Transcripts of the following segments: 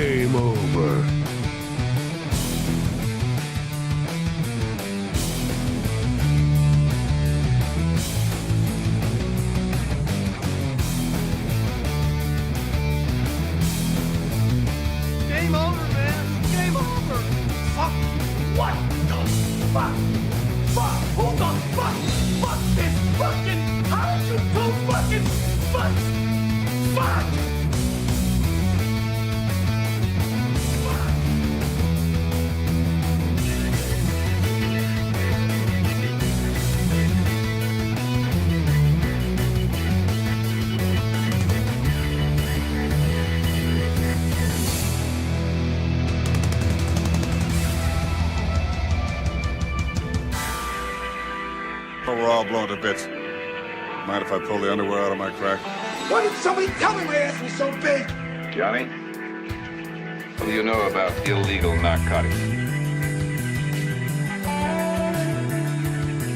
Game over. Game over, man. Game over. Fuck. What the fuck? Fuck. Who the fuck? Fuck this fucking. How did you do fucking fuck? Fuck. But we're all blown to bits. Mind if I pull the underwear out of my crack? Why didn't somebody tell me my ass was so big? Johnny, what do you know about illegal narcotics?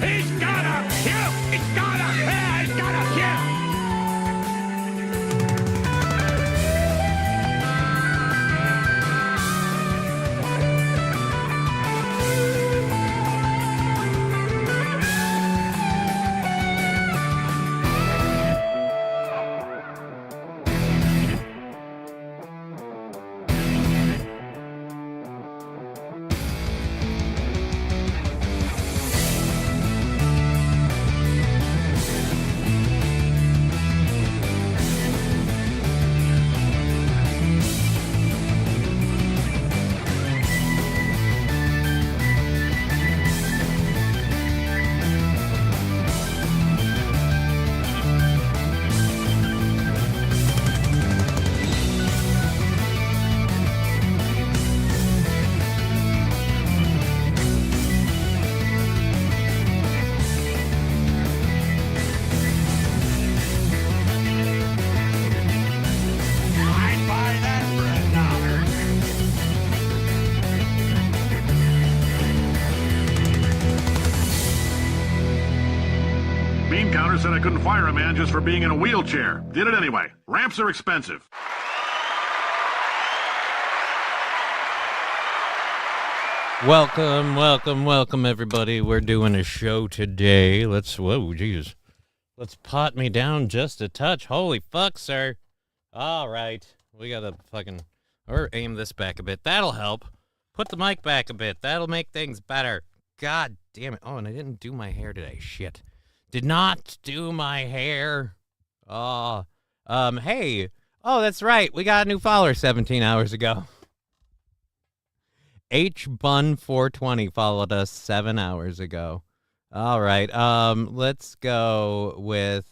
He's gotta kill. He's gotta kill. He's gotta kill. I'd buy that for $1. Bean counter said I couldn't fire a man just for being in a wheelchair. Did it anyway. Ramps are expensive. Welcome, everybody. We're doing a show today. Let's pot me down just a touch. Holy fuck, sir. All right. We gotta or aim this back a bit. That'll help. Put the mic back a bit. That'll make things better. God damn it. Oh, and I didn't do my hair today. Shit. Did not do my hair. Oh, hey. Oh, that's right. We got a new follower 17 hours ago. HBun420 followed us 7 hours ago. All right. Let's go with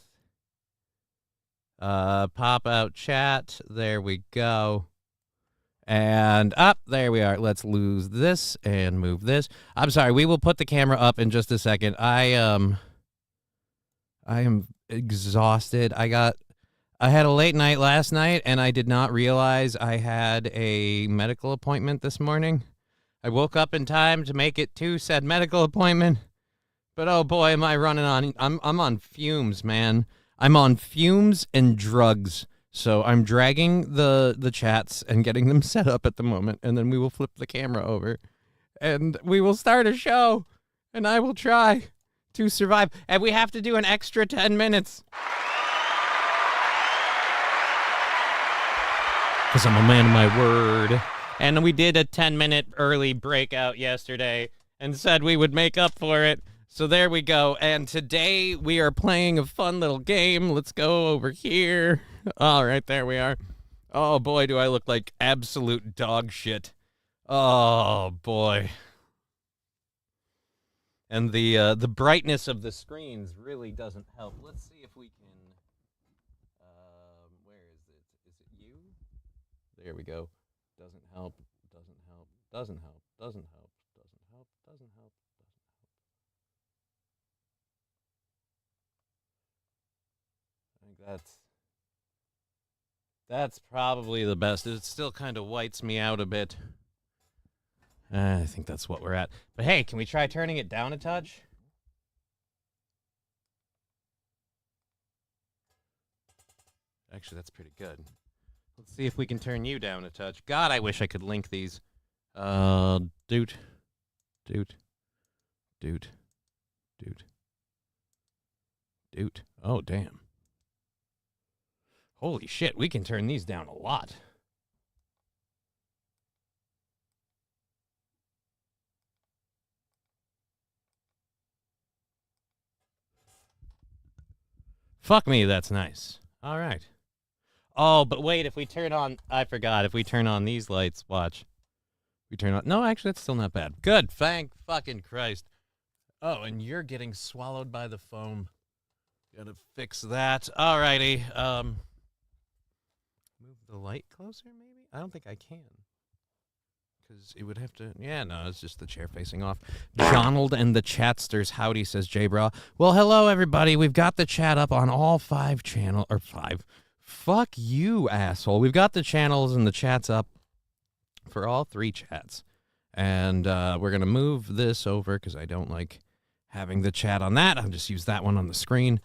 pop out chat. There we go. And up there we are. Let's lose this and move this. I'm sorry. We will put the camera up in just a second. I am exhausted. I had a late night last night and I did not realize I had a medical appointment this morning. I woke up in time to make it to said medical appointment, but oh boy, am I running on. I'm on fumes, man. I'm on fumes and drugs. So I'm dragging the chats and getting them set up at the moment, and then we will flip the camera over, and we will start a show, and I will try to survive. And we have to do an extra 10 minutes. Because I'm a man of my word. And we did a 10-minute early breakout yesterday and said we would make up for it. So there we go. And today we are playing a fun little game. Let's go over here. All right, there we are. Oh, boy, do I look like absolute dog shit. Oh, boy. And the brightness of the screens really doesn't help. Let's see if we can... where is it? Is it you? There we go. Doesn't help, doesn't help, doesn't help, doesn't help, doesn't help, doesn't help, doesn't help. I think that's probably the best. It still kind of whites me out a bit. I think that's what we're at. But hey, can we try turning it down a touch? Actually, that's pretty good. Let's see if we can turn you down a touch. God, I wish I could link these. Dude. Oh, damn. Holy shit, we can turn these down a lot. Fuck me, that's nice. All right. Oh, but wait, if we turn on... I forgot. If we turn on these lights, watch. We turn on... No, actually, that's still not bad. Good. Thank fucking Christ. Oh, and you're getting swallowed by the foam. Gotta fix that. All righty. Move the light closer, maybe? I don't think I can. Because it would have to... Yeah, no, it's just the chair facing off. Donald and the Chatsters. Howdy, says J-Bra. Well, hello, everybody. We've got the chat up on all 5 channels... Or 5... Fuck you, asshole. We've got the channels and the chats up for all 3 chats. And we're going to move this over because I don't like having the chat on that. I'll just use that one on the screen.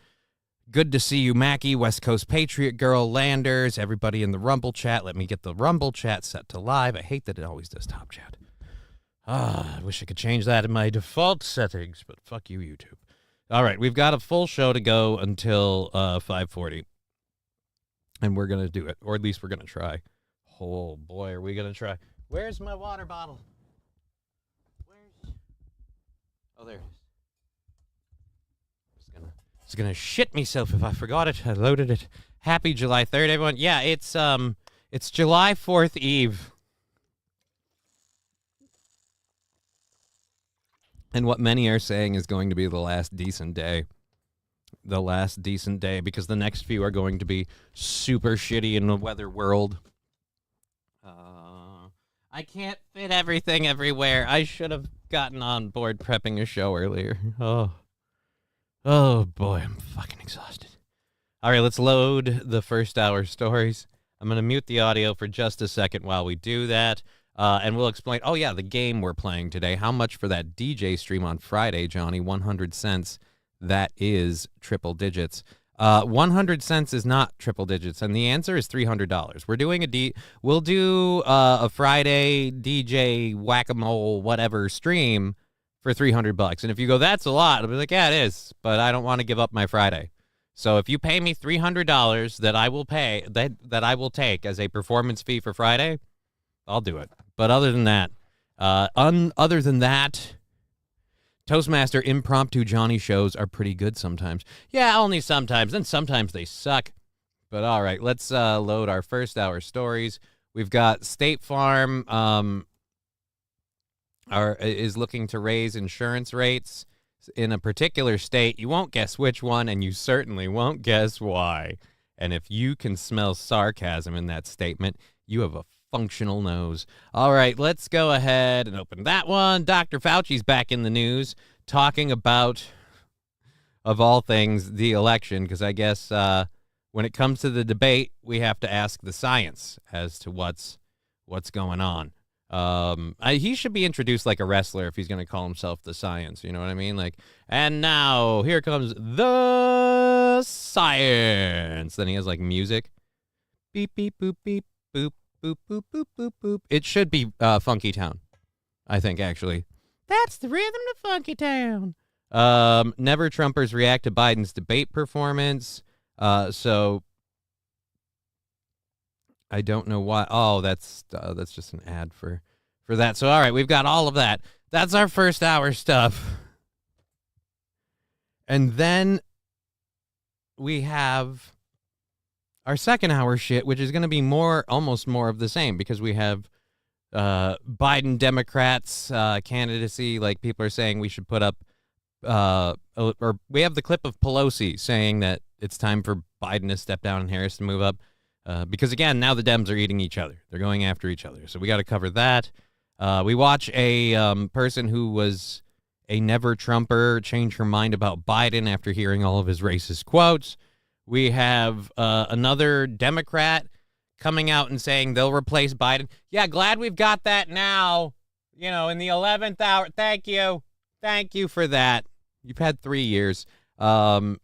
Good to see you, Mackie, West Coast Patriot Girl, Landers, everybody in the Rumble chat. Let me get the Rumble chat set to live. I hate that it always does top chat. I wish I could change that in my default settings, but fuck you, YouTube. All right, we've got a full show to go until 5:40. And we're going to do it, or at least we're going to try. Oh, boy, are we going to try. Where's my water bottle? Oh, there it is. I was gonna shit myself if I forgot it. I loaded it. Happy July 3rd, everyone. Yeah, it's July 4th Eve. And what many are saying is going to be the last decent day. The last decent day, because the next few are going to be super shitty in the weather world. I can't fit everything everywhere. I should have gotten on board prepping a show earlier. Oh boy, I'm fucking exhausted. All right, let's load the first hour stories. I'm going to mute the audio for just a second while we do that, and we'll explain. Oh, yeah, the game we're playing today. How much for that DJ stream on Friday, Johnny? 100 cents. That is triple digits. 100 cents is not triple digits, and the answer is $300. We're doing we'll do a Friday DJ whack-a-mole whatever stream for $300. And if you go, that's a lot, I'll be like, yeah, it is, but I don't want to give up my Friday. So if you pay me $300 that I will pay that I will take as a performance fee for Friday, I'll do it. But other than that, Toastmaster impromptu Johnny shows are pretty good sometimes. Yeah, only sometimes. And sometimes they suck. But all right, let's load our first hour stories. We've got State Farm is looking to raise insurance rates in a particular state. You won't guess which one, and you certainly won't guess why. And if you can smell sarcasm in that statement, you have a functional nose. All right, let's go ahead and open that one. Dr. Fauci's back in the news talking about, of all things, the election, because I guess when it comes to the debate, we have to ask the science as to what's going on. He should be introduced like a wrestler if he's going to call himself the science, you know what I mean? Like, and now here comes the science. Then he has like music. Beep, beep, boop, beep, boop. Boop, boop, boop, boop, boop. It should be Funky Town, I think, actually. That's the rhythm to Funky Town. Never Trumpers react to Biden's debate performance. So I don't know why. Oh, that's just an ad for that. So, all right, we've got all of that. That's our first hour stuff. And then we have our second hour shit, which is going to be almost more of the same, because we have Biden Democrats candidacy. Like, people are saying we should put up, or we have the clip of Pelosi saying that it's time for Biden to step down and Harris to move up. Because, again, now the Dems are eating each other. They're going after each other. So we got to cover that. We watch a person who was a never Trumper change her mind about Biden after hearing all of his racist quotes. We have another Democrat coming out and saying they'll replace Biden. Yeah, glad we've got that now, in the 11th hour. Thank you. Thank you for that. You've had 3 years. Also,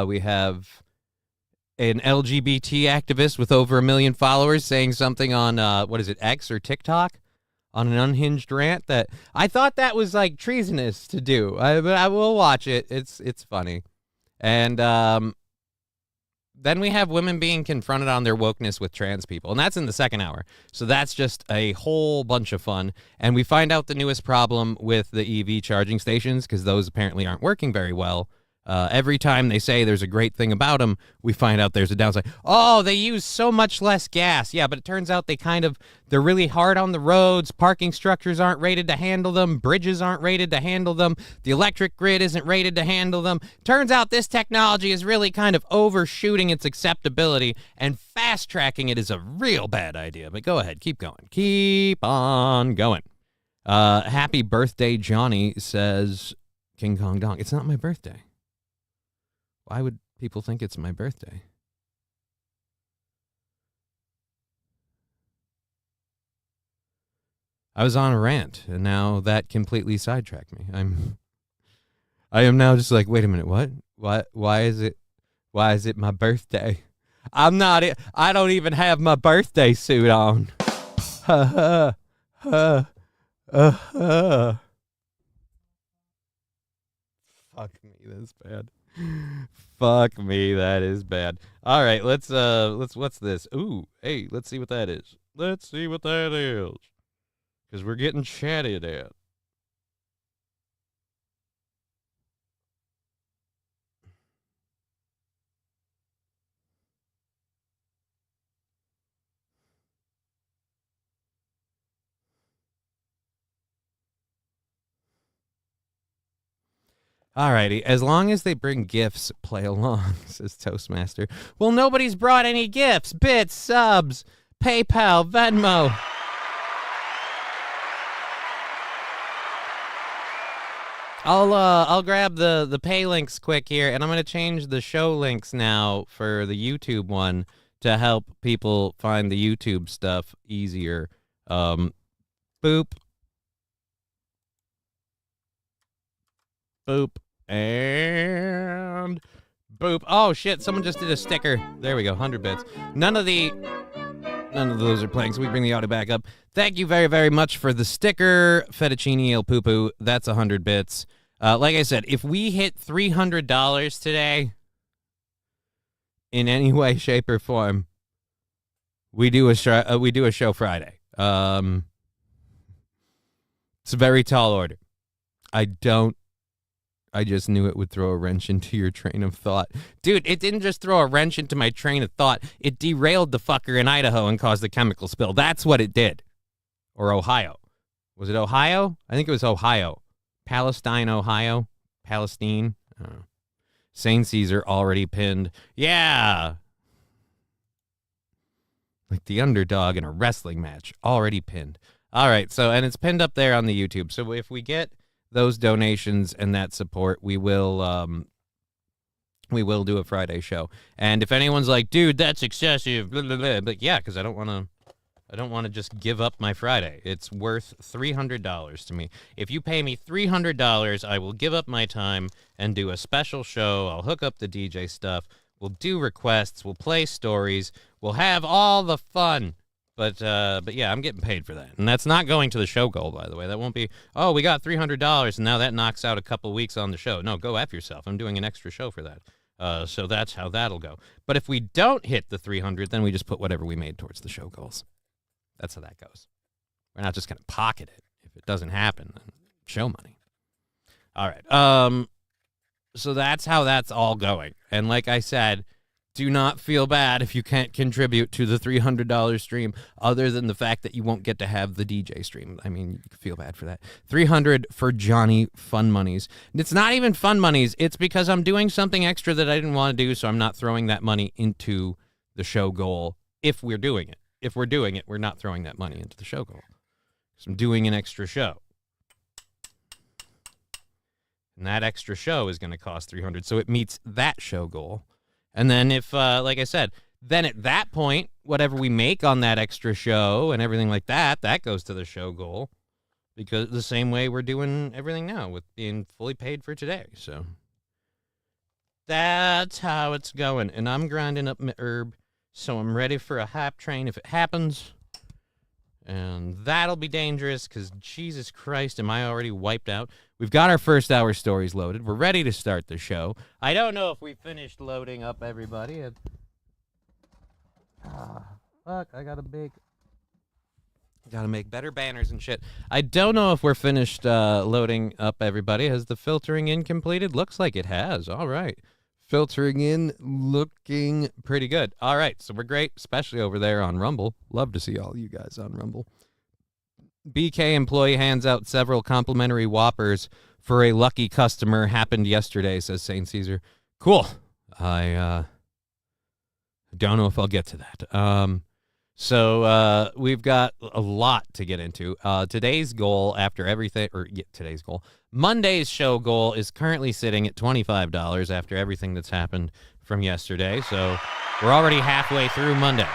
we have an LGBT activist with over 1 million followers saying something on, X or TikTok? On an unhinged rant that I thought that was like treasonous to do. But I will watch it. It's funny. And then we have women being confronted on their wokeness with trans people, and that's in the second hour. So that's just a whole bunch of fun. And we find out the newest problem with the EV charging stations, because those apparently aren't working very well. Every time they say there's a great thing about them, we find out there's a downside. Oh, they use so much less gas. Yeah, but it turns out they're really hard on the roads. Parking structures aren't rated to handle them. Bridges aren't rated to handle them. The electric grid isn't rated to handle them. Turns out this technology is really kind of overshooting its acceptability, and fast-tracking it is a real bad idea. But go ahead, keep going. Keep on going. Happy birthday, Johnny, says King Kong Dong. It's not my birthday. Why would people think it's my birthday? I was on a rant, and now that completely sidetracked me. I am now just like, wait a minute, what? Why is it my birthday? I don't even have my birthday suit on. Ha ha ha. Fuck me, that's bad. Fuck me, that is bad. All right, let's what's this? Ooh, hey, let's see what that is. Let's see what that is. Because we're getting chatted at. Alrighty, as long as they bring gifts, play along, says Toastmaster. Well, nobody's brought any gifts. Bits, subs, PayPal, Venmo. I'll grab the pay links quick here, and I'm gonna change the show links now for the YouTube one to help people find the YouTube stuff easier. Boop. Boop. And boop. Oh, shit. Someone just did a sticker. There we go. 100 bits. None of those are playing, so we bring the audio back up. Thank you very, very much for the sticker. Fettuccine El Poo-Poo. That's 100 bits. Like I said, if we hit $300 today in any way, shape, or form, we do a show Friday. It's a very tall order. I just knew it would throw a wrench into your train of thought. Dude, it didn't just throw a wrench into my train of thought. It derailed the fucker in Idaho and caused a chemical spill. That's what it did. Or Ohio. Was it Ohio? I think it was Ohio. Palestine, Ohio. Palestine. I don't know. St. Caesar already pinned. Yeah. Like the underdog in a wrestling match. Already pinned. All right. So, and it's pinned up there on the YouTube. So if we get those donations and that support, we will do a Friday show. And if anyone's like, dude, that's excessive, blah, blah, blah, but yeah, because I don't want to just give up my Friday. It's worth $300 to me. If you pay me $300, I will give up my time and do a special show. I'll hook up the DJ stuff. We'll do requests. We'll play stories. We'll have all the fun. But yeah, I'm getting paid for that. And that's not going to the show goal, by the way. That won't be, oh, we got $300, and now that knocks out a couple weeks on the show. No, go F yourself. I'm doing an extra show for that. So that's how that'll go. But if we don't hit the 300, then we just put whatever we made towards the show goals. That's how that goes. We're not just going to pocket it. If it doesn't happen, then show money. All right. So that's how that's all going. And like I said, do not feel bad if you can't contribute to the $300 stream, other than the fact that you won't get to have the DJ stream. I mean, you can feel bad for that. $300 for Johnny Fun Monies. It's not even Fun Monies. It's because I'm doing something extra that I didn't want to do, so I'm not throwing that money into the show goal if we're doing it. If we're doing it, we're not throwing that money into the show goal. So I'm doing an extra show. And that extra show is going to cost $300, so it meets that show goal. And then if, like I said, then at that point, whatever we make on that extra show and everything like that, that goes to the show goal. Because the same way we're doing everything now with being fully paid for today. So That's how it's going. And I'm grinding up my herb, so I'm ready for a hype train if it happens. And that'll be dangerous because, Jesus Christ, am I already wiped out? We've got our first hour stories loaded. We're ready to start the show. I don't know if we finished loading up everybody. Fuck, I gotta make better banners and shit. I don't know if we're finished loading up everybody. Has the filtering in completed? Looks like it has. All right. Filtering in, looking pretty good. All right, so we're great, especially over there on Rumble. Love to see all you guys on Rumble. BK employee hands out several complimentary Whoppers for a lucky customer. Happened yesterday, says St. Caesar. Cool. I don't know if I'll get to that. So we've got a lot to get into. Today's goal after everything, today's goal. Monday's show goal is currently sitting at $25 after everything that's happened from yesterday. So we're already halfway through Monday.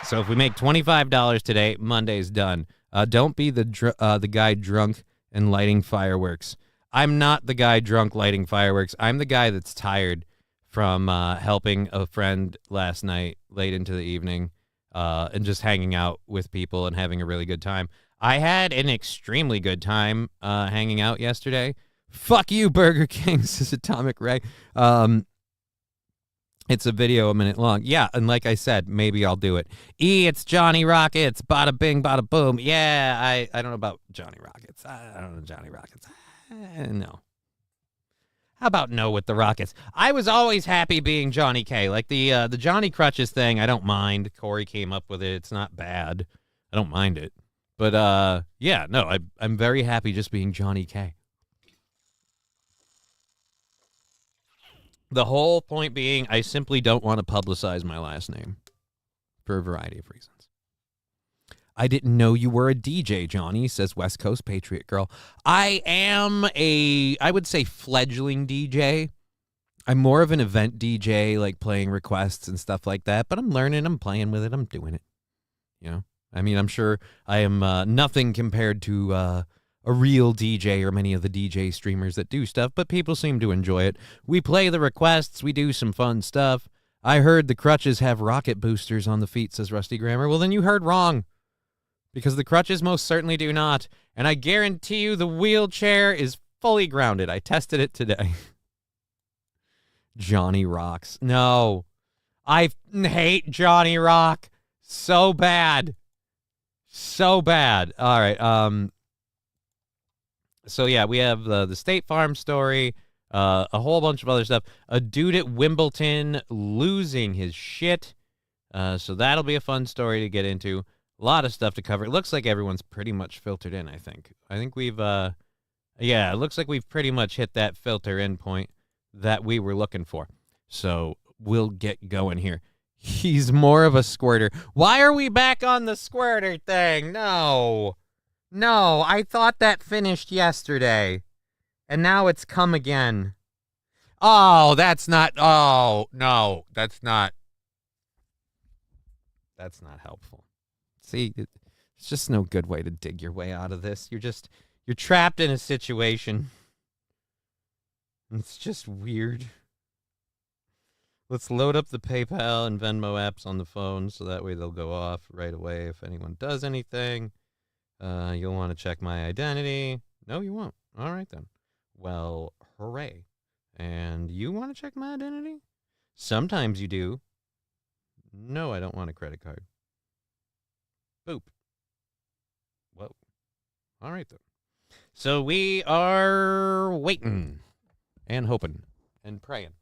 So if we make $25 today, Monday's done. Don't be the guy drunk and lighting fireworks. I'm not the guy drunk lighting fireworks. I'm the guy that's tired from helping a friend last night late into the evening and just hanging out with people and having a really good time. I had an extremely good time hanging out yesterday. Fuck you, Burger King, says Atomic Ray. It's a video a minute long. Yeah, and like I said, maybe I'll do it. It's Johnny Rockets. Bada bing, bada boom. Yeah, I don't know about Johnny Rockets. I don't know Johnny Rockets. No. How about no with the Rockets? I was always happy being Johnny K. Like the johnny-krutches thing, I don't mind. Corey came up with it. It's not bad. I don't mind it. But, yeah, no, I'm very happy just being Johnny K. The whole point being, I simply don't want to publicize my last name for a variety of reasons. I didn't know you were a DJ, Johnny, says West Coast Patriot Girl. I am I would say, fledgling DJ. I'm more of an event DJ, like playing requests and stuff like that, but I'm learning, I'm playing with it, I'm doing it. You know? I mean, I'm sure I am nothing compared to a real DJ or many of the DJ streamers that do stuff, but people seem to enjoy it. We play the requests, we do some fun stuff. I heard the Krutches have rocket boosters on the feet, says Rusty Grammar. Well, then you heard wrong. Because the Krutches most certainly do not. And I guarantee you the wheelchair is fully grounded. I tested it today. Johnny rocks. No. I hate Johnny Rock so bad. So bad. All right. So, yeah, we have the State Farm story, a whole bunch of other stuff. A dude at Wimbledon losing his shit. So that'll be a fun story to get into. A lot of stuff to cover. It looks like everyone's pretty much filtered in, I think. I think we've, it looks like we've pretty much hit that filter in point that we were looking for. So we'll get going here. He's more of a squirter. Why are we back on the squirter thing? No, I thought that finished yesterday. And now it's come again. Oh, that's not that's not helpful. See, it's just no good way to dig your way out of this. You're trapped in a situation. It's just weird. Let's load up the PayPal and Venmo apps on the phone so that way they'll go off right away if anyone does anything. You'll want to check my identity. No, you won't. All right, then. Well, hooray. And you want to check my identity? Sometimes you do. No, I don't want a credit card. Boop. Whoa. All right, then. So we are waiting and hoping and praying.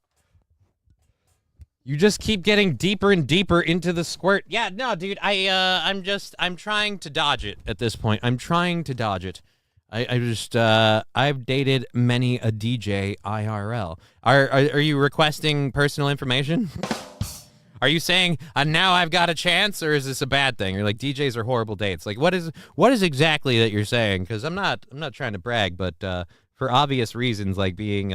You just keep getting deeper and deeper into the squirt. Yeah, no, dude, I'm trying to dodge it at this point. I'm trying to dodge it. I've dated many a DJ IRL. Are you requesting personal information? Are you saying now I've got a chance, or is this a bad thing? Or like DJs are horrible dates? Like what is exactly that you're saying? Because I'm not trying to brag, but for obvious reasons, like being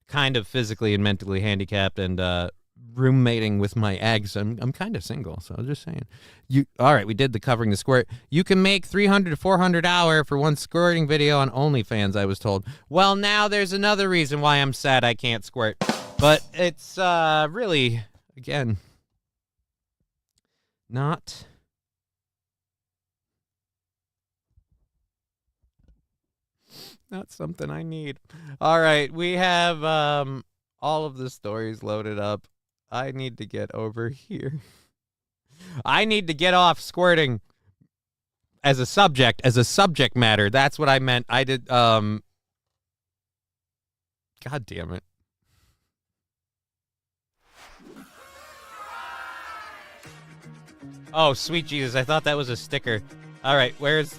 kind of physically and mentally handicapped and roommating with my ex. I'm kind of single, so I'm just saying. All right, we did the covering the squirt. You can make $300 to $400 hour for one squirting video on OnlyFans, I was told. Well, now there's another reason why I'm sad I can't squirt. But it's really, again, not something I need. All right, we have all of the stories loaded up. I need to get over here. I need to get off squirting as a subject matter. That's what I meant. I did God damn it. Oh, sweet Jesus. I thought that was a sticker. All right, where's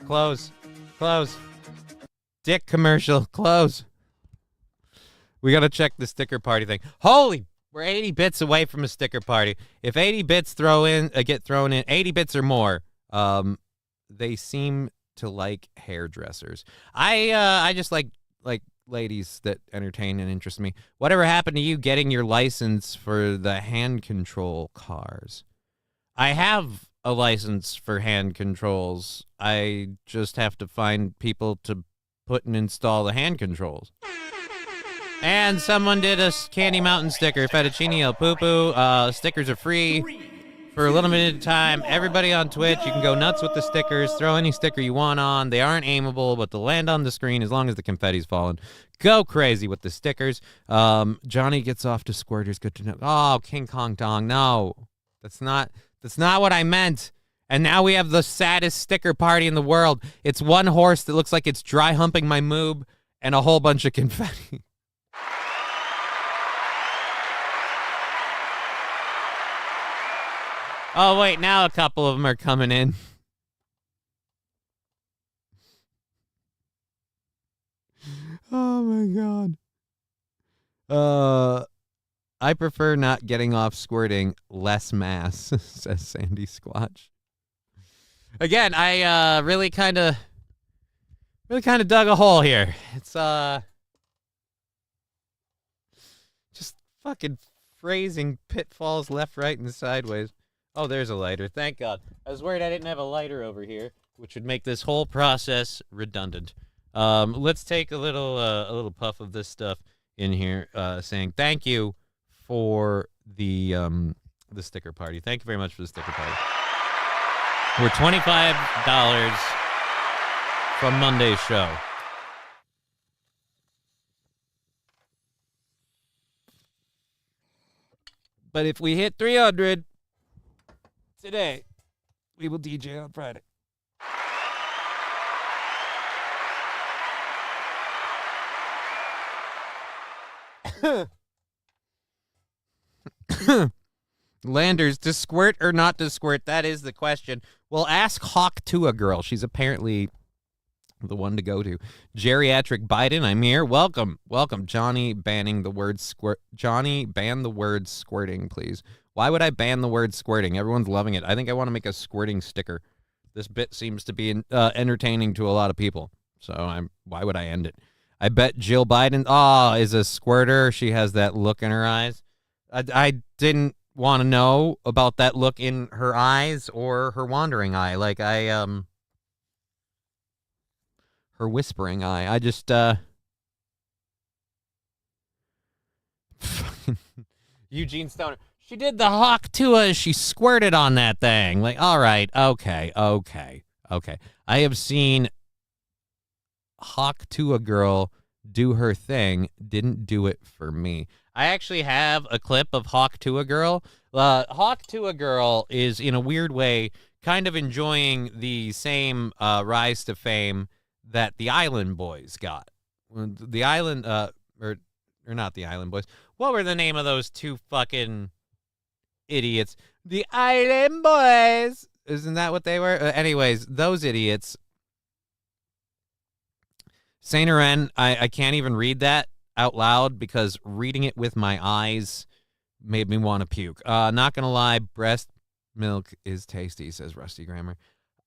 close. Dick commercial, close. We got to check the sticker party thing. Holy, we're 80 bits away from a sticker party. If 80 bits get thrown in, 80 bits or more, they seem to like hairdressers. I just like ladies that entertain and interest me. Whatever happened to you getting your license for the hand control cars? I have a license for hand controls. I just have to find people to put and install the hand controls. And someone did a Candy Mountain sticker, Fettuccine El Poo-Poo. Stickers are free for a limited time. Everybody on Twitch, you can go nuts with the stickers. Throw any sticker you want on. They aren't aimable, but they'll land on the screen as long as the confetti's falling. Go crazy with the stickers. Johnny gets off to squirters. Good to know. Oh, King Kong Dong. No, that's not what I meant. And now we have the saddest sticker party in the world. It's one horse that looks like it's dry humping my moob and a whole bunch of confetti. Oh, wait, now a couple of them are coming in. Oh, my God. I prefer not getting off squirting, less mass, says Sandy Squatch. Again, I really kind of dug a hole here. It's just fucking phrasing pitfalls left, right, and sideways. Oh, there's a lighter. Thank God. I was worried I didn't have a lighter over here, which would make this whole process redundant. Let's take a little puff of this stuff in here, saying thank you for the sticker party. Thank you very much for the sticker party. We're $25 from Monday's show. But if we hit 300 today, we will DJ on Friday. Landers, to squirt or not to squirt? That is the question. Well, ask Hawk to a girl. She's apparently the one to go to. Geriatric Biden, I'm here. Welcome. Johnny banning the word squirt. Johnny, ban the word squirting, please. Why would I ban the word squirting? Everyone's loving it. I think I want to make a squirting sticker. This bit seems to be entertaining to a lot of people. So why would I end it? I bet Jill Biden is a squirter. She has that look in her eyes. I didn't want to know about that look in her eyes or her wandering eye. Like her whispering eye. I just Eugene Stoner. She did the Hawk Tua. She squirted on that thing. Like, all right, okay. I have seen Hawk Tua girl do her thing. Didn't do it for me. I actually have a clip of Hawk Tua girl. Hawk Tua girl is, in a weird way, kind of enjoying the same rise to fame that the Island Boys got. The Island, or not the Island Boys. What were the name of those two fucking idiots? The Island Boys. Isn't that what they were? Anyways, those idiots. Saint Laurent, I can't even read that out loud because reading it with my eyes made me want to puke. Not gonna lie, breast milk is tasty, says Rusty Grammar.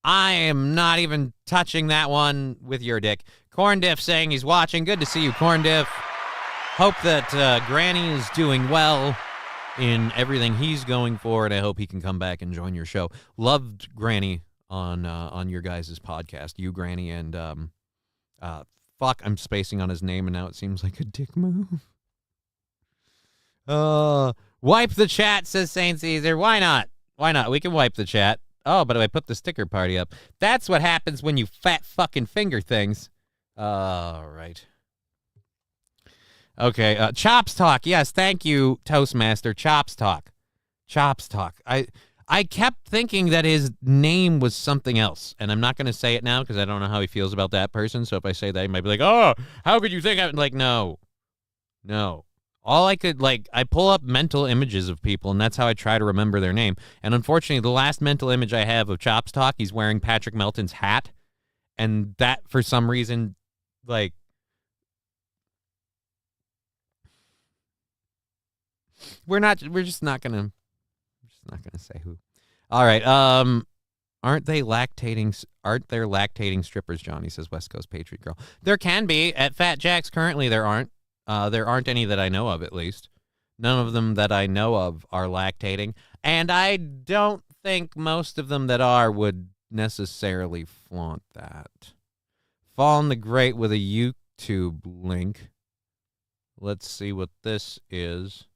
I am not even touching that one with your dick. Corn Diff saying he's watching. Good to see you, Corn Diff. Hope that Granny is doing well. in everything he's going for, and I hope he can come back and join your show. Loved Granny on your guys' podcast. You, Granny, and fuck, I'm spacing on his name, and now it seems like a dick move. Wipe the chat, says Saint Caesar. Why not? Why not? We can wipe the chat. Oh, but I put the sticker party up. That's what happens when you fat fucking finger things. All right. Okay, Chops Talk. Yes, thank you, Toastmaster. Chops Talk. Chops Talk. I kept thinking that his name was something else, and I'm not going to say it now because I don't know how he feels about that person, so if I say that, he might be like, oh, how could you think I'm like, no. All I could, I pull up mental images of people, and that's how I try to remember their name, and unfortunately, the last mental image I have of Chops Talk, he's wearing Patrick Melton's hat, and that, for some reason, we're just not gonna say who. All right. Aren't there lactating strippers, Johnny, says West Coast Patriot Girl. There can be. At Fat Jack's currently there aren't. There aren't any that I know of, at least. None of them that I know of are lactating. And I don't think most of them that are would necessarily flaunt that. Fallen the Great with a YouTube link. Let's see what this is.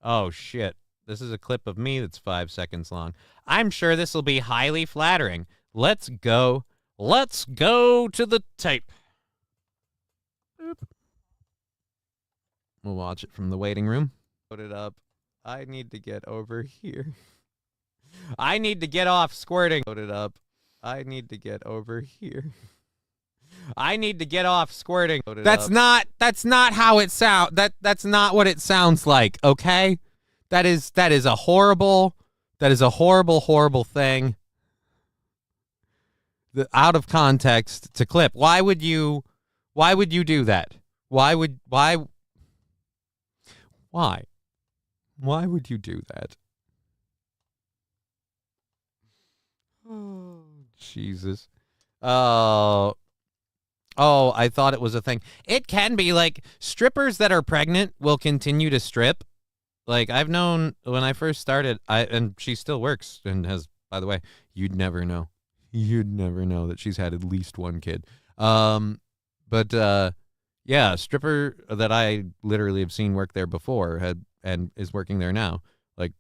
Oh, shit. This is a clip of me that's 5 seconds long. I'm sure this will be highly flattering. Let's go. Let's go to the tape. Boop. We'll watch it from the waiting room. Put it up. I need to get over here. I need to get off squirting. Put it up. I need to get over here. I need to get off squirting. That's not how it sounds. That's not what it sounds like, okay? That is a horrible thing. Out of context to clip. Why would you do that? Why would you do that? Oh, Jesus. Oh, I thought it was a thing. It can be. Strippers that are pregnant will continue to strip. I've known when I first started, and she still works and has, by the way, you'd never know that she's had at least one kid. Yeah, a stripper that I literally have seen work there before and is working there now,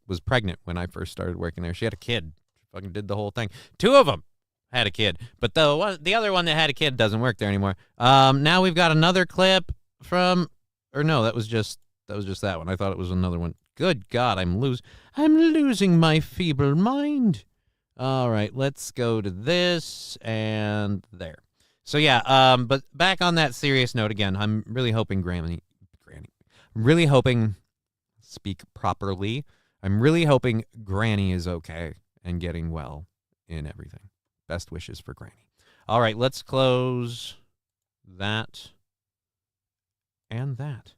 was pregnant when I first started working there. She had a kid. She fucking did the whole thing. 2 of them had a kid, but the other one that had a kid doesn't work there anymore. Now we've got another clip from, or no, that was just that one. I thought it was another one. Good God, I'm losing my feeble mind. All right, let's go to this and there. So yeah, but back on that serious note again, I'm really hoping Granny, really hoping, speak properly. I'm really hoping Granny is okay and getting well in everything. Best wishes for Granny. All right, let's close that and that.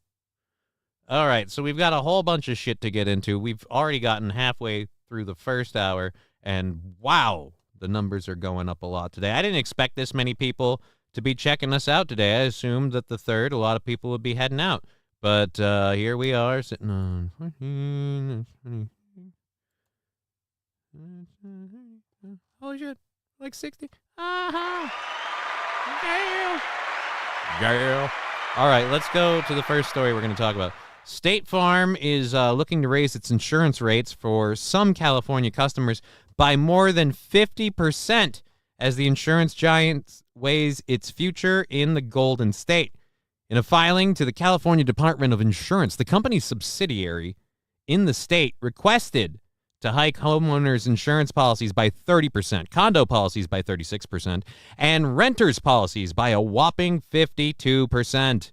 All right, so we've got a whole bunch of shit to get into. We've already gotten halfway through the first hour, and wow, the numbers are going up a lot today. I didn't expect this many people to be checking us out today. I assumed that the third, a lot of people would be heading out. But here we are, sitting on 14. Holy shit, 60. Yeah. All right, let's go to the first story we're going to talk about. State Farm is looking to raise its insurance rates for some California customers by more than 50% as the insurance giant weighs its future in the Golden State. In a filing to the California Department of Insurance, the company's subsidiary in the state requested to hike homeowners' insurance policies by 30%, condo policies by 36%, and renters' policies by a whopping 52%.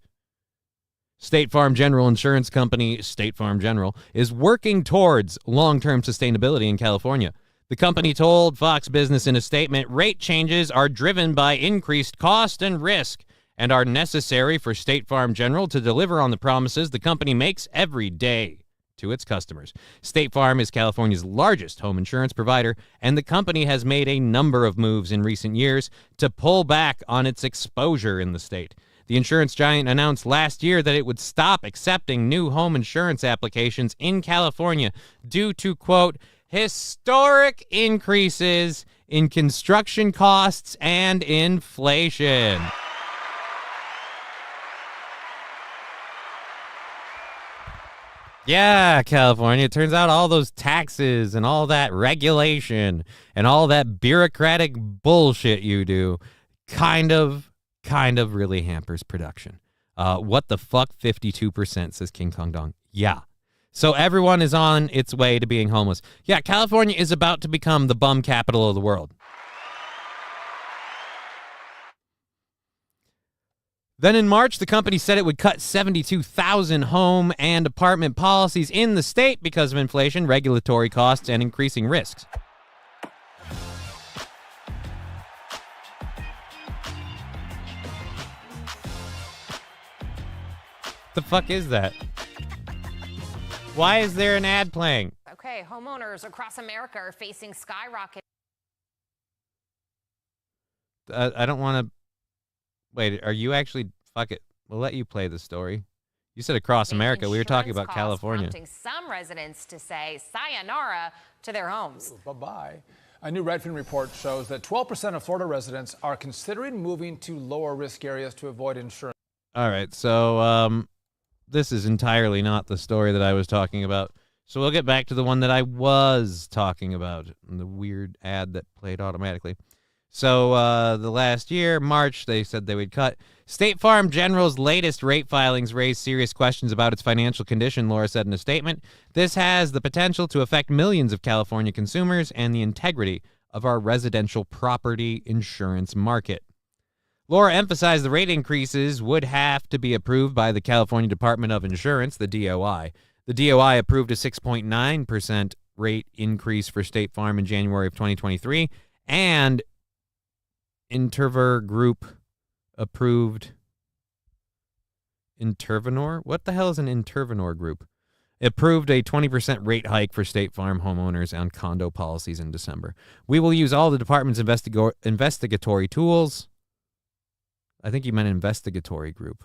State Farm General Insurance Company, State Farm General, is working towards long-term sustainability in California. The company told Fox Business in a statement, rate changes are driven by increased cost and risk and are necessary for State Farm General to deliver on the promises the company makes every day to its customers. State Farm is California's largest home insurance provider, and the company has made a number of moves in recent years to pull back on its exposure in the state. The insurance giant announced last year that it would stop accepting new home insurance applications in California due to, quote, historic increases in construction costs and inflation. Yeah, California. It turns out all those taxes and all that regulation and all that bureaucratic bullshit you do kind of really hampers production. What the fuck? 52%, says King Kong Dong. Yeah. So everyone is on its way to being homeless. Yeah, California is about to become the bum capital of the world. Then in March, the company said it would cut 72,000 home and apartment policies in the state because of inflation, regulatory costs, and increasing risks. The fuck is that? Why is there an ad playing? Okay, homeowners across America are facing skyrocket. I don't want to... Wait, are you actually... Fuck it. We'll let you play the story. You said across America. We were talking about California. Prompting some residents to say sayonara to their homes. Bye-bye. A new Redfin report shows that 12% of Florida residents are considering moving to lower risk areas to avoid insurance. All right, so this is entirely not the story that I was talking about. So we'll get back to the one that I was talking about, the weird ad that played automatically. So the last year, March, they said they would cut. State Farm General's latest rate filings raised serious questions about its financial condition, Laura said in a statement. This has the potential to affect millions of California consumers and the integrity of our residential property insurance market. Laura emphasized the rate increases would have to be approved by the California Department of Insurance, the DOI. The DOI approved a 6.9% rate increase for State Farm in January of 2023, and Interver Group approved Intervenor? What the hell is an Intervenor Group? Approved a 20% rate hike for State Farm homeowners on condo policies in December. We will use all the department's investigatory tools. I think you meant investigatory group.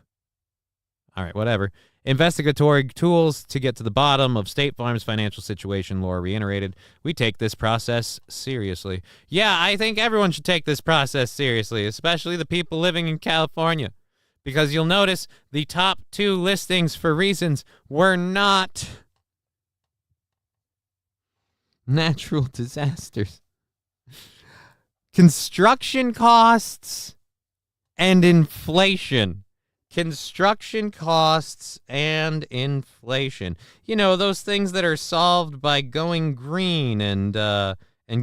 All right, whatever. Investigatory tools to get to the bottom of State Farm's financial situation, Laura reiterated. We take this process seriously. Yeah, I think everyone should take this process seriously, especially the people living in California. Because you'll notice the top 2 listings for reasons were not natural disasters. Construction costs and inflation. Construction costs and inflation. You know, those things that are solved by going green and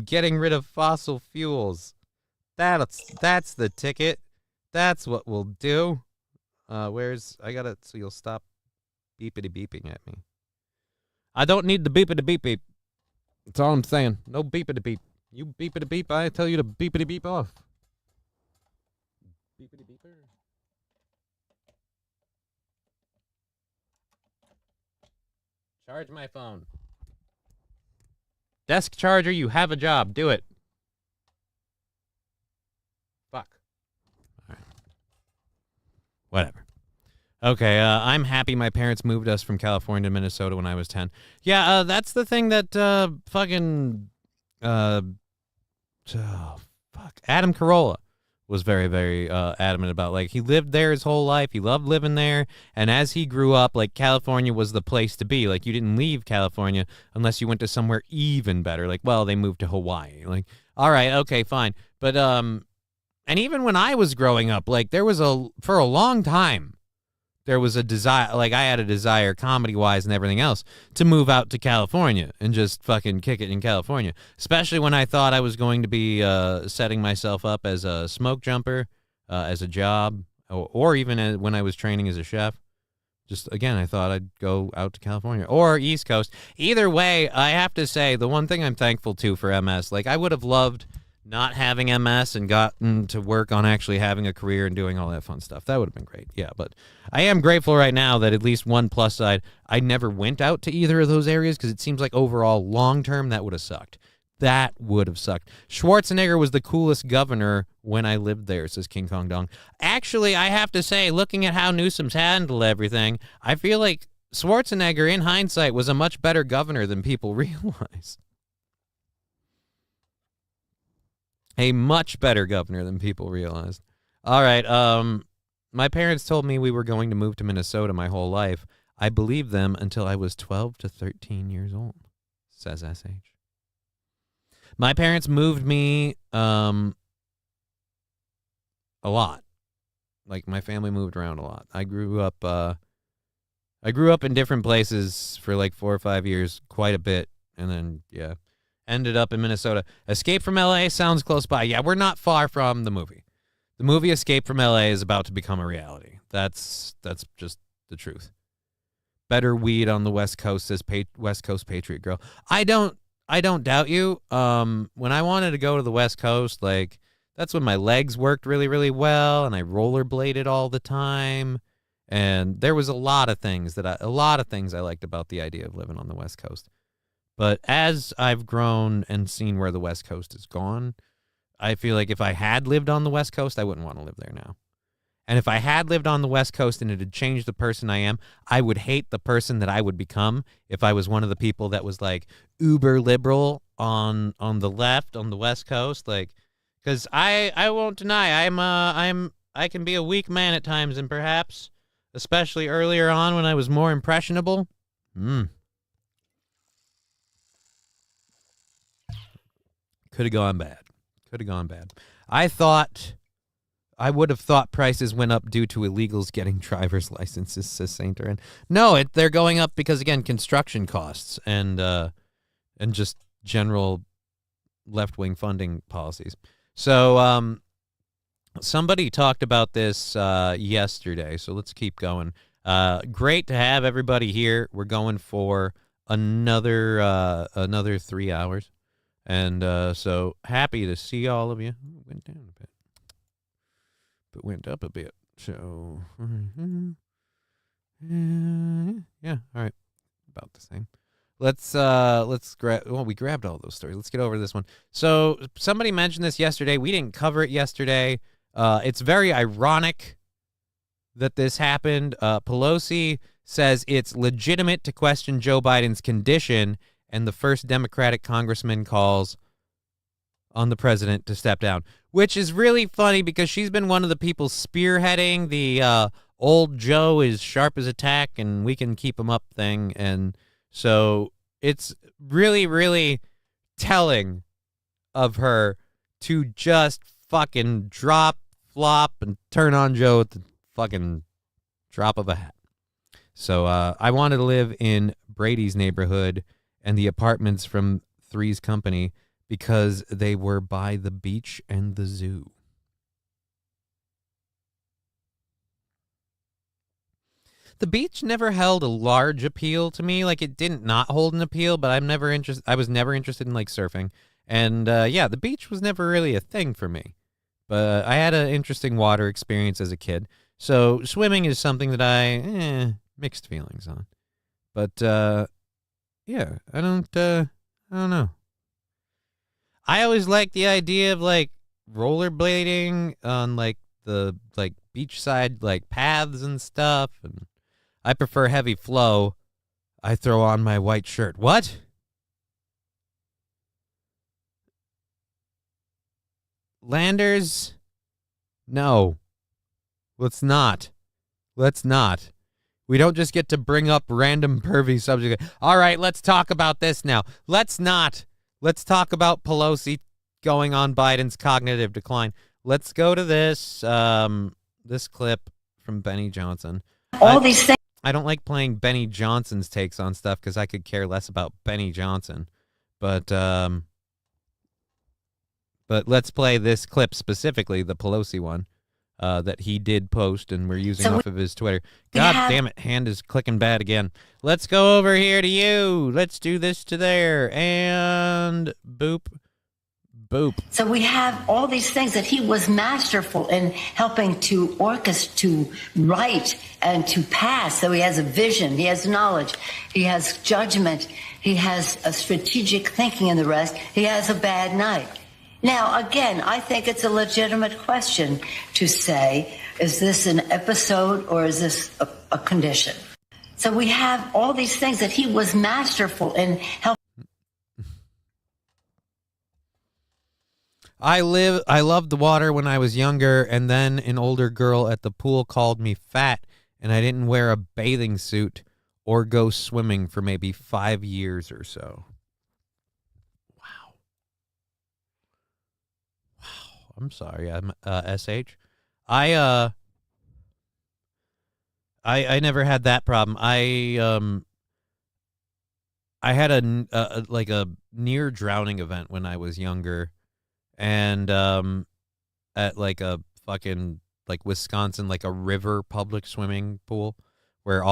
getting rid of fossil fuels. That's the ticket. That's what we'll do. So you'll stop beepity beeping at me. I don't need the beepity beep beep. That's all I'm saying. No beepity beep. You beepity beep, I tell you to beepity beep off. Beepity beeper. Charge my phone. Desk charger, you have a job. Do it. Fuck. All right. Whatever. Okay, I'm happy my parents moved us from California to Minnesota when I was 10. Yeah, that's the thing that Adam Carolla was very, very adamant about. Like, he lived there his whole life. He loved living there. And as he grew up, like, California was the place to be. Like, you didn't leave California unless you went to somewhere even better. Like, well, they moved to Hawaii. Like, all right, okay, fine. But, and even when I was growing up, like, for a long time, there was a desire, like, I had a desire, comedy-wise and everything else, to move out to California and just fucking kick it in California. Especially when I thought I was going to be setting myself up as a smoke jumper, as a job, or even when I was training as a chef. Just, again, I thought I'd go out to California or East Coast. Either way, I have to say, the one thing I'm thankful to for MS, like, I would have loved not having MS and gotten to work on actually having a career and doing all that fun stuff. That would have been great. Yeah, but I am grateful right now that at least one plus side, I never went out to either of those areas because it seems like overall long term that would have sucked. That would have sucked. Schwarzenegger was the coolest governor when I lived there, says King Kong Dong. Actually, I have to say, looking at how Newsom's handled everything, I feel like Schwarzenegger, in hindsight, was a much better governor than people realize. A much better governor than people realized. All right, my parents told me we were going to move to Minnesota my whole life. I believed them until I was 12 to 13 years old, says SH. My parents moved me a lot. Like, my family moved around a lot. I grew up in different places for like 4 or 5 years, quite a bit, and then ended up in Minnesota. Escape from LA sounds close by. Yeah, we're not far from the movie. The movie Escape from LA is about to become a reality. That's just the truth. Better weed on the West Coast, says West Coast Patriot Girl. I don't doubt you. When I wanted to go to the West Coast, like, that's when my legs worked really, really well, and I rollerbladed all the time. And there was a lot of things I liked about the idea of living on the West Coast. But as I've grown and seen where the West Coast has gone, I feel like if I had lived on the West Coast, I wouldn't want to live there now. And if I had lived on the West Coast and it had changed the person I am, I would hate the person that I would become if I was one of the people that was like uber liberal on the left, on the West Coast. Like, because I won't deny I can be a weak man at times, and perhaps, especially earlier on when I was more impressionable. Could have gone bad. I would have thought prices went up due to illegals getting driver's licenses, says Saint Aaron. No, they're going up because, again, construction costs and just general left-wing funding policies. So somebody talked about this yesterday, so let's keep going. Great to have everybody here. We're going for another 3 hours. And so happy to see all of you. It went down a bit, but went up a bit. So, yeah, all right, about the same. Let's grab. Well, we grabbed all those stories. Let's get over this one. So somebody mentioned this yesterday. We didn't cover it yesterday. It's very ironic that this happened. Pelosi says it's legitimate to question Joe Biden's condition, and the first Democratic congressman calls on the president to step down, which is really funny because she's been one of the people spearheading the old Joe is sharp as a tack and we can keep him up thing. And so it's really, really telling of her to just fucking drop, flop, and turn on Joe at the fucking drop of a hat. So I wanted to live in Brady's neighborhood and the apartments from Three's Company because they were by the beach and the zoo. The beach never held a large appeal to me. Like, it didn't not hold an appeal, but I was never interested in, like, surfing. And, the beach was never really a thing for me. But I had an interesting water experience as a kid. So swimming is something that I mixed feelings on. But, yeah, I don't know. I always liked the idea of, like, rollerblading on, like, the, like, beachside, like, paths and stuff. And I prefer heavy flow. I throw on my white shirt. What? Landers? No. Let's not. We don't just get to bring up random pervy subjects. All right, let's talk about this now. Let's not. Let's talk about Pelosi going on Biden's cognitive decline. Let's go to this this clip from Benny Johnson. All these things. I don't like playing Benny Johnson's takes on stuff because I could care less about Benny Johnson. But let's play this clip specifically, the Pelosi one. That he did post, and we're using off of his Twitter. God damn it, hand is clicking bad again. Let's go over here to you. Let's do this to there. And boop, Boop. So we have all these things that he was masterful in helping to orchestrate, to write, and to pass. So he has a vision, he has knowledge, he has judgment, he has a strategic thinking, and the rest. He has a bad night. Now, again, I think it's a legitimate question to say, is this an episode or is this a condition? So we have all these things that he was masterful in helping. I loved the water when I was younger, and then an older girl at the pool called me fat, and I didn't wear a bathing suit or go swimming for maybe 5 years or so. Wow. I'm sorry. I'm SH. I never had that problem. I had a like a near drowning event when I was younger. And at like a fucking like Wisconsin, like a river public swimming pool where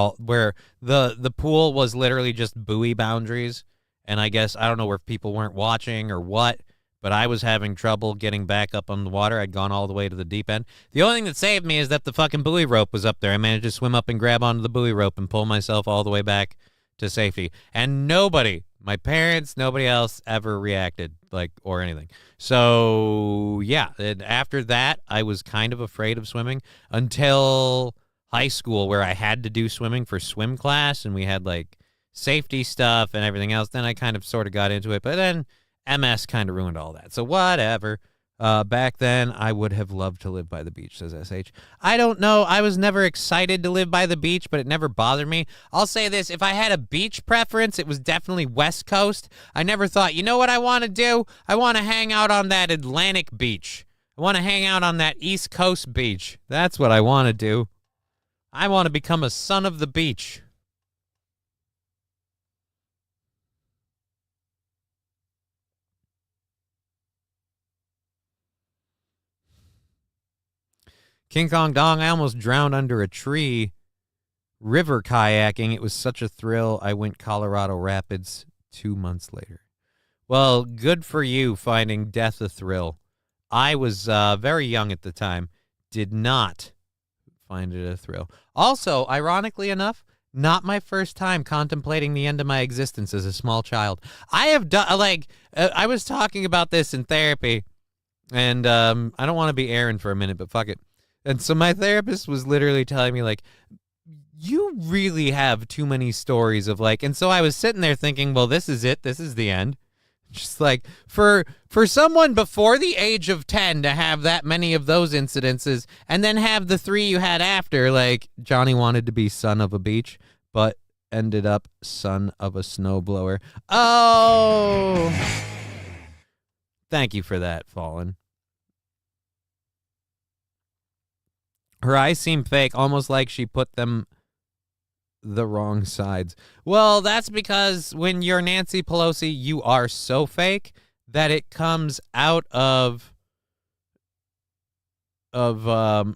the pool was literally just buoy boundaries. And I guess I don't know if people weren't watching or what, but I was having trouble getting back up on the water. I'd gone all the way to the deep end. The only thing that saved me is that the fucking buoy rope was up there. I managed to swim up and grab onto the buoy rope and pull myself all the way back to safety. And nobody, my parents, nobody else ever reacted or anything. So yeah, and after that, I was kind of afraid of swimming until high school, where I had to do swimming for swim class, and we had like safety stuff and everything else. Then I kind of sort of got into it, but then MS kind of ruined all that. So whatever. Back then, I would have loved to live by the beach, says SH. I don't know. I was never excited to live by the beach, but it never bothered me. I'll say this. If I had a beach preference, it was definitely West Coast. I never thought, you know what I want to do? I want to hang out on that Atlantic beach. I want to hang out on that East Coast beach. That's what I want to do. I want to become a son of the beach. King Kong Dong, I almost drowned under a tree river kayaking. It was such a thrill. I went Colorado Rapids 2 months later. Well, good for you finding death a thrill. I was very young at the time. Did not find it a thrill. Also, ironically enough, not my first time contemplating the end of my existence as a small child. I have done, I was talking about this in therapy, and I don't want to be Aaron for a minute, but fuck it. And so my therapist was literally telling me, like, you really have too many stories of, like, and so I was sitting there thinking, well, this is it. This is the end. Just like, for someone before the age of 10 to have that many of those incidences and then have the 3 you had after, like, Johnny wanted to be son of a beach, but ended up son of a snowblower. Oh! Thank you for that, Fallen. Her eyes seem fake, almost like she put them the wrong sides. Well, that's because when you're Nancy Pelosi, you are so fake that it comes out of oh,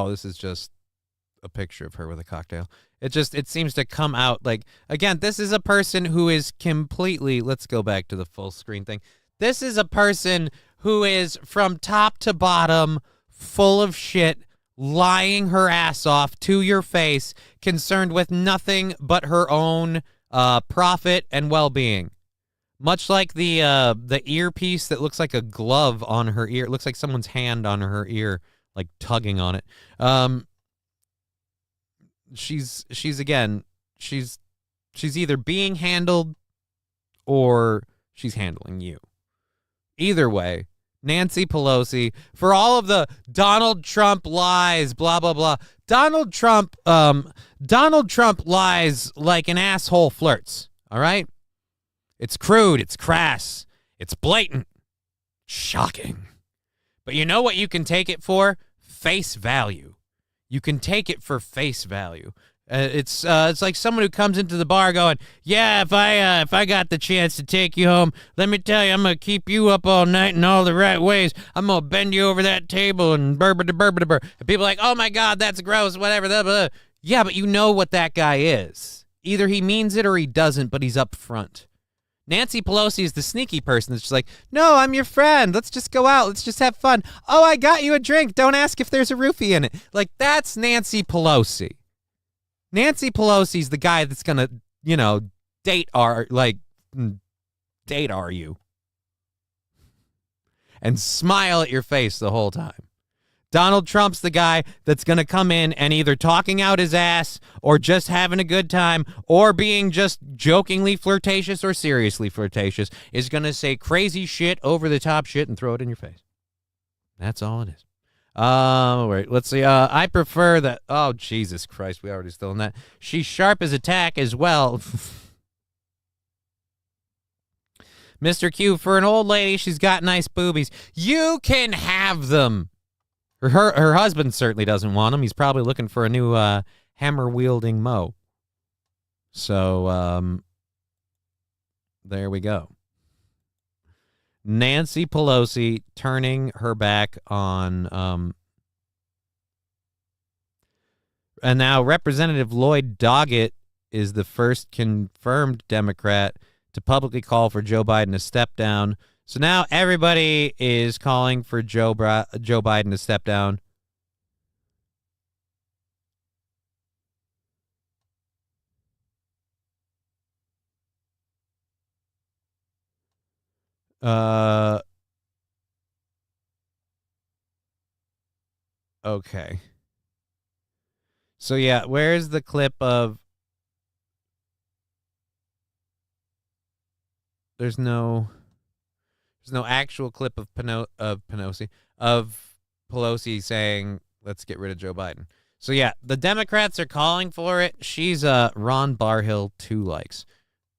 this is just a picture of her with a cocktail. It seems to come out like, again, this is a person who is completely, let's go back to the full screen thing. This is a person who is from top to bottom full of shit, lying her ass off to your face, concerned with nothing but her own profit and well-being. Much like the earpiece that looks like a glove on her ear. It looks like someone's hand on her ear, like tugging on it. She's either being handled or she's handling you. Either way, Nancy Pelosi, for all of the Donald Trump lies, blah, blah, blah. Donald Trump lies like an asshole flirts, all right? It's crude, it's crass, it's blatant, shocking. But you know what you can take it for? Face value. You can take it for face value. It's like someone who comes into the bar going, yeah, if I got the chance to take you home, let me tell you, I'm gonna keep you up all night in all the right ways. I'm gonna bend you over that table and burr. And people are like, oh my God, that's gross, whatever. Blah, blah. Yeah, but you know what that guy is. Either he means it or he doesn't, but he's up front. Nancy Pelosi is the sneaky person that's just like, no, I'm your friend. Let's just go out. Let's just have fun. Oh, I got you a drink. Don't ask if there's a roofie in it. Like, that's Nancy Pelosi. Nancy Pelosi's the guy that's going to, date you. And smile at your face the whole time. Donald Trump's the guy that's going to come in and either talking out his ass or just having a good time or being just jokingly flirtatious or seriously flirtatious is going to say crazy shit, over the top shit, and throw it in your face. That's all it is. Wait, let's see. I prefer that. Oh, Jesus Christ. We already still in that. She's sharp as a tack as well. Mr. Q, for an old lady, she's got nice boobies. You can have them. Her husband certainly doesn't want them. He's probably looking for a new hammer-wielding Mo. So, there we go. Nancy Pelosi turning her back on... and now Representative Lloyd Doggett is the first confirmed Democrat to publicly call for Joe Biden to step down. So now everybody is calling for Joe Biden to step down. Okay. So yeah, where's the clip of... There's no actual clip of Pelosi saying, let's get rid of Joe Biden. So yeah, the Democrats are calling for it. She's Ron Barhill 2 likes.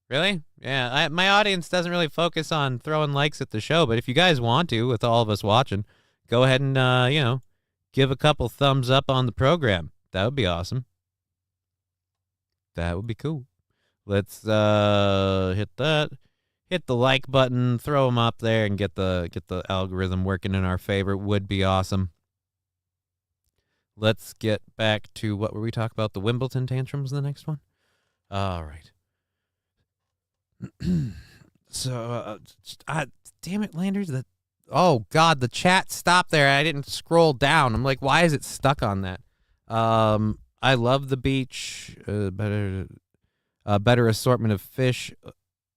Really? Yeah, my audience doesn't really focus on throwing likes at the show, but if you guys want to, with all of us watching, go ahead and, give a couple thumbs up on the program. That would be awesome. That would be cool. Let's hit that. Hit the like button, throw them up there, and get the algorithm working in our favor. Would be awesome. Let's get back to what were we talking about? The Wimbledon tantrums, the next one? All right. So, damn it, Landers. Oh, God, the chat stopped there. I didn't scroll down. I'm like, why is it stuck on that? I love the beach. Better assortment of fish,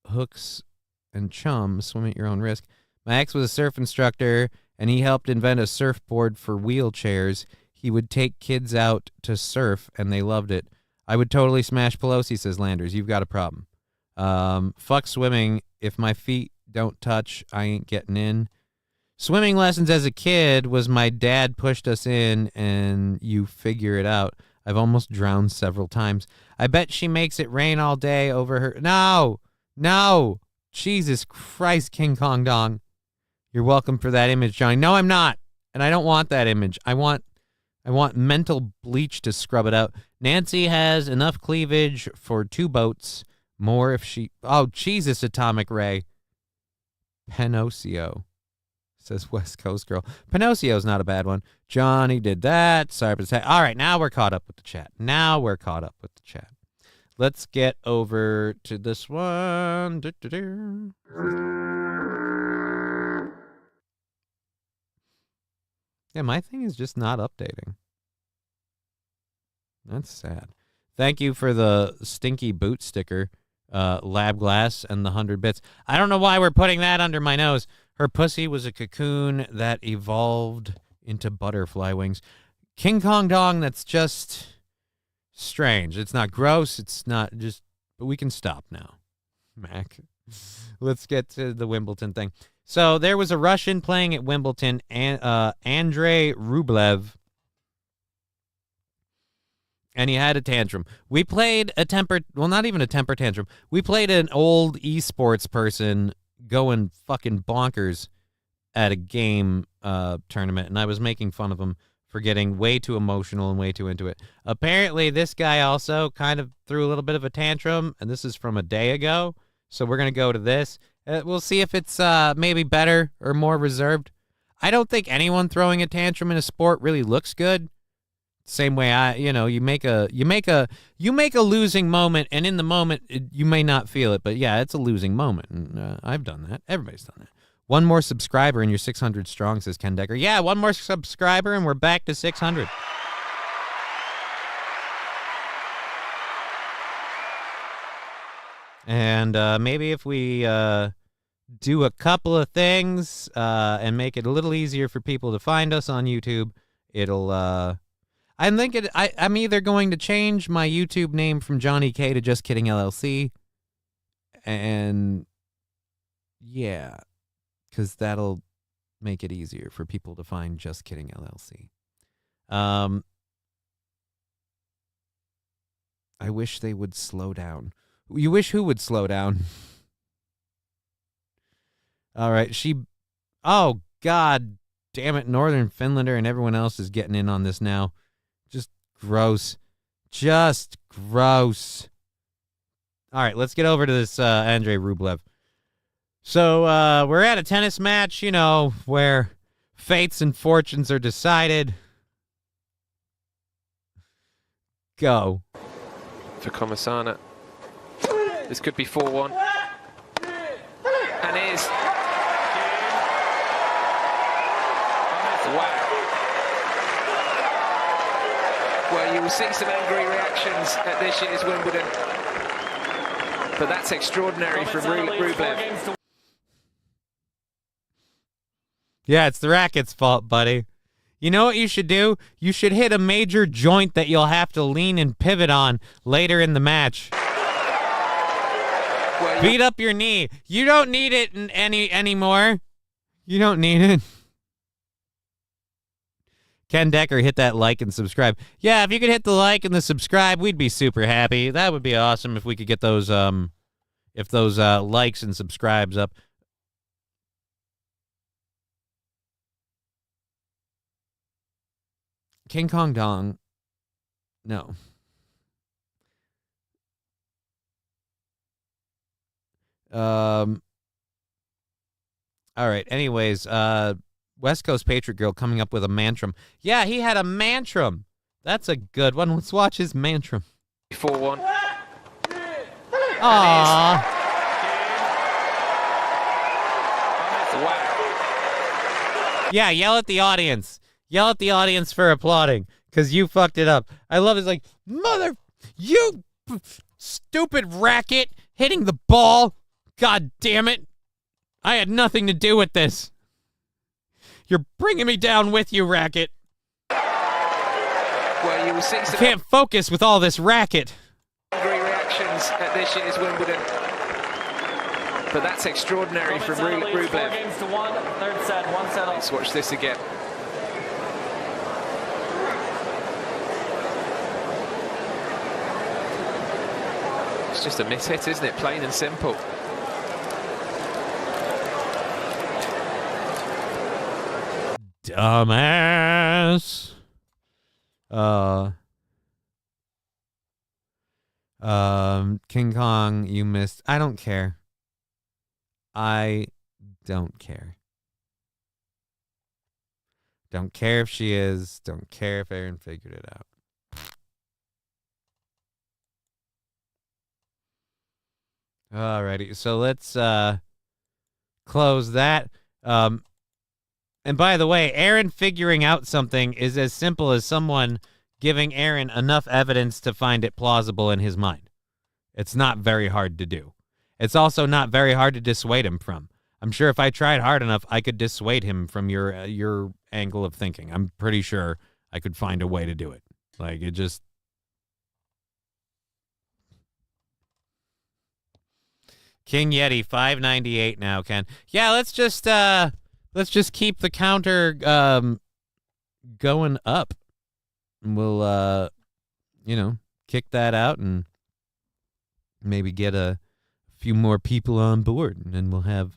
hooks, and chum. Swim at your own risk. My ex was a surf instructor, and he helped invent a surfboard for wheelchairs. He would take kids out to surf, and they loved it. I would totally smash Pelosi, says Landers. You've got a problem. Fuck swimming. If my feet don't touch, I ain't getting in. Swimming lessons as a kid was my dad pushed us in, and you figure it out. I've almost drowned several times. I bet she makes it rain all day over her. No. Jesus Christ, King Kong Dong. You're welcome for that image, Johnny. No, I'm not. And I don't want that image. I want mental bleach to scrub it out. Nancy has enough cleavage for 2 boats. More if she... Oh, Jesus, Atomic Ray. Pinocchio, says West Coast Girl. Pinocchio's not a bad one. Johnny did that. Sorry for the chat. All right, now we're caught up with the chat. Let's get over to this one. Yeah, my thing is just not updating. That's sad. Thank you for the stinky boot sticker, Lab Glass, and the 100 bits. I don't know why we're putting that under my nose. Her pussy was a cocoon that evolved into butterfly wings. King Kong Dong, that's just strange. It's not gross. It's not just... But we can stop now, Mac. Let's get to the Wimbledon thing. So there was a Russian playing at Wimbledon, Andrei Rublev, and he had a tantrum. We played not even a temper tantrum. We played an old esports person going fucking bonkers at a game tournament, and I was making fun of him for getting way too emotional and way too into it. Apparently, this guy also kind of threw a little bit of a tantrum, and this is from a day ago, so we're going to go to this. We'll see if it's maybe better or more reserved. I don't think anyone throwing a tantrum in a sport really looks good. Same way you make a losing moment, and in the moment you may not feel it, but yeah, it's a losing moment. And I've done that. Everybody's done that. One more subscriber and you're 600 strong, says Ken Decker. Yeah, one more subscriber and we're back to 600. And maybe if we do a couple of things and make it a little easier for people to find us on YouTube, it'll. I'm either going to change my YouTube name from Johnny K to Just Kidding LLC, and yeah, because that'll make it easier for people to find Just Kidding LLC. I wish they would slow down. You wish who would slow down? All right, oh, God damn it, Northern Finlander and everyone else is getting in on this now. Just gross. Just gross. All right, let's get over to this Andrei Rublev. So we're at a tennis match, where fates and fortunes are decided. Go. For Komasana. This could be 4-1. And it is. Wow. Well, you will see some angry reactions at this year's Wimbledon. But that's extraordinary from Rublev. Yeah, it's the racket's fault, buddy. You know what you should do? You should hit a major joint that you'll have to lean and pivot on later in the match. Well, beat up your knee. You don't need it anymore. You don't need it. Ken Decker, hit that like and subscribe. Yeah, if you could hit the like and the subscribe, we'd be super happy. That would be awesome if we could get those likes and subscribes up. King Kong Dong. No. All right. Anyways, West Coast Patriot Girl coming up with a mantrum. Yeah, he had a mantrum. That's a good one. Let's watch his mantrum. 4-1. Aww. Wow. Yeah, yell at the audience. Yell at the audience for applauding, because you fucked it up. I love it. It's like, mother, you stupid racket hitting the ball. God damn it. I had nothing to do with this. You're bringing me down with you, racket. Well, you will see some can't focus with all this racket. Angry reactions at this year's Wimbledon. But that's extraordinary from Rublev. 4 games to 1, third set, 1 set off. Let's watch this again. It's just a mishit, isn't it? Plain and simple. Dumbass. King Kong, you missed. I don't care. I don't care. Don't care if she is. Don't care if Aaron figured it out. Alrighty, so let's close that. And by the way, Aaron figuring out something is as simple as someone giving Aaron enough evidence to find it plausible in his mind. It's not very hard to do. It's also not very hard to dissuade him from. I'm sure if I tried hard enough, I could dissuade him from your angle of thinking. I'm pretty sure I could find a way to do it. Like, it just... King Yeti, 598 now, Ken. Yeah, let's just keep the counter going up. And we'll, kick that out and maybe get a few more people on board. And then we'll have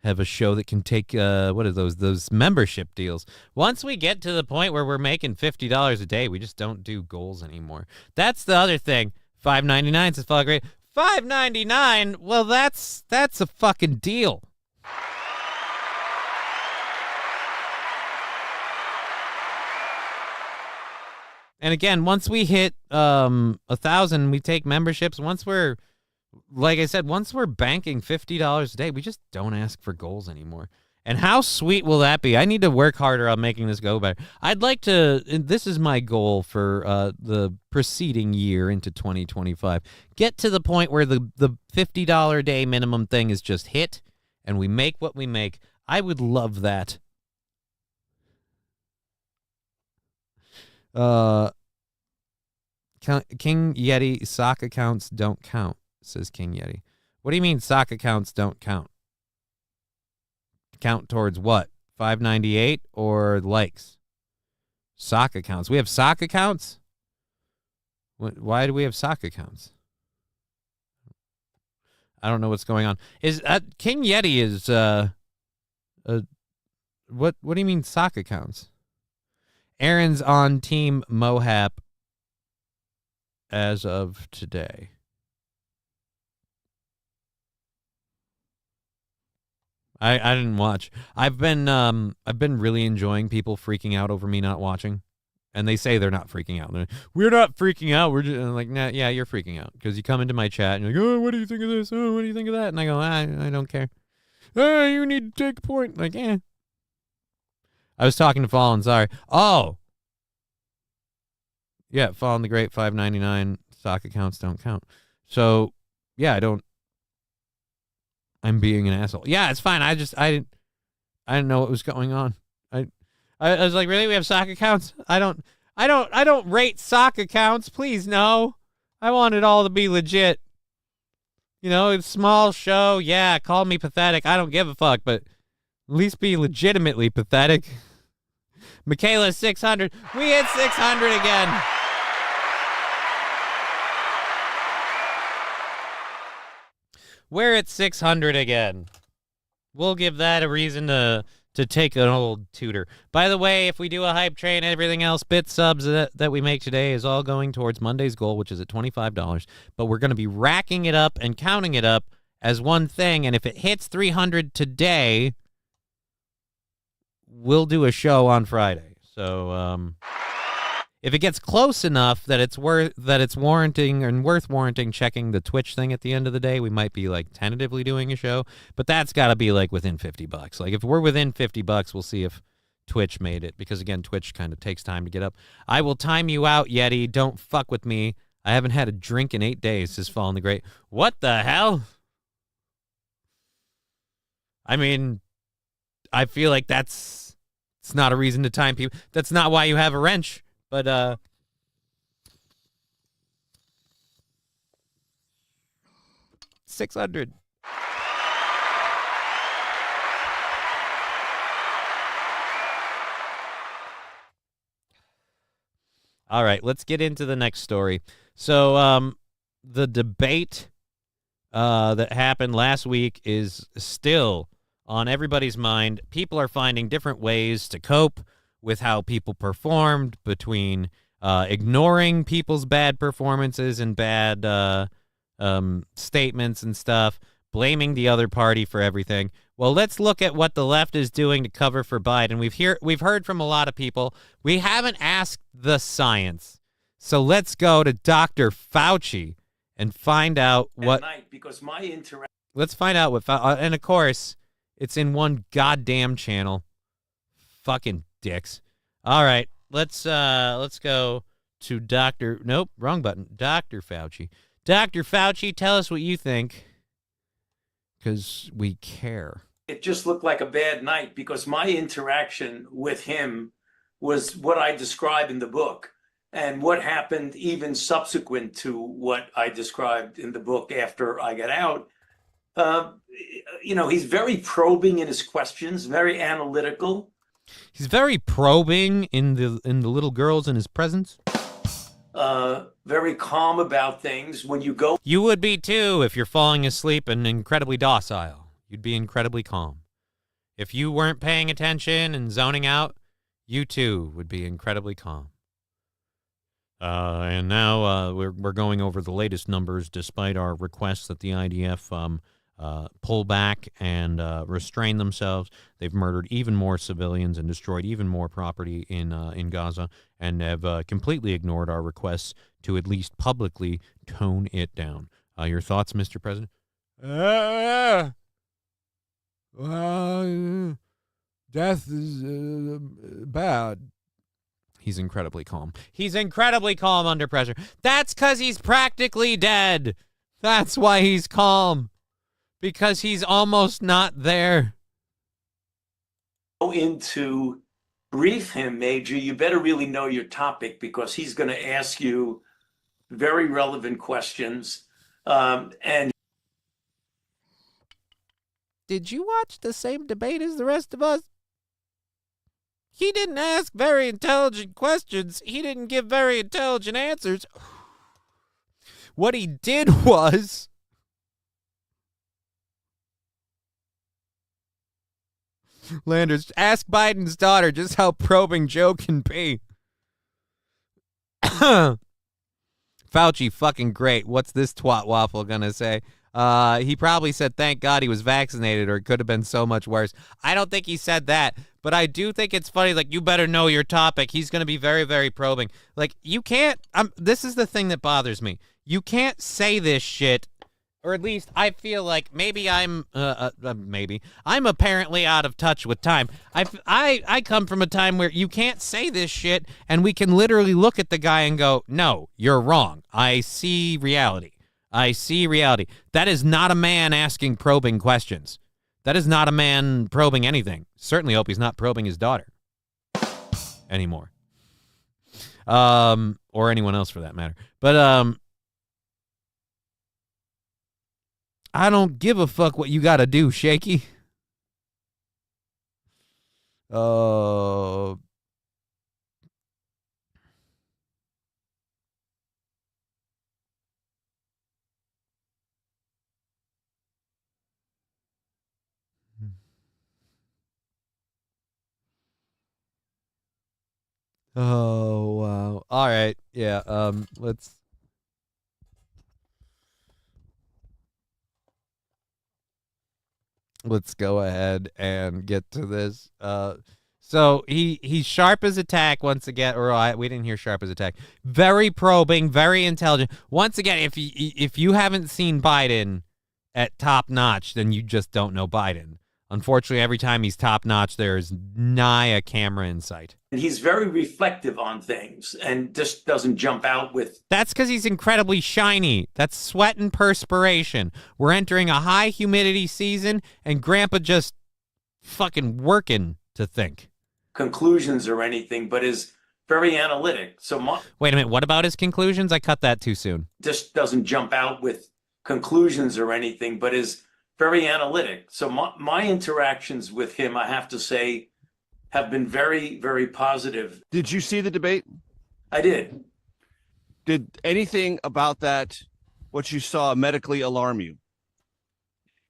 a show that can take, what are those membership deals. Once we get to the point where we're making $50 a day, we just don't do goals anymore. That's the other thing. $5.99 says Fall Great. $5.99? Well, that's a fucking deal. And again, once we hit 1,000, we take memberships. Once we're, like I said, once we're banking $50 a day, we just don't ask for goals anymore. And how sweet will that be? I need to work harder on making this go better. I'd like to, this is my goal for the preceding year into 2025, get to the point where the $50 a day minimum thing is just hit and we make what we make. I would love that. King Yeti, sock accounts don't count, says King Yeti. What do you mean sock accounts don't count? Count towards what? 598 or likes? Sock accounts. We have sock accounts? Why do we have sock accounts? I don't know what's going on. Is King Yeti is what do you mean sock accounts? Aaron's on Team Mohap as of today. I didn't watch. I've been really enjoying people freaking out over me not watching, and they say they're not freaking out. We're not freaking out. We're just like, nah, yeah, you're freaking out because you come into my chat and you're like, oh, what do you think of this? Oh, what do you think of that? And I go, I don't care. Oh, you need to take a point. Like, I was talking to Fallen. Sorry. Oh, yeah, Fallen the Great 599 stock accounts don't count. So yeah, I'm being an asshole. Yeah, it's fine. I didn't know what was going on. I was like, really? We have sock accounts? I don't rate sock accounts. Please, no. I want it all to be legit. You know, it's a small show. Yeah, call me pathetic. I don't give a fuck, but at least be legitimately pathetic. Michaela 600. We hit 600 again. We're at 600 again. We'll give that a reason to take an old tutor. By the way, if we do a hype train and everything else, bit subs that we make today is all going towards Monday's goal, which is at $25. But we're going to be racking it up and counting it up as one thing. And if it hits 300 today, we'll do a show on Friday. So if it gets close enough that it's warranting and worth warranting checking the Twitch thing at the end of the day, we might be like tentatively doing a show, but that's got to be like within $50. Like if we're within $50, we'll see if Twitch made it, because again, Twitch kind of takes time to get up. I will time you out, Yeti. Don't fuck with me. I haven't had a drink in 8 days, says Fallen the Great. What the hell? I mean, I feel like it's not a reason to time people. That's not why you have a wrench. But 600. All right, let's get into the next story. So the debate that happened last week is still on everybody's mind. People are finding different ways to cope with how people performed, between ignoring people's bad performances and bad statements and stuff, blaming the other party for everything. Well, let's look at what the left is doing to cover for Biden. We've heard from a lot of people. We haven't asked the science. So let's go to Dr. Fauci and find out what... Let's find out what... and of course, it's in one goddamn channel. Fucking dicks. All right, let's go to Dr. Nope, wrong button. Dr. Fauci. Dr. Fauci, tell us what you think, because we care. It just looked like a bad night because my interaction with him was what I described in the book, and what happened even subsequent to what I described in the book after I got out. He's very probing in his questions, very analytical. He's very probing in the little girls in his presence. Very calm about things. When you go... You would be too if you're falling asleep and incredibly docile. You'd be incredibly calm. If you weren't paying attention and zoning out, you too would be incredibly calm. And now we're going over the latest numbers despite our requests that the IDF pull back and restrain themselves. They've murdered even more civilians and destroyed even more property in Gaza, and have completely ignored our requests to at least publicly tone it down. Your thoughts, Mr. President? Death is bad. He's incredibly calm. He's incredibly calm under pressure. That's because he's practically dead. That's why he's calm. Because he's almost not there. Go into brief him, Major. You better really know your topic, because he's going to ask you very relevant questions. And did you watch the same debate as the rest of us? He didn't ask very intelligent questions. He didn't give very intelligent answers. What he did was... Landers, ask Biden's daughter just how probing Joe can be. Fauci, fucking great. What's this twat waffle gonna say? He probably said, thank God he was vaccinated, or it could have been so much worse. I don't think he said that, but I do think it's funny. Like, you better know your topic. He's going to be very, very probing. Like, you can't, this is the thing that bothers me. You can't say this shit, or at least I feel like maybe I'm apparently out of touch with time. I come from a time where you can't say this shit, and we can literally look at the guy and go, no, you're wrong. I see reality. I see reality. That is not a man asking probing questions. That is not a man probing anything. Certainly hope he's not probing his daughter anymore. Or anyone else for that matter. But I don't give a fuck what you got to do, Shaky. Oh, wow. All right. Yeah, let's go ahead and get to this. So he's sharp as attack once again, or we didn't hear sharp as attack. Very probing, very intelligent. Once again, if you haven't seen Biden at top notch, then you just don't know Biden. Unfortunately, every time he's top notch, there's nigh a camera in sight. And he's very reflective on things and just doesn't jump out with... That's because he's incredibly shiny. That's sweat and perspiration. We're entering a high humidity season, and Grandpa just fucking working to think. Conclusions or anything, but is very analytic. So wait a minute, what about his conclusions? I cut that too soon. Just doesn't jump out with conclusions or anything, but is very analytic. So my interactions with him, I have to say, have been very, very positive. Did you see the debate? I did. Did anything about that, what you saw, medically alarm you?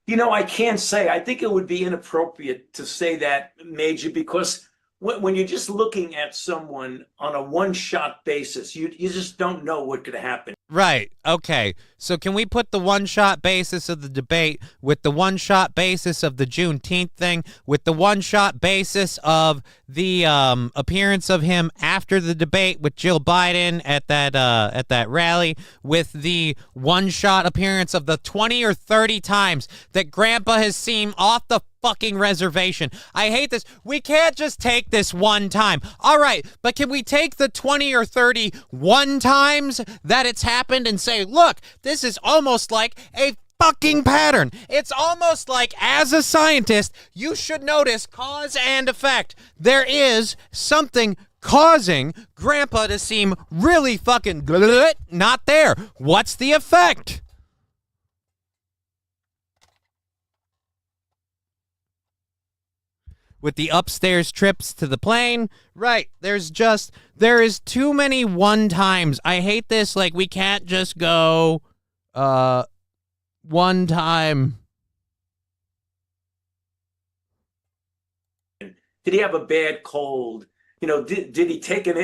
You know, I can't say. I think it would be inappropriate to say that, Major, because when you're just looking at someone on a one-shot basis, you just don't know what could happen. Right. Okay. So can we put the one-shot basis of the debate with the one-shot basis of the Juneteenth thing, with the one-shot basis of the appearance of him after the debate with Jill Biden at that rally, with the one-shot appearance of the 20 or 30 times that Grandpa has seen off the fucking reservation. I hate this. We can't just take this one time. All right, but can we take the 20 or 30 one times that it's happened and say, look, this is almost like a fucking pattern. It's almost like, as a scientist, you should notice cause and effect. There is something causing Grandpa to seem really fucking not there. What's the effect? With the upstairs trips to the plane, right, there is too many one times. I hate this. Like, we can't just go one time. Did he have a bad cold? You know, did he take an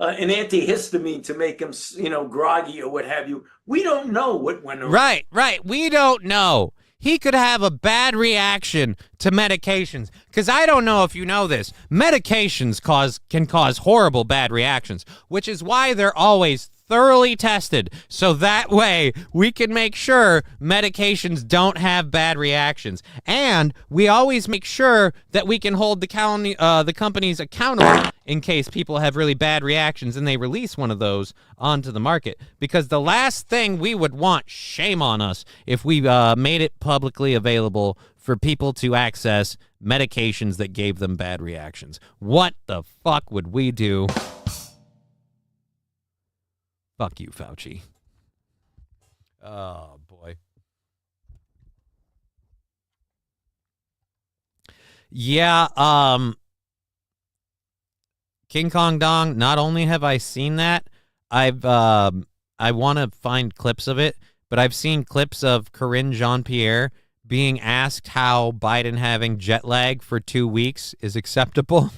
antihistamine to make him, groggy or what have you? We don't know what went on. Right. We don't know. he could have a bad reaction to medications. Because I don't know if you know this, medications can cause horrible bad reactions, which is why they're always thoroughly tested, so that way we can make sure medications don't have bad reactions. And we always make sure that we can hold the companies accountable in case people have really bad reactions and they release one of those onto the market. Because the last thing we would want, shame on us, if we made it publicly available for people to access medications that gave them bad reactions. What the fuck would we do? Fuck you, Fauci. Oh, boy. Yeah, King Kong Dong, not only have I seen that, I want to find clips of it, but I've seen clips of Karine Jean-Pierre being asked how Biden having jet lag for 2 weeks is acceptable.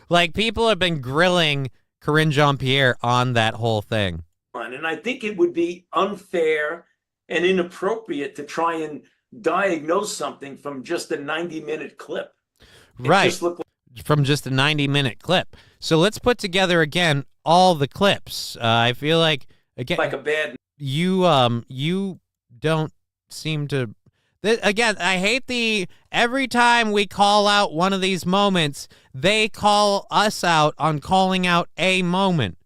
Like, people have been grilling Karine Jean-Pierre on that whole thing. And I think it would be unfair and inappropriate to try and diagnose something from just a 90-minute clip. Right. From just a 90-minute clip. So let's put together again all the clips. I feel like, again, like a bad. You don't seem to. Again, I hate every time we call out one of these moments, they call us out on calling out a moment.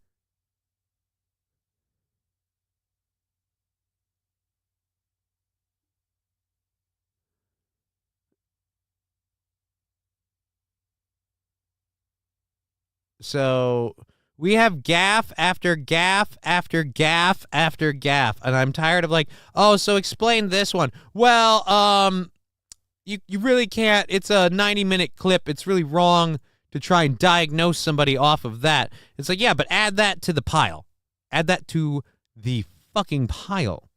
So we have gaffe after gaffe after gaffe after gaffe, and I'm tired of oh, so explain this one. Well, you really can't. It's a 90-minute clip. It's really wrong to try and diagnose somebody off of that. It's like, yeah, but add that to the pile. Add that to the fucking pile.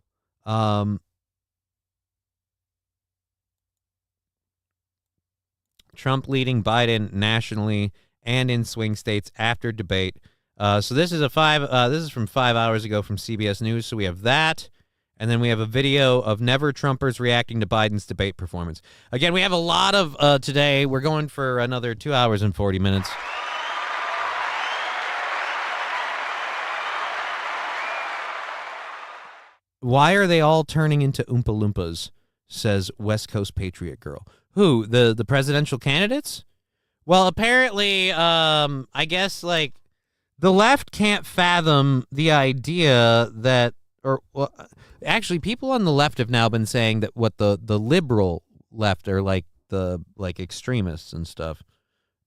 Trump leading Biden nationally and in swing states after debate. So this is this is from 5 hours ago from CBS News. So we have that, and then we have a video of Never Trumpers reacting to Biden's debate performance. Again, we have a lot of today. We're going for another 2 hours and 40 minutes. Why are they all turning into Oompa Loompas? Says West Coast Patriot Girl. Who? The presidential candidates? Well, apparently, I guess, the left can't fathom the idea that, actually, people on the left have now been saying that what the liberal left are extremists and stuff.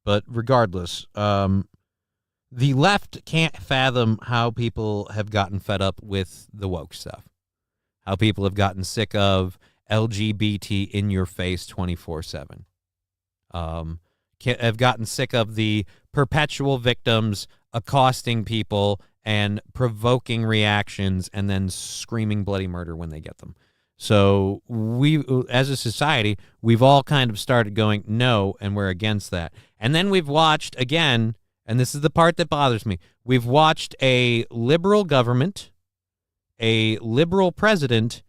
But regardless, the left can't fathom how people have gotten fed up with the woke stuff. How people have gotten sick of LGBT in your face 24/7. Have gotten sick of the perpetual victims accosting people and provoking reactions and then screaming bloody murder when they get them. So we, as a society, we've all kind of started going, no, and we're against that. And then we've watched, again, and this is the part that bothers me, we've watched a liberal government, a liberal president,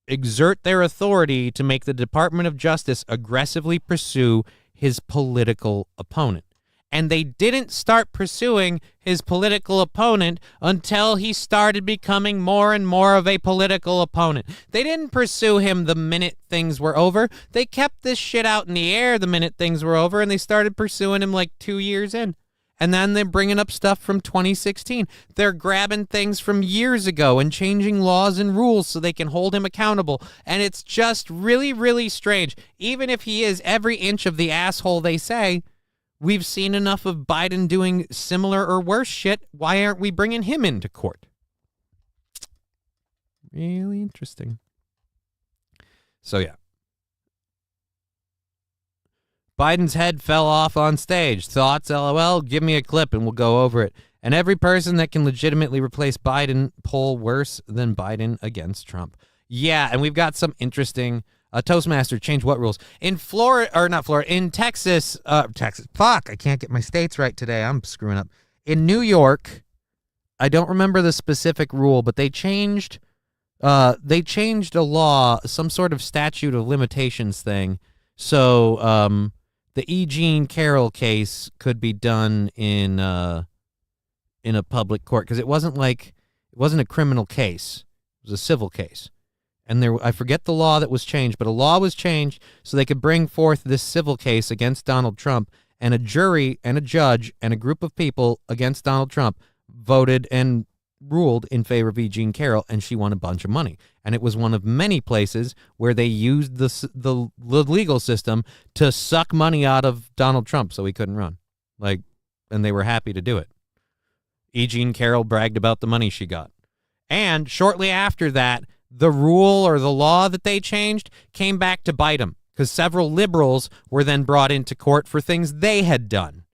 exert their authority to make the Department of Justice aggressively pursue his political opponent. And they didn't start pursuing his political opponent until he started becoming more and more of a political opponent. They didn't pursue him the minute things were over. They kept this shit out in the air the minute things were over, and they started pursuing him 2 years in. And then they're bringing up stuff from 2016. They're grabbing things from years ago and changing laws and rules so they can hold him accountable. And it's just really, really strange. Even if he is every inch of the asshole they say, we've seen enough of Biden doing similar or worse shit. Why aren't we bringing him into court? Really interesting. So, yeah. Biden's head fell off on stage. Thoughts, LOL? Give me a clip and we'll go over it. And every person that can legitimately replace Biden poll worse than Biden against Trump. Yeah, and we've got some interesting... Toastmaster, change what rules? In Florida, or not Florida, in Texas, fuck, I can't get my states right today. I'm screwing up. In New York, I don't remember the specific rule, but they changed they changed a law, some sort of statute of limitations thing. So the E. Jean Carroll case could be done in a public court because it wasn't a criminal case. It was a civil case. And I forget the law that was changed, but a law was changed so they could bring forth this civil case against Donald Trump, and a jury and a judge and a group of people against Donald Trump voted and ruled in favor of E. Jean Carroll, and she won a bunch of money. And it was one of many places where they used the legal system to suck money out of Donald Trump so he couldn't run. And they were happy to do it. E. Jean Carroll bragged about the money she got. And shortly after that, the rule or the law that they changed came back to bite them because several liberals were then brought into court for things they had done.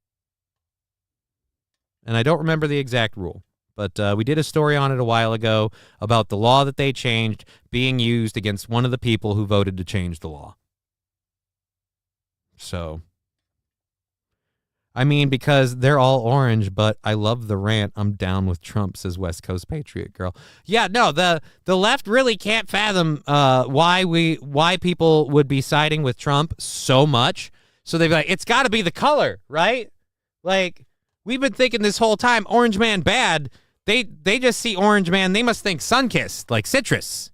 And I don't remember the exact rule. But we did a story on it a while ago about the law that they changed being used against one of the people who voted to change the law. So, I mean, because they're all orange, but I love the rant. I'm down with Trump, says West Coast Patriot Girl. Yeah, no, the left really can't fathom why people would be siding with Trump so much. So they'd be like, it's got to be the color, right? Like, we've been thinking this whole time, Orange Man bad. They just see Orange Man. They must think Sunkissed, like citrus.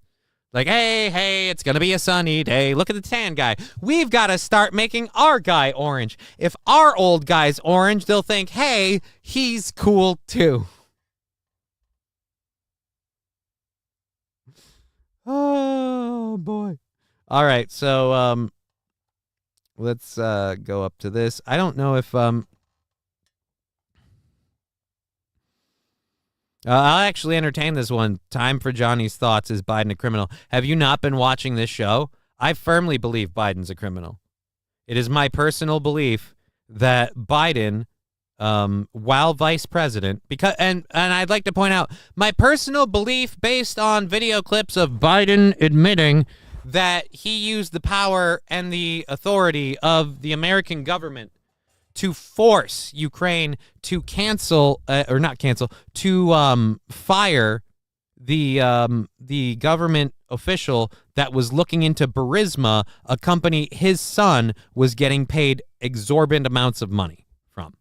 Like, hey, it's going to be a sunny day. Look at the tan guy. We've got to start making our guy orange. If our old guy's orange, they'll think, hey, he's cool too. Oh, boy. All right, so let's go up to this. I don't know if... I'll actually entertain this one. Time for Johnny's thoughts. Is Biden a criminal? Have you not been watching this show? I firmly believe Biden's a criminal. It is my personal belief that Biden, while vice president, and I'd like to point out my personal belief based on video clips of Biden admitting that he used the power and the authority of the American government to force Ukraine to fire the government official that was looking into Burisma, a company his son was getting paid exorbitant amounts of money from.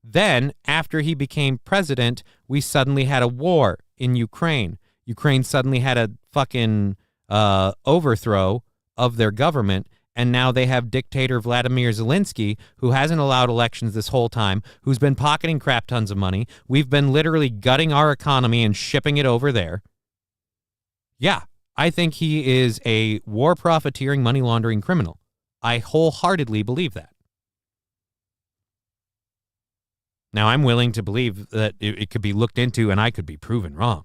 Then, after he became president, we suddenly had a war in Ukraine. Ukraine suddenly had a fucking overthrow of their government. And now they have dictator Vladimir Zelensky, who hasn't allowed elections this whole time, who's been pocketing crap tons of money. We've been literally gutting our economy and shipping it over there. Yeah, I think he is a war profiteering, money laundering criminal. I wholeheartedly believe that. Now, I'm willing to believe that it could be looked into and I could be proven wrong.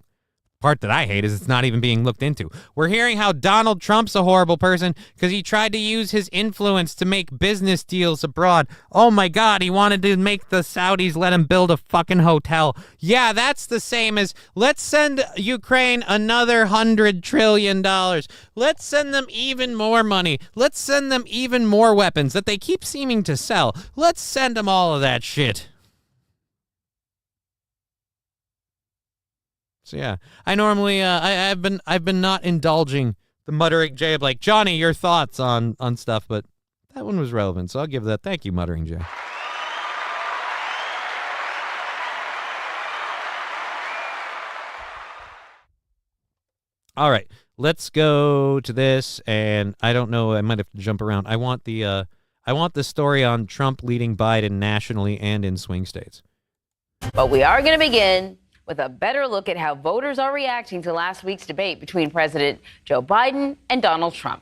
Part that I hate is it's not even being looked into. We're hearing how Donald Trump's a horrible person because he tried to use his influence to make business deals abroad. Oh my God, he wanted to make the Saudis let him build a fucking hotel. Yeah, that's the same as let's send Ukraine another $100 trillion. Let's send them even more money. Let's send them even more weapons that they keep seeming to sell. Let's send them all of that shit. So yeah, I normally I've been not indulging the muttering Jay of like, Johnny, your thoughts on stuff, but that one was relevant, so I'll give that. Thank you, muttering Jay. All right, let's go to this, and I don't know, I might have to jump around. I want the story on Trump leading Biden nationally and in swing states. But we are going to begin with a better look at how voters are reacting to last week's debate between President Joe Biden and Donald Trump.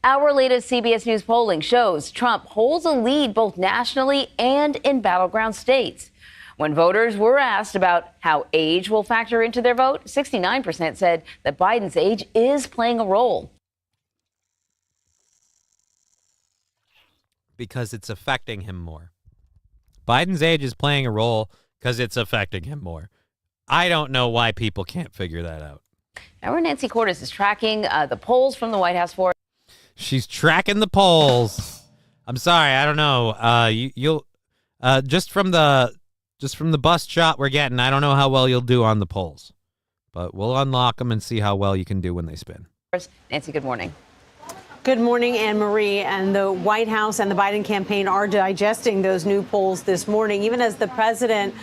Our latest CBS News polling shows Trump holds a lead both nationally and in battleground states. When voters were asked about how age will factor into their vote, 69% said that Biden's age is playing a role. Because it's affecting him more. Biden's age is playing a role because it's affecting him more. I don't know why people can't figure that out. Our Nancy Cordes is tracking the polls from the White House for. She's tracking the polls. I'm sorry, I don't know. You'll just from the bust shot we're getting, I don't know how well you'll do on the polls. But we'll unlock them and see how well you can do when they spin. Nancy, good morning. Good morning, Anne-Marie. And the White House and the Biden campaign are digesting those new polls this morning, even as the president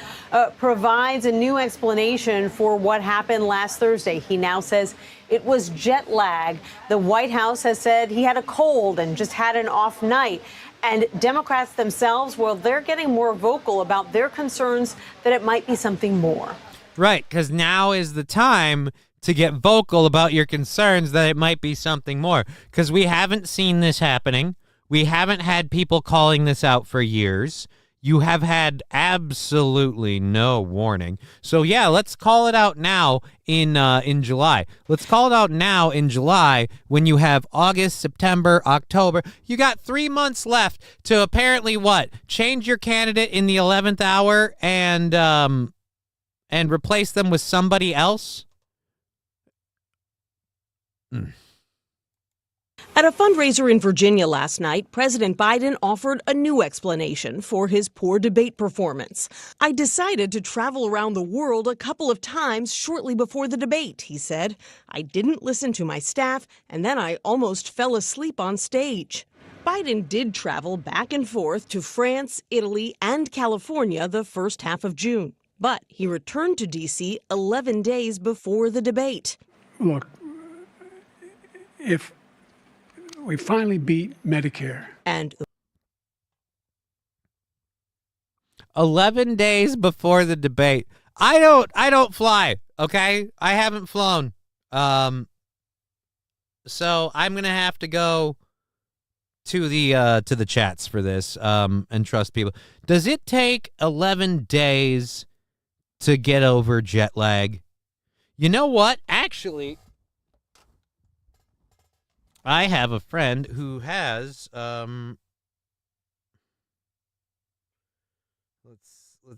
provides a new explanation for what happened last Thursday. He now says it was jet lag. The White House has said he had a cold and just had an off night. And Democrats themselves, well, they're getting more vocal about their concerns that it might be something more. Right, because now is the time to get vocal about your concerns that it might be something more. Because we haven't seen this happening. We haven't had people calling this out for years. You have had absolutely no warning. So, yeah, let's call it out now in July. Let's call it out now in July when you have August, September, October. You got 3 months left to apparently what? Change your candidate in the 11th hour and replace them with somebody else? At a fundraiser in Virginia last night, President Biden offered a new explanation for his poor debate performance. I decided to travel around the world a couple of times shortly before the debate, he said. I didn't listen to my staff, and then I almost fell asleep on stage. Biden did travel back and forth to France, Italy, and California the first half of June. But he returned to D.C. 11 days before the debate. Look, if we finally beat Medicare. And 11 days before the debate. I don't fly, okay? I haven't flown. So I'm going to have to go to the chats for this and trust people. Does it take 11 days to get over jet lag? You know what? Actually, I have a friend who has let's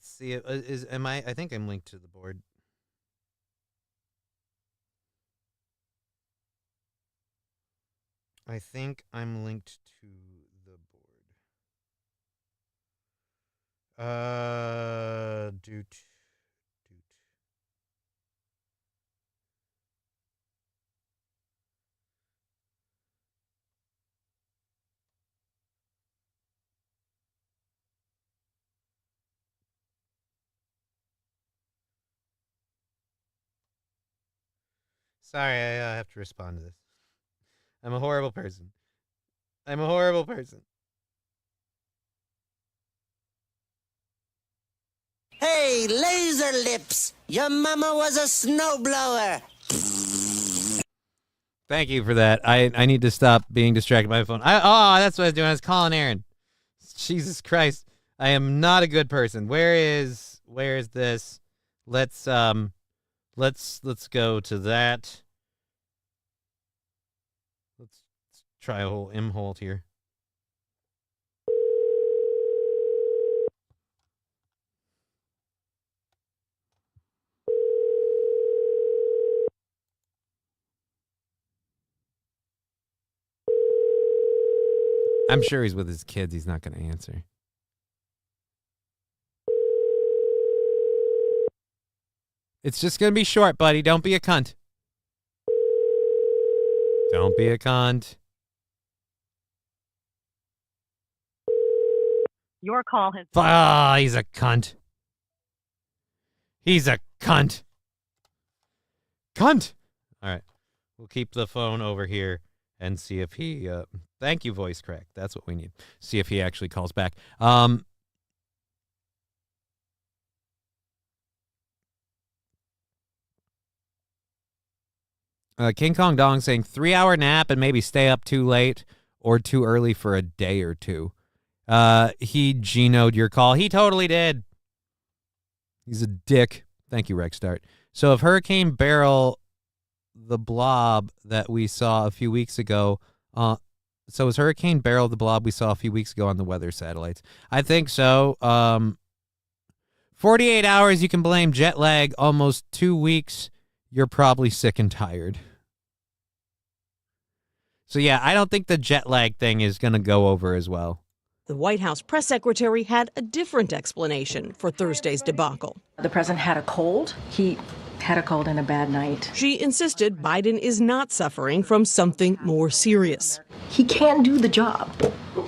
see, I think I'm linked to the board. I think I'm linked to the board. Sorry, I have to respond to this. I'm a horrible person. Hey, laser lips! Your mama was a snowblower. Thank you for that. I need to stop being distracted by my phone. That's what I was doing. I was calling Aaron. Jesus Christ. I am not a good person. Where is this? Let's go to that. Let's try a whole M-hold here. I'm sure he's with his kids. He's not going to answer. It's just going to be short, buddy. Don't be a cunt. Don't be a cunt. Your call has... He's a cunt. He's a cunt. Cunt. All right. We'll keep the phone over here and see if he... thank you, voice crack. That's what we need. See if he actually calls back. King Kong Dong saying 3-hour nap and maybe stay up too late or too early for a day or two. He genoed your call. He totally did. He's a dick. Thank you, Rex Start. So if Hurricane Beryl, the blob that we saw a few weeks ago, so is Hurricane Beryl the blob we saw a few weeks ago on the weather satellites? I think so. 48 hours, you can blame jet lag. Almost 2 weeks, you're probably sick and tired. So, yeah, I don't think the jet lag thing is going to go over as well. The White House press secretary had a different explanation for Thursday's debacle. The president had a cold. He Had a cold and a bad night. She insisted Biden is not suffering from something more serious. He can do the job.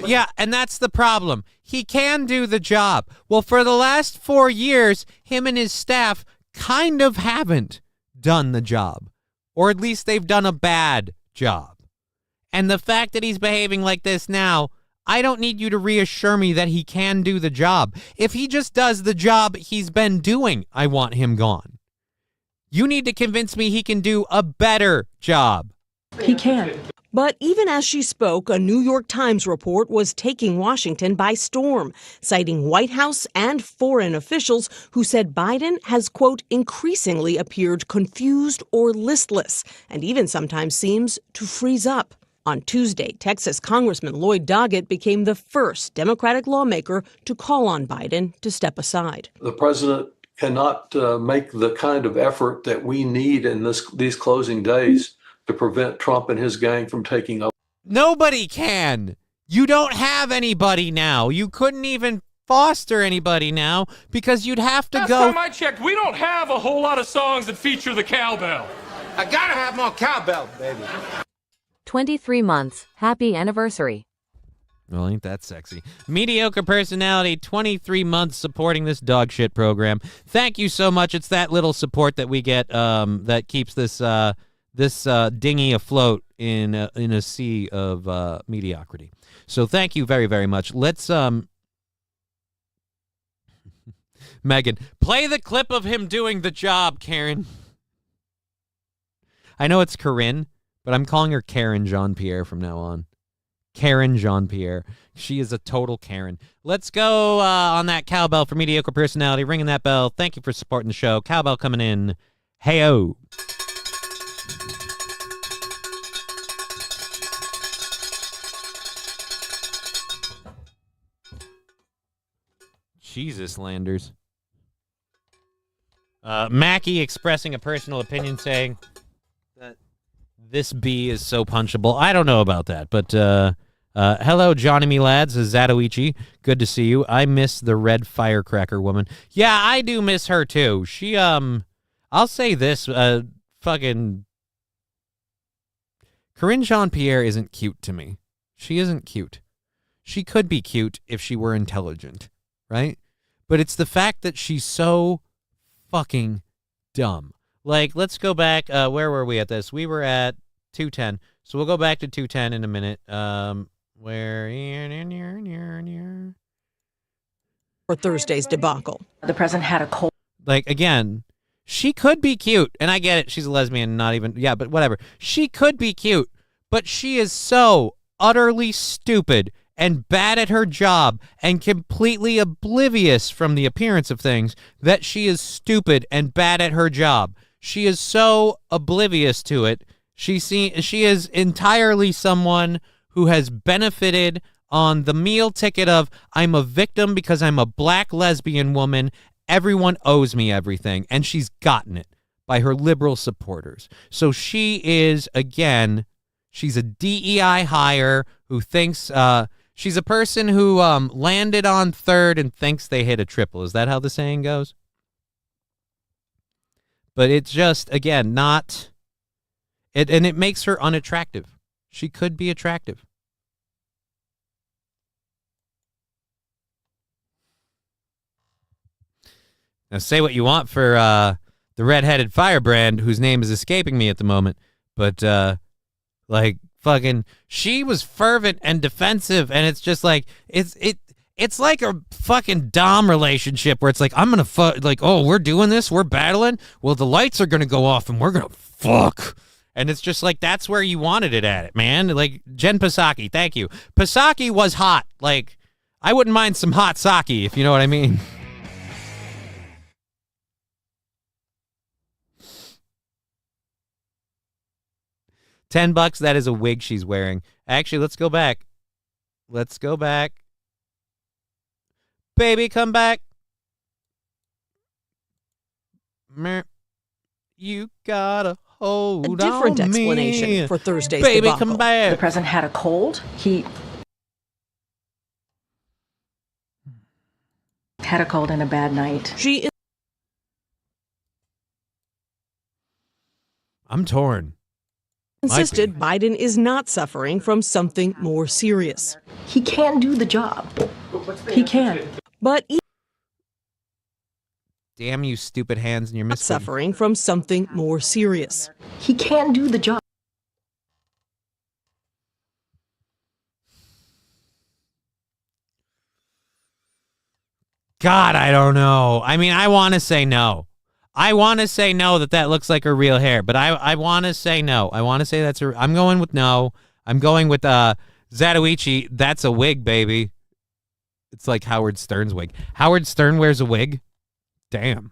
Yeah, and that's the problem. He can do the job. Well, for the last 4 years, him and his staff kind of haven't done the job. Or at least they've done a bad job. And the fact that he's behaving like this now, I don't need you to reassure me that he can do the job. If he just does the job he's been doing, I want him gone. You need to convince me he can do a better job. He can. But even as she spoke, a New York Times report was taking Washington by storm, citing White House and foreign officials who said Biden has, quote, increasingly appeared confused or listless, and even sometimes seems to freeze up. On Tuesday, Texas Congressman Lloyd Doggett became the first Democratic lawmaker to call on Biden to step aside. The president cannot make the kind of effort that we need in these closing days to prevent Trump and his gang from taking over. Nobody can. You don't have anybody now. You couldn't even foster anybody now because you'd have to Last go. time I checked, we don't have a whole lot of songs that feature the cowbell. I gotta have more cowbell, baby. 23 months. Happy anniversary. Well, ain't that sexy. Mediocre personality, 23 months supporting this dog shit program. Thank you so much. It's that little support that we get that keeps this dinghy afloat in a sea of mediocrity. So thank you very, very much. Let's Megan, play the clip of him doing the job, Karen. I know it's Corinne, but I'm calling her Karen Jean-Pierre from now on. Karen Jean-Pierre. She is a total Karen. Let's go on that cowbell for mediocre personality. Ringing that bell. Thank you for supporting the show. Cowbell coming in. Hey-o. Jesus, Landers. Mackie expressing a personal opinion saying that this bee is so punchable. I don't know about that, but hello, Johnny me lads, Zatoichi. Good to see you. I miss the red firecracker woman. Yeah, I do miss her too. She, I'll say this, fucking Corinne Jean-Pierre isn't cute to me. She isn't cute. She could be cute if she were intelligent, right? But it's the fact that she's so fucking dumb. Like, let's go back. Where were we at this? We were at 210. So we'll go back to 210 in a minute. For Thursday's debacle. The president had a cold. Like, again, she could be cute. And I get it. She's a lesbian, not even. Yeah, but whatever. She could be cute. But she is so utterly stupid and bad at her job and completely oblivious from the appearance of things that she is stupid and bad at her job. She is so oblivious to it. She is entirely someone who has benefited on the meal ticket of, I'm a victim because I'm a black lesbian woman. Everyone owes me everything. And she's gotten it by her liberal supporters. So she is, again, she's a DEI hire who thinks, she's a person who landed on third and thinks they hit a triple. Is that how the saying goes? But it's just, again, not... And it makes her unattractive. She could be attractive. Now, say what you want for the redheaded firebrand, whose name is escaping me at the moment. But, like, fucking, she was fervent and defensive, and it's just like, it's like a fucking Dom relationship where it's like, I'm going to like, oh, we're doing this, we're battling, well, the lights are going to go off, and we're going to fuck. And it's just like, that's where you wanted it at it, man. Like, Jen Psaki, thank you. Psaki was hot. Like, I wouldn't mind some hot sake, if you know what I mean. $10, that is a wig she's wearing. Actually, let's go back. Let's go back. Baby, come back. You gotta hold on. A different me. explanation for Thursday's Baby, debacle. come back. The president had a cold. He had a cold and a bad night. She is I'm torn. Insisted Biden is not suffering from something more serious. He can do the job. He can. But Damn you, stupid hands, and your not misfit. suffering from something more serious. He can do the job. God, I don't know. I mean, I want to say no. I want to say no that looks like her real hair, but I want to say no. I want to say that's her. I'm going with no. I'm going with Zatoichi. That's a wig, baby. It's like Howard Stern's wig. Howard Stern wears a wig. Damn.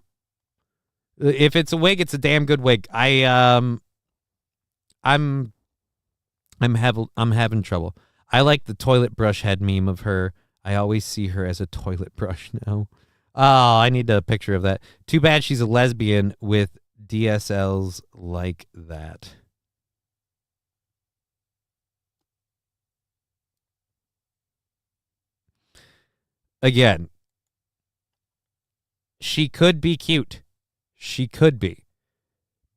If it's a wig, it's a damn good wig. I'm having trouble. I like the toilet brush head meme of her. I always see her as a toilet brush now. Oh, I need a picture of that. Too bad she's a lesbian with DSLs like that. Again, she could be cute. She could be.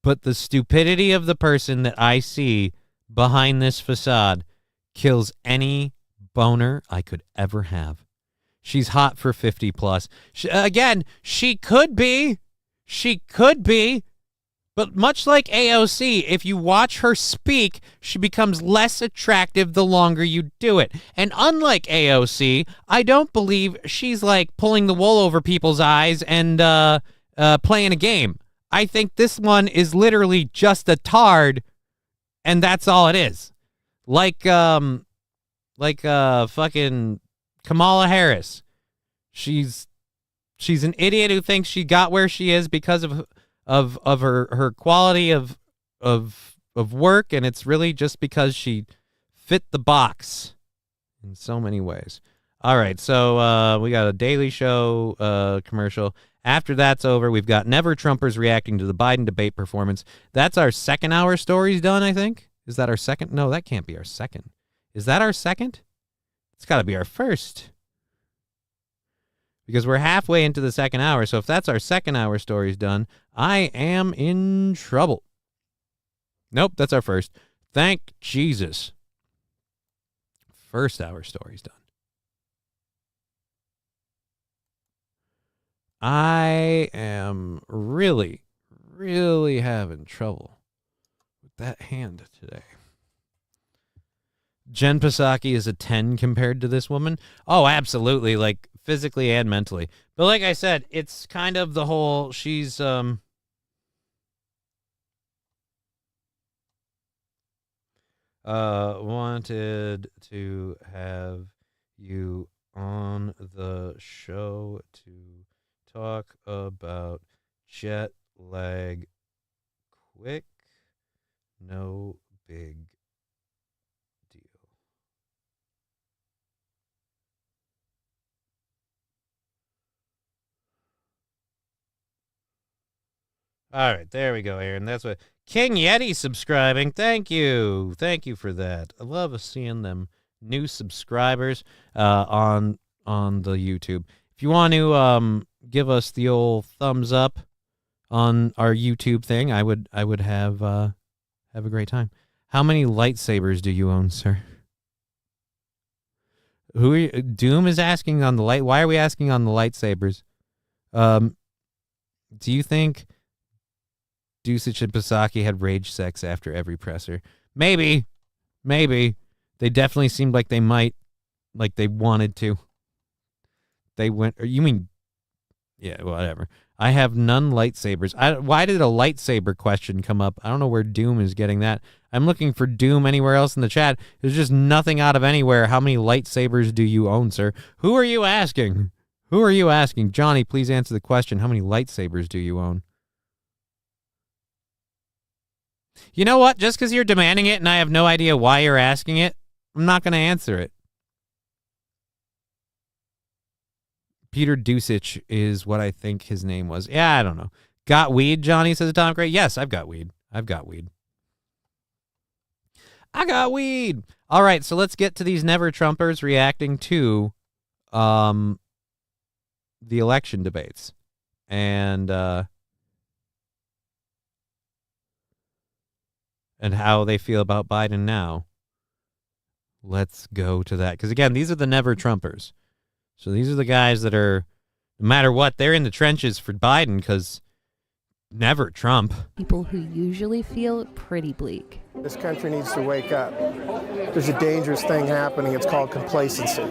But the stupidity of the person that I see behind this facade kills any boner I could ever have. She's hot for 50 plus. She could be. She could be. But much like AOC, if you watch her speak, she becomes less attractive the longer you do it. And unlike AOC, I don't believe she's like pulling the wool over people's eyes and playing a game. I think this one is literally just a tard, and that's all it is. Like fucking Kamala Harris. She's an idiot who thinks she got where she is because of her quality of work, and it's really just because she fit the box in so many ways. All right, so we got a Daily Show commercial. After that's over, we've got Never Trumpers reacting to the Biden debate performance. That's our second hour stories done, I think. Is that our second? No, that can't be our second. Is that our second? It's got to be our first. Because we're halfway into the second hour, so if that's our second hour stories done, I am in trouble. Nope, that's our first. Thank Jesus. First hour stories done. I am really, really having trouble with that hand today. Jen Psaki is a 10 compared to this woman. Oh, absolutely, like physically and mentally. But like I said, it's kind of the whole, she's wanted to have you on the show to talk about jet lag. Quick, no big deal. All right, there we go, Aaron. That's what King Yeti subscribing. Thank you for that. I love seeing them new subscribers on the YouTube. If you want to give us the old thumbs up on our YouTube thing, I would have a great time. How many lightsabers do you own, sir? Who are you? Doom is asking on the light. Why are we asking on the lightsabers? Do you think Dusich and Psaki had rage sex after every presser? Maybe. They definitely seemed like they might, like they wanted to. They went, or you mean, yeah, whatever. I have none lightsabers. Why did a lightsaber question come up? I don't know where Doom is getting that. I'm looking for Doom anywhere else in the chat. There's just nothing out of anywhere. How many lightsabers do you own, sir? Who are you asking? Johnny, please answer the question. How many lightsabers do you own? You know what? Just because you're demanding it and I have no idea why you're asking it, I'm not going to answer it. Peter Dusich is what I think his name was. Yeah, I don't know. Got weed, Johnny, says Tom Gray. Yes, I've got weed. I got weed. All right, so let's get to these Never Trumpers reacting to the election debates. And and how they feel about Biden now. Let's go to that. Because, again, these are the never Trumpers. So these are the guys that are, no matter what, they're in the trenches for Biden because never Trump. People who usually feel pretty bleak. This country needs to wake up. There's a dangerous thing happening. It's called complacency.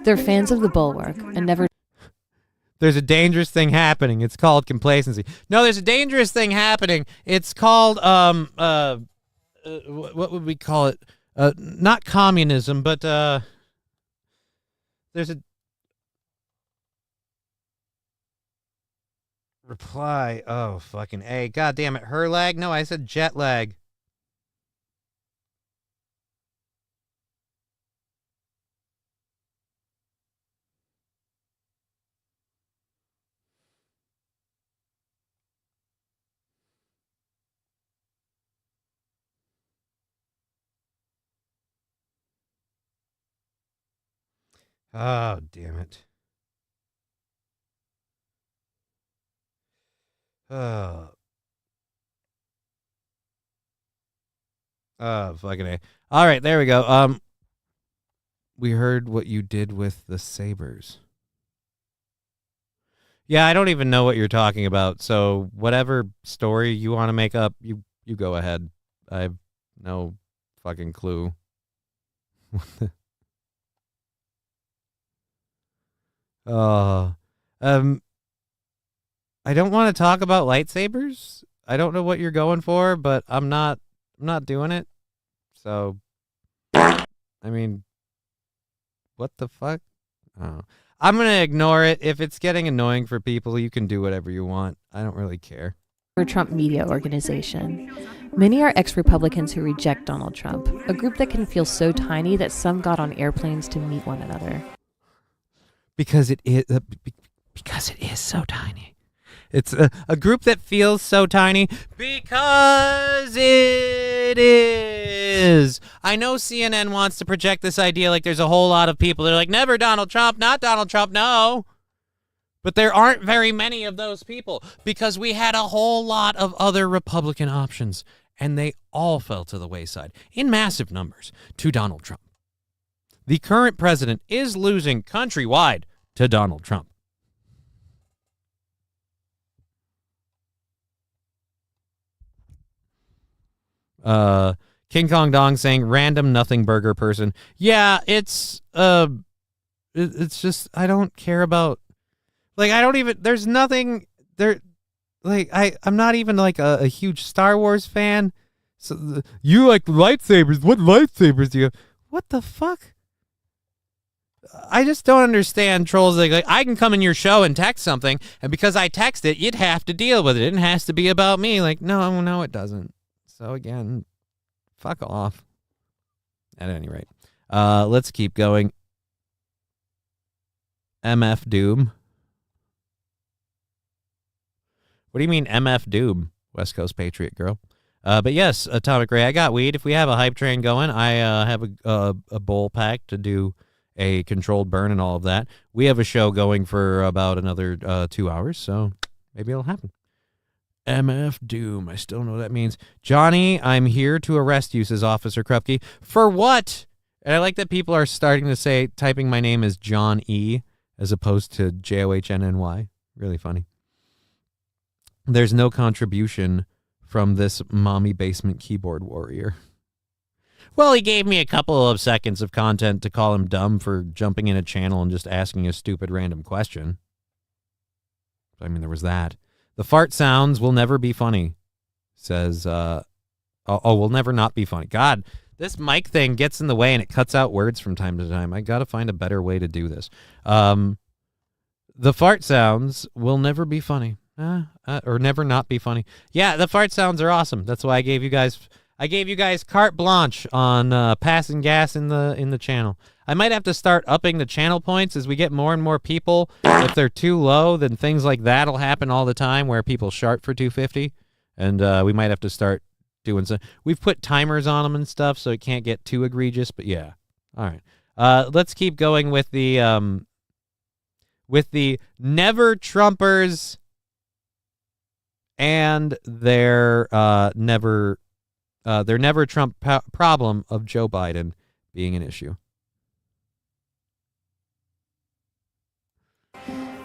They're fans of the bulwark and never. There's a dangerous thing happening. It's called complacency. No, there's a dangerous thing happening. It's called, what would we call it? Not communism, but there's a reply. Oh, fucking A. God damn it. Her lag? No, I said jet lag. Oh, damn it. Oh, fucking A. All right, there we go. We heard what you did with the Sabres. Yeah, I don't even know what you're talking about. So whatever story you want to make up, you go ahead. I have no fucking clue. I don't want to talk about lightsabers. I don't know what you're going for, but I'm not doing it. So, I mean, what the fuck? I don't know. I'm going to ignore it. If it's getting annoying for people, you can do whatever you want. I don't really care. Trump media organization. Many are ex-Republicans who reject Donald Trump, a group that can feel so tiny that some got on airplanes to meet one another. Because it is so tiny. It's a group that feels so tiny because it is. I know CNN wants to project this idea like there's a whole lot of people that are like, never Donald Trump, not Donald Trump, no. But there aren't very many of those people because we had a whole lot of other Republican options, and they all fell to the wayside in massive numbers to Donald Trump. The current president is losing countrywide to Donald Trump. King Kong Dong saying random nothing burger person. Yeah, it's just I don't care about, like, I don't even, there's nothing there, like I'm not even like a huge Star Wars fan. So you like lightsabers? What lightsabers do you have? What the fuck? I just don't understand trolls like I can come in your show and text something, and because I text it, you'd have to deal with it. It has to be about me. Like, no, it doesn't. So again, fuck off. At any rate, let's keep going. MF Doom. What do you mean MF Doom? West Coast Patriot girl. But yes, Atomic Ray, I got weed. If we have a hype train going, I have a bowl pack to do a controlled burn and all of that. We have a show going for about another 2 hours, so maybe it'll happen. MF Doom. I still know what that means. Johnny, I'm here to arrest you, says Officer Krupke. For what? And I like that people are starting to say, typing my name as John E. as opposed to Johnnny. Really funny. There's no contribution from this mommy basement keyboard warrior. Well, he gave me a couple of seconds of content to call him dumb for jumping in a channel and just asking a stupid random question. I mean, there was that. The fart sounds will never be funny, says, will never not be funny. God, this mic thing gets in the way and it cuts out words from time to time. I got to find a better way to do this. The fart sounds will never be funny. Or never not be funny. Yeah, the fart sounds are awesome. That's why I gave you guys carte blanche on passing gas in the channel. I might have to start upping the channel points as we get more and more people. If they're too low, then things like that'll happen all the time where people sharp for 250, and we might have to start doing some. We've put timers on them and stuff so it can't get too egregious. But yeah, all right. Let's keep going with the never Trumpers and their never There never Trump problem of Joe Biden being an issue.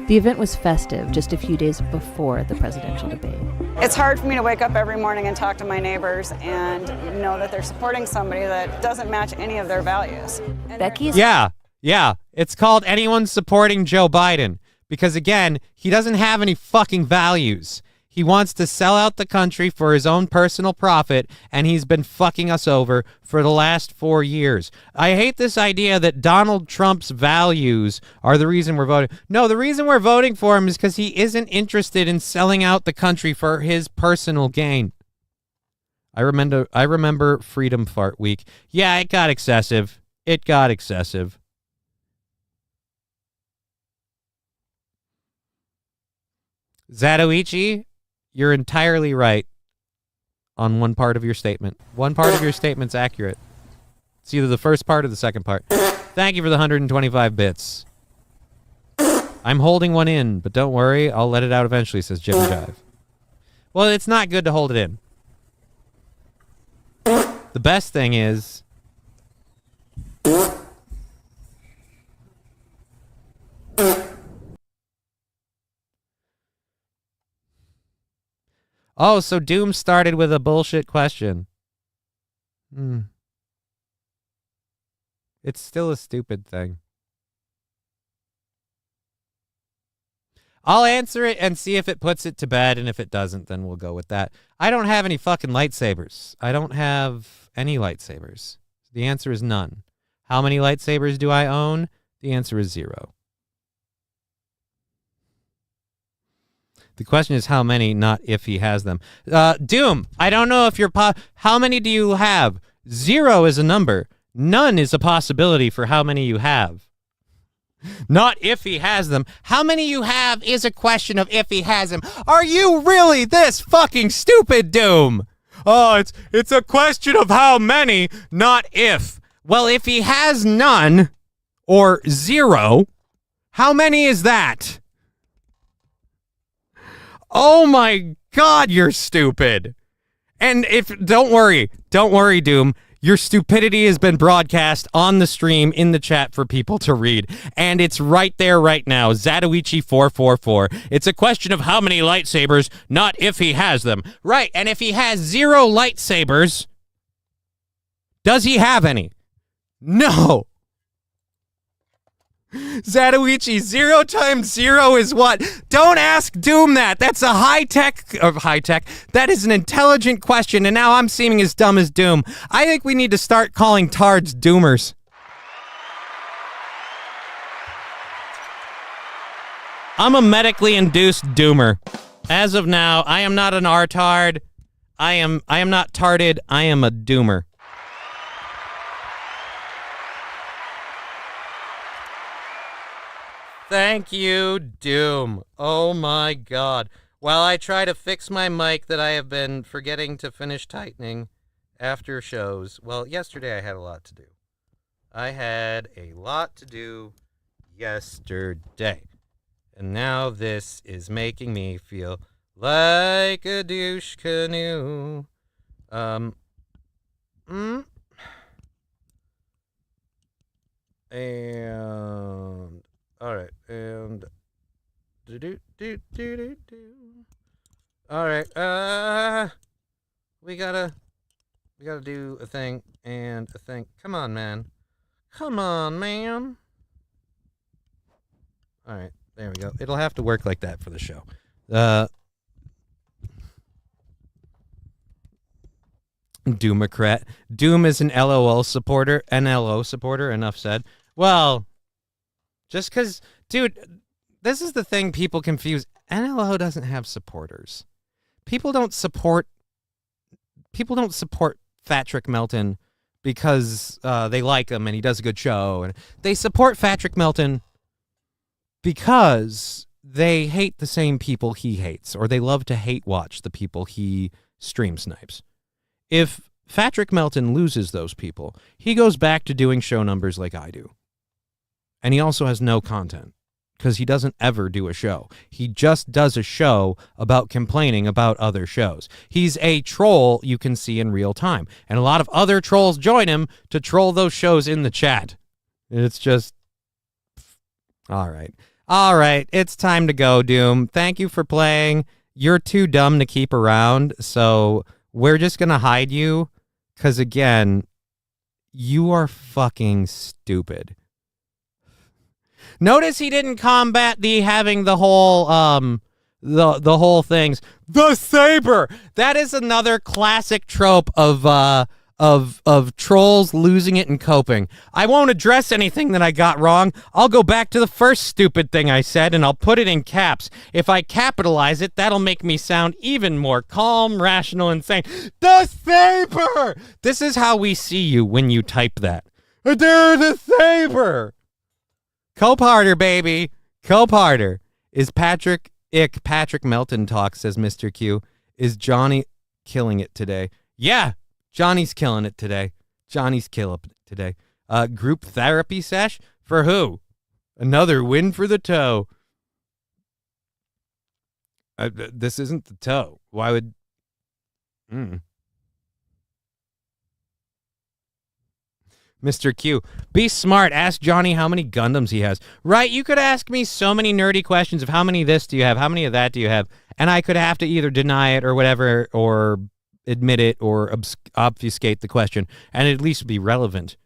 The event was festive just a few days before the presidential debate. It's hard for me to wake up every morning and talk to my neighbors and know that they're supporting somebody that doesn't match any of their values. Becky's Yeah. It's called anyone supporting Joe Biden because, again, he doesn't have any fucking values. He wants to sell out the country for his own personal profit, and he's been fucking us over for the last 4 years. I hate this idea that Donald Trump's values are the reason we're voting. No, the reason we're voting for him is because he isn't interested in selling out the country for his personal gain. I remember Freedom Fart Week. Yeah, it got excessive. Zatoichi, you're entirely right on one part of your statement. One part of your statement's accurate. It's either the first part or the second part. Thank you for the 125 bits. I'm holding one in, but don't worry, I'll let it out eventually, says Jim Jive. Well, it's not good to hold it in. The best thing is... Oh, so Doom started with a bullshit question. It's still a stupid thing. I'll answer it and see if it puts it to bed, and if it doesn't, then we'll go with that. I don't have any fucking lightsabers. I don't have any lightsabers. The answer is none. How many lightsabers do I own? The answer is 0. The question is how many, not if he has them. Doom, I don't know if you're... how many do you have? 0 is a number. None is a possibility for how many you have. Not if he has them. How many you have is a question of if he has them. Are you really this fucking stupid, Doom? Oh, it's a question of how many, not if. Well, if he has none, or 0, how many is that? Oh my God, you're stupid. And don't worry, Doom. Your stupidity has been broadcast on the stream in the chat for people to read. And it's right there right now. Zatoichi444. It's a question of how many lightsabers, not if he has them. Right, and if he has 0 lightsabers, does he have any? No. Zatoichi, 0 times 0 is what? Don't ask Doom that. That's a high-tech. That is an intelligent question, and now I'm seeming as dumb as Doom. I think we need to start calling tards Doomers. I'm a medically induced Doomer. As of now, I am not an R-tard. I am not tarded. I am a Doomer. Thank you, Doom. Oh my God. While I try to fix my mic that I have been forgetting to finish tightening after shows. Well, yesterday I had a lot to do. Yesterday. And now this is making me feel like a douche canoe. And... Alright, and... Alright, we gotta do a thing, and a thing. Come on, man. Alright, there we go. It'll have to work like that for the show. Doomocrat. Doom is an LOL supporter, enough said. Well... Just because, dude, this is the thing people confuse. NLO doesn't have supporters. People don't support Patrick Melton because they like him and he does a good show. And they support Patrick Melton because they hate the same people he hates, or they love to hate watch the people he stream snipes. If Patrick Melton loses those people, he goes back to doing show numbers like I do. And he also has no content. because he doesn't ever do a show. He just does a show about complaining about other shows. He's a troll you can see in real time. And a lot of other trolls join him to troll those shows in the chat. It's just... All right. All right. It's time to go, Doom. Thank you for playing. You're too dumb to keep around, so we're just going to hide you because, again, you are fucking stupid. Notice he didn't combat the having the whole the whole things. The saber. That is another classic trope of trolls losing it and coping. I won't address anything that I got wrong. I'll go back to the first stupid thing I said and I'll put it in caps. If I capitalize it, that'll make me sound even more calm, rational, and sane. The saber. This is how we see you when you type that. They're the saber. Cope harder, baby. Cope harder. Is Patrick Melton talk, says Mr. Q. Is Johnny killing it today? Yeah, Johnny's killing it today. Johnny's killing it today. Group therapy sesh? For who? Another win for the toe. This isn't the toe. Why would... Mr. Q, be smart. Ask Johnny how many Gundams he has. Right, you could ask me so many nerdy questions of how many of this do you have, how many of that do you have, and I could have to either deny it or whatever, or admit it or obfuscate the question, and at least be relevant.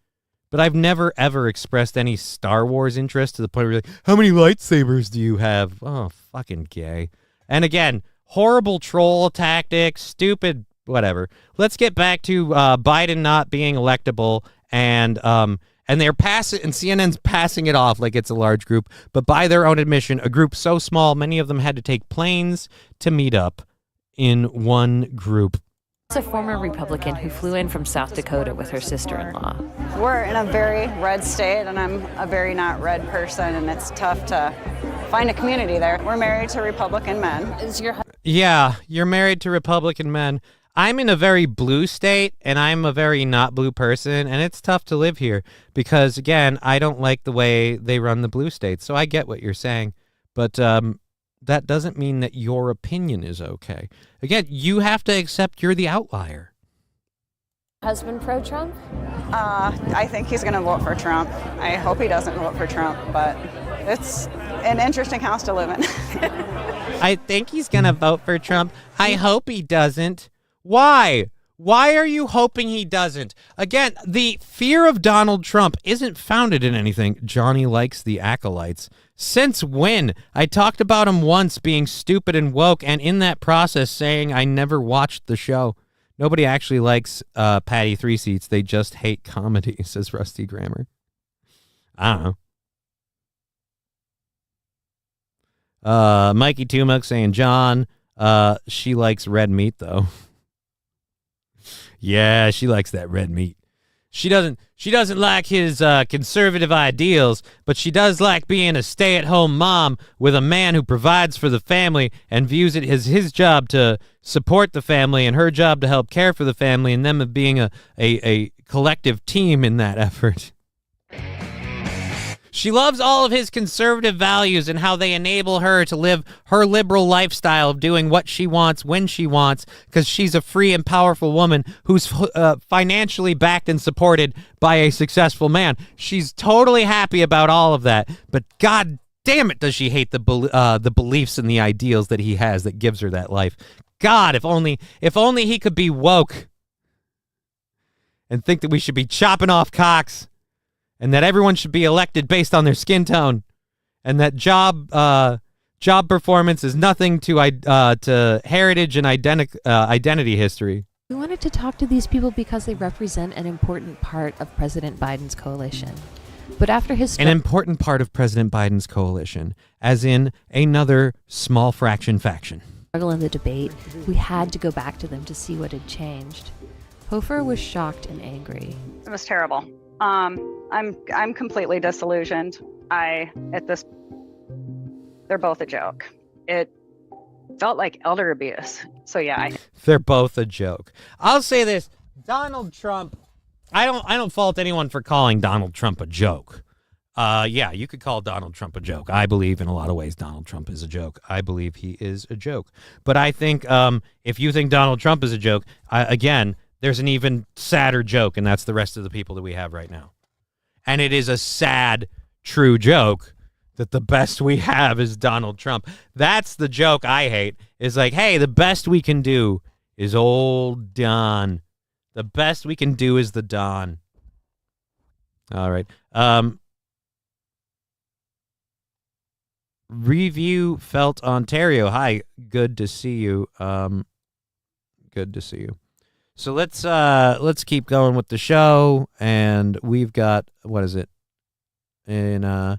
But I've never, ever expressed any Star Wars interest to the point where you're like, how many lightsabers do you have? Oh, fucking gay. And again, horrible troll tactics, stupid, whatever. Let's get back to Biden not being electable. And they're passing, and CNN's passing it off like it's a large group, but by their own admission, a group so small, many of them had to take planes to meet up in one group. It's a former Republican who flew in from South Dakota with her sister-in-law. We're in a very red state, and I'm a very not red person, and it's tough to find a community there. We're married to Republican men. Yeah, you're married to Republican men. I'm in a very blue state, and I'm a very not blue person, and it's tough to live here because, again, I don't like the way they run the blue states, so I get what you're saying, but that doesn't mean that your opinion is okay. Again, you have to accept you're the outlier. Husband pro-Trump? I think he's going to vote for Trump. I hope he doesn't vote for Trump, but it's an interesting house to live in. I think he's going to vote for Trump. I hope he doesn't. Why? Why are you hoping he doesn't? Again, the fear of Donald Trump isn't founded in anything. Johnny likes the acolytes. Since when? I talked about him once being stupid and woke, and in that process saying I never watched the show. Nobody actually likes Patty Three Seats. They just hate comedy, says Rusty Grammer. I don't know. Mikey Tumuk saying, John, she likes red meat, though. Yeah, she likes that red meat. She doesn't like his conservative ideals, but she does like being a stay-at-home mom with a man who provides for the family and views it as his job to support the family and her job to help care for the family, and them being a collective team in that effort. She loves all of his conservative values and how they enable her to live her liberal lifestyle of doing what she wants when she wants, because she's a free and powerful woman who's financially backed and supported by a successful man. She's totally happy about all of that, but God damn it, does she hate the beliefs and the ideals that he has that gives her that life. God, if only he could be woke and think that we should be chopping off cocks. And that everyone should be elected based on their skin tone, and that job performance is nothing to heritage and identity history. We wanted to talk to these people because they represent an important part of President Biden's coalition. But after his an important part of President Biden's coalition, as in another small faction. Struggle in the debate, we had to go back to them to see what had changed. Hofer was shocked and angry. It was terrible. I'm completely disillusioned. They're both a joke. It felt like elder abuse. So yeah, they're both a joke. I'll say this: Donald Trump. I don't fault anyone for calling Donald Trump a joke. Yeah, you could call Donald Trump a joke. I believe in a lot of ways Donald Trump is a joke. I believe he is a joke. But I think if you think Donald Trump is a joke, again, there's an even sadder joke, and that's the rest of the people that we have right now. And it is a sad, true joke that the best we have is Donald Trump. That's the joke I hate, is like, hey, the best we can do is old Don. The best we can do is the Don. All right. Review Felt Ontario. Hi, good to see you. Good to see you. So let's keep going with the show, and we've got, what is it? In an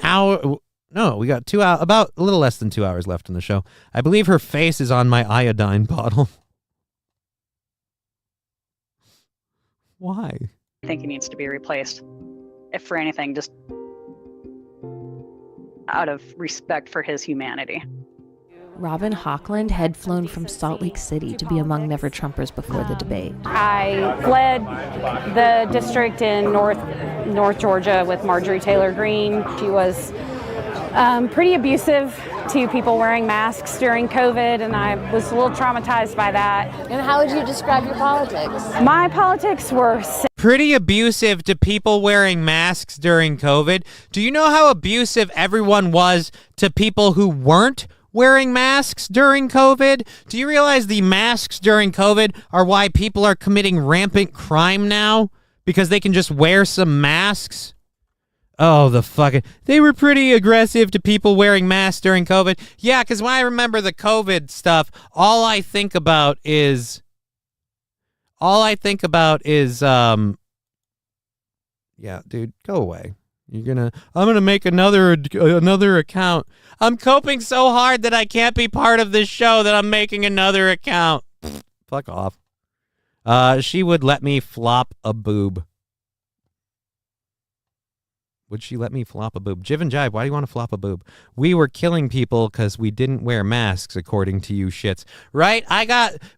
hour. No, we got 2 hours, about a little less than 2 hours left in the show. I believe her face is on my iodine bottle. Why? I think he needs to be replaced. If for anything, just out of respect for his humanity. Robin Hochland had flown from Salt Lake City to be among Never Trumpers before the debate. I fled the district in North Georgia with Marjorie Taylor Greene. She was pretty abusive to people wearing masks during COVID, and I was a little traumatized by that. And how would you describe your politics? My politics were pretty abusive to people wearing masks during COVID. Do you know how abusive everyone was to people who weren't wearing masks during COVID? Do you realize the masks during COVID are why people are committing rampant crime now? Because they can just wear some masks? Oh, they were pretty aggressive to people wearing masks during COVID. Yeah, because when I remember the COVID stuff, all I think about is, yeah, dude, go away. I'm gonna make another account. I'm coping so hard that I can't be part of this show that I'm making another account. Fuck off. She would let me flop a boob. Would she let me flop a boob? Jiv and Jive, why do you want to flop a boob? We were killing people because we didn't wear masks, according to you shits. Right?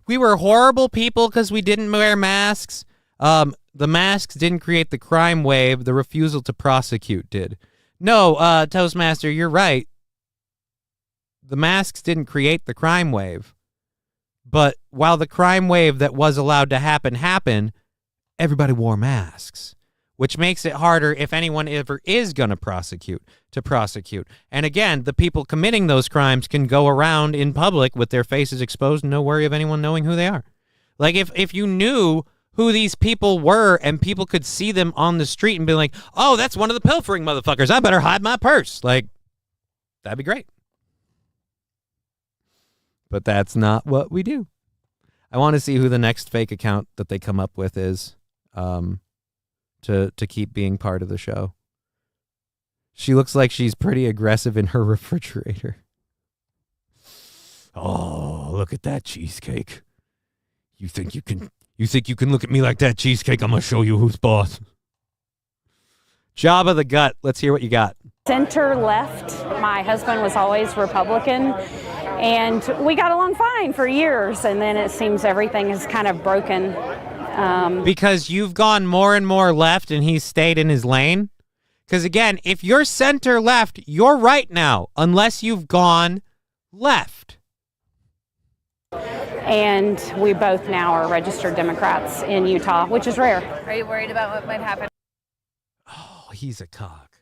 We were horrible people because we didn't wear masks. The masks didn't create the crime wave. The refusal to prosecute did. No, Toastmaster, you're right. The masks didn't create the crime wave. But while the crime wave that was allowed to happen, everybody wore masks, which makes it harder if anyone ever is going to prosecute. And again, the people committing those crimes can go around in public with their faces exposed and no worry of anyone knowing who they are. Like if you knew who these people were and people could see them on the street and be like, oh, that's one of the pilfering motherfuckers. I better hide my purse. Like, that'd be great. But that's not what we do. I want to see who the next fake account that they come up with is to keep being part of the show. She looks like she's pretty aggressive in her refrigerator. Oh, look at that cheesecake. You think you can look at me like that, cheesecake? I'm going to show you who's boss. Job of the gut. Let's hear what you got. center left. My husband was always Republican, and we got along fine for years, and then it seems everything is kind of broken. Because you've gone more and more left and he's stayed in his lane? Because again, if you're center left, you're right now, unless you've gone left. And we both now are registered Democrats in Utah, which is rare. Are you worried about what might happen? Oh, he's a cock.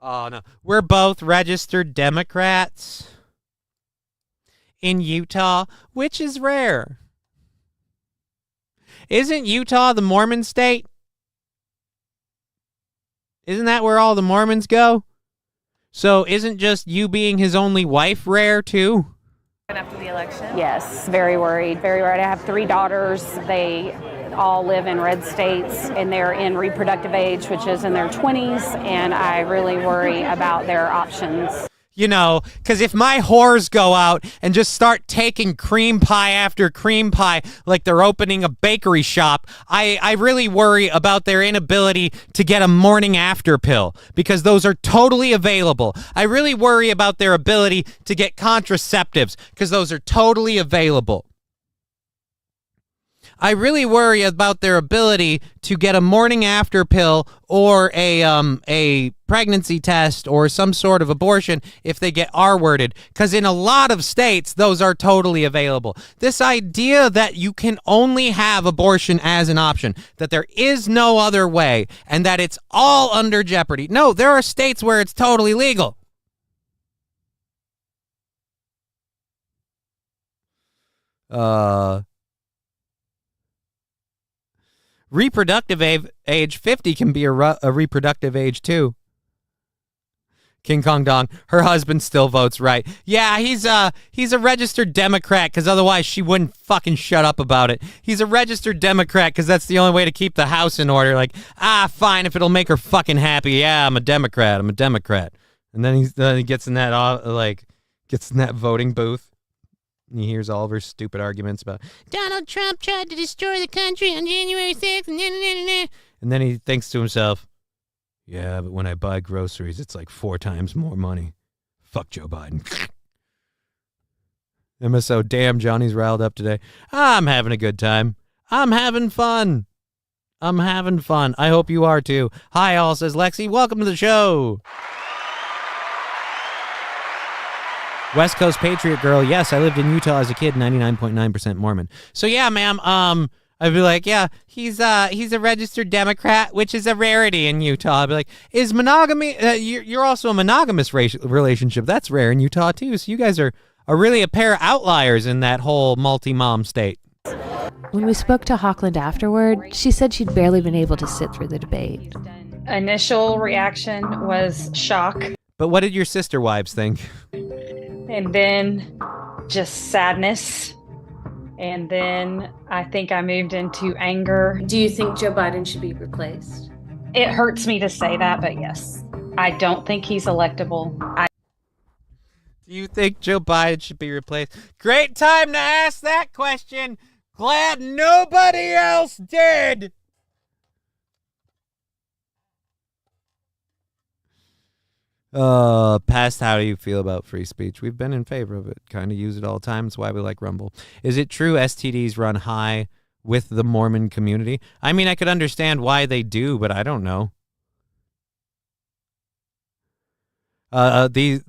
Oh, no. We're both registered Democrats in Utah, which is rare. Isn't Utah the Mormon state? Isn't that where all the Mormons go? So isn't just you being his only wife rare, too? After the election? Yes, very worried, very worried. I have 3 daughters. They all live in red states, and they're in reproductive age, which is in their 20s, and I really worry about their options. You know, because if my whores go out and just start taking cream pie after cream pie like they're opening a bakery shop, I really worry about their inability to get a morning after pill, because those are totally available. I really worry about their ability to get contraceptives, because those are totally available. I really worry about their ability to get a morning after pill or a pregnancy test or some sort of abortion if they get R-worded, because in a lot of states, those are totally available. This idea that you can only have abortion as an option, that there is no other way, and that it's all under jeopardy. No, there are states where it's totally legal. Reproductive age 50 can be a reproductive age too. King Kong Dong, her husband still votes right. Yeah, he's a registered Democrat, because otherwise she wouldn't fucking shut up about it. He's a registered Democrat because that's the only way to keep the house in order. Like, fine, if it'll make her fucking happy. Yeah, I'm a Democrat. And then he gets in that voting booth. And he hears all of her stupid arguments about Donald Trump tried to destroy the country on January 6th. And then he thinks to himself, yeah, but when I buy groceries, it's like 4 times more money. Fuck Joe Biden. MSO, damn, Johnny's riled up today. I'm having a good time. I'm having fun. I hope you are too. Hi, all, says Lexi. Welcome to the show. West Coast Patriot Girl. Yes, I lived in Utah as a kid, 99.9% Mormon. So yeah, ma'am, I'd be like, yeah, he's a registered Democrat, which is a rarity in Utah. I'd be like, is monogamy, you're also a monogamous relationship. That's rare in Utah too. So you guys are really a pair of outliers in that whole multi-mom state. When we spoke to Hochland afterward, she said she'd barely been able to sit through the debate. Initial reaction was shock. But what did your sister wives think? And then just sadness. And then I think I moved into anger. Do you think Joe Biden should be replaced? It hurts me to say that, but yes. I don't think he's electable. Do you think Joe Biden should be replaced? Great time to ask that question. Glad nobody else did. Past, how do you feel about free speech? We've been in favor of it. Kind of use it all the time. That's why we like Rumble. Is it true STDs run high with the Mormon community? I mean, I could understand why they do, but I don't know. The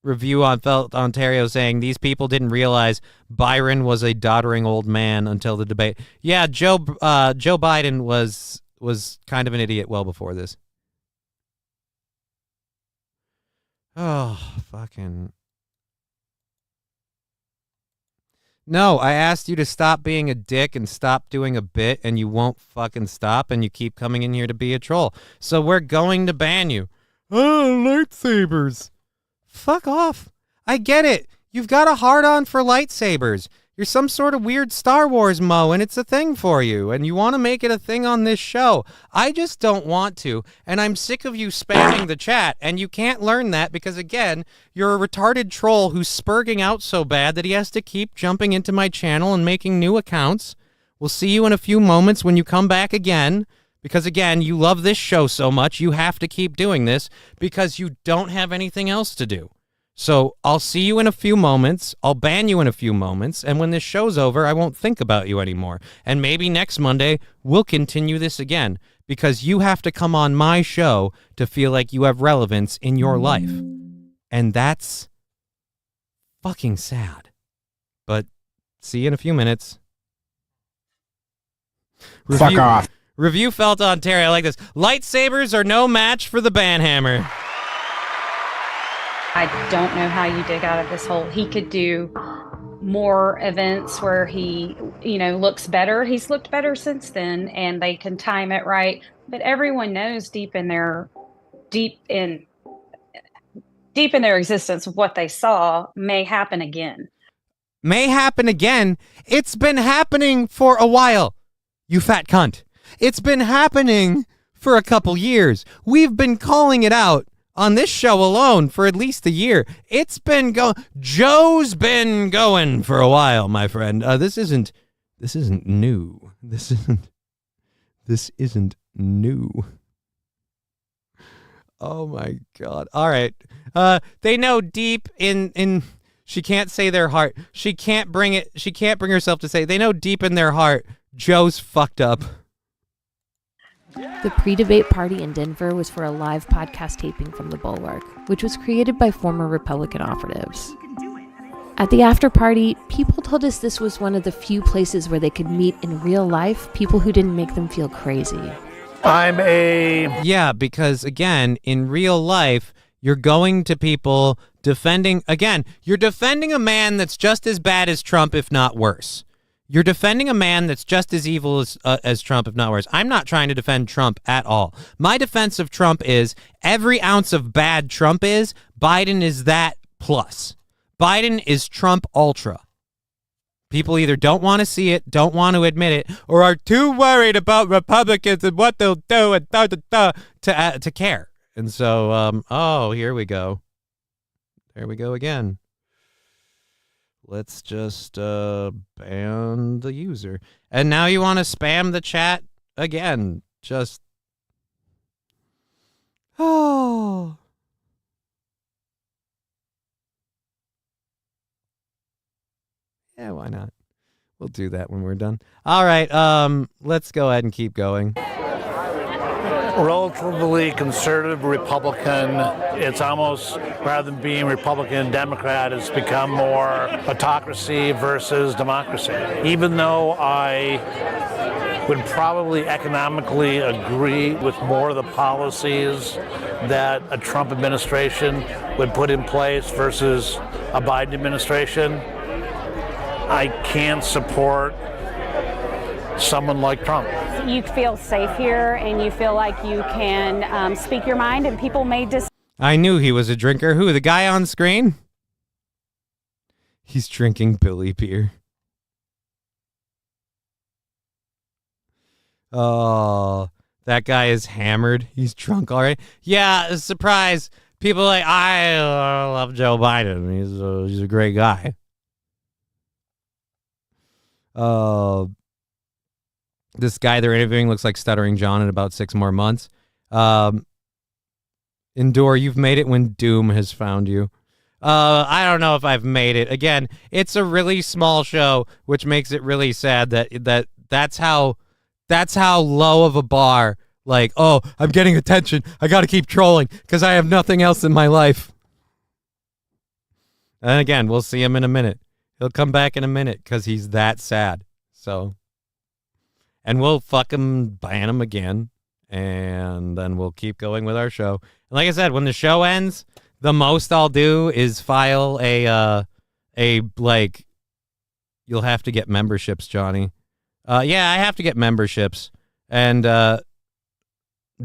review on Felt Ontario saying these people didn't realize Byron was a doddering old man until the debate. Yeah, Joe Biden was kind of an idiot well before this. Oh, fucking. No, I asked you to stop being a dick and stop doing a bit, and you won't fucking stop, and you keep coming in here to be a troll. So we're going to ban you. Oh, lightsabers. Fuck off. I get it. You've got a hard-on for lightsabers. You're some sort of weird Star Wars mo, and it's a thing for you, and you want to make it a thing on this show. I just don't want to, and I'm sick of you spamming the chat, and you can't learn that because, again, you're a retarded troll who's spurging out so bad that he has to keep jumping into my channel and making new accounts. We'll see you in a few moments when you come back again, because, again, you love this show so much, you have to keep doing this because you don't have anything else to do. So I'll see you in a few moments. I'll ban you in a few moments. And when this show's over, I won't think about you anymore. And maybe next Monday, we'll continue this again because you have to come on my show to feel like you have relevance in your life. And that's fucking sad. But see you in a few minutes. Fuck off. Review Felt Ontario. I like this. Lightsabers are no match for the banhammer. I don't know how you dig out of this hole. He could do more events where he, looks better. He's looked better since then, and they can time it right. But everyone knows deep in their existence, what they saw may happen again. May happen again? It's been happening for a while, you fat cunt. It's been happening for a couple years. We've been calling it out on this show alone for at least a year. It's been Joe's been going for a while, my friend. This isn't new. This isn't new. Oh my God. All right. They know deep in she can't say their heart. She can't bring herself to say they know deep in their heart Joe's fucked up. The pre-debate party in Denver was for a live podcast taping from the Bulwark, which was created by former Republican operatives. At the after party, people told us this was one of the few places where they could meet in real life people who didn't make them feel crazy. Yeah, because again, in real life, you're going to people defending, again, you're defending a man that's just as bad as Trump, if not worse. You're defending a man that's just as evil as Trump, if not worse. I'm not trying to defend Trump at all. My defense of Trump is every ounce of bad Trump is, Biden is that plus. Biden is Trump ultra. People either don't want to see it, don't want to admit it, or are too worried about Republicans and what they'll do and to care. And so, oh, here we go. There we go again. Let's just ban the user. And now you want to spam the chat again. Just, oh. Yeah, why not? We'll do that when we're done. All right, let's go ahead and keep going. Relatively conservative Republican. It's almost, rather than being Republican and Democrat, it's become more autocracy versus democracy. Even though I would probably economically agree with more of the policies that a Trump administration would put in place versus a Biden administration, I can't support someone like Trump. You feel safe here and you feel like you can speak your mind, and people may I knew he was a drinker. Who, the guy on screen? He's drinking Billy beer. Oh, that guy is hammered. He's drunk already. Yeah, surprise. People are like, I love Joe Biden. He's a great guy. This guy they're interviewing looks like Stuttering John in about 6 more months. Endure, you've made it when doom has found you. I don't know if I've made it. Again, it's a really small show, which makes it really sad that's how low of a bar. Like, oh, I'm getting attention. I got to keep trolling because I have nothing else in my life. And again, we'll see him in a minute. He'll come back in a minute because he's that sad. So, and we'll fucking ban him again. And then we'll keep going with our show. And like I said, when the show ends, the most I'll do is file a you'll have to get memberships, Johnny. Yeah, I have to get memberships. And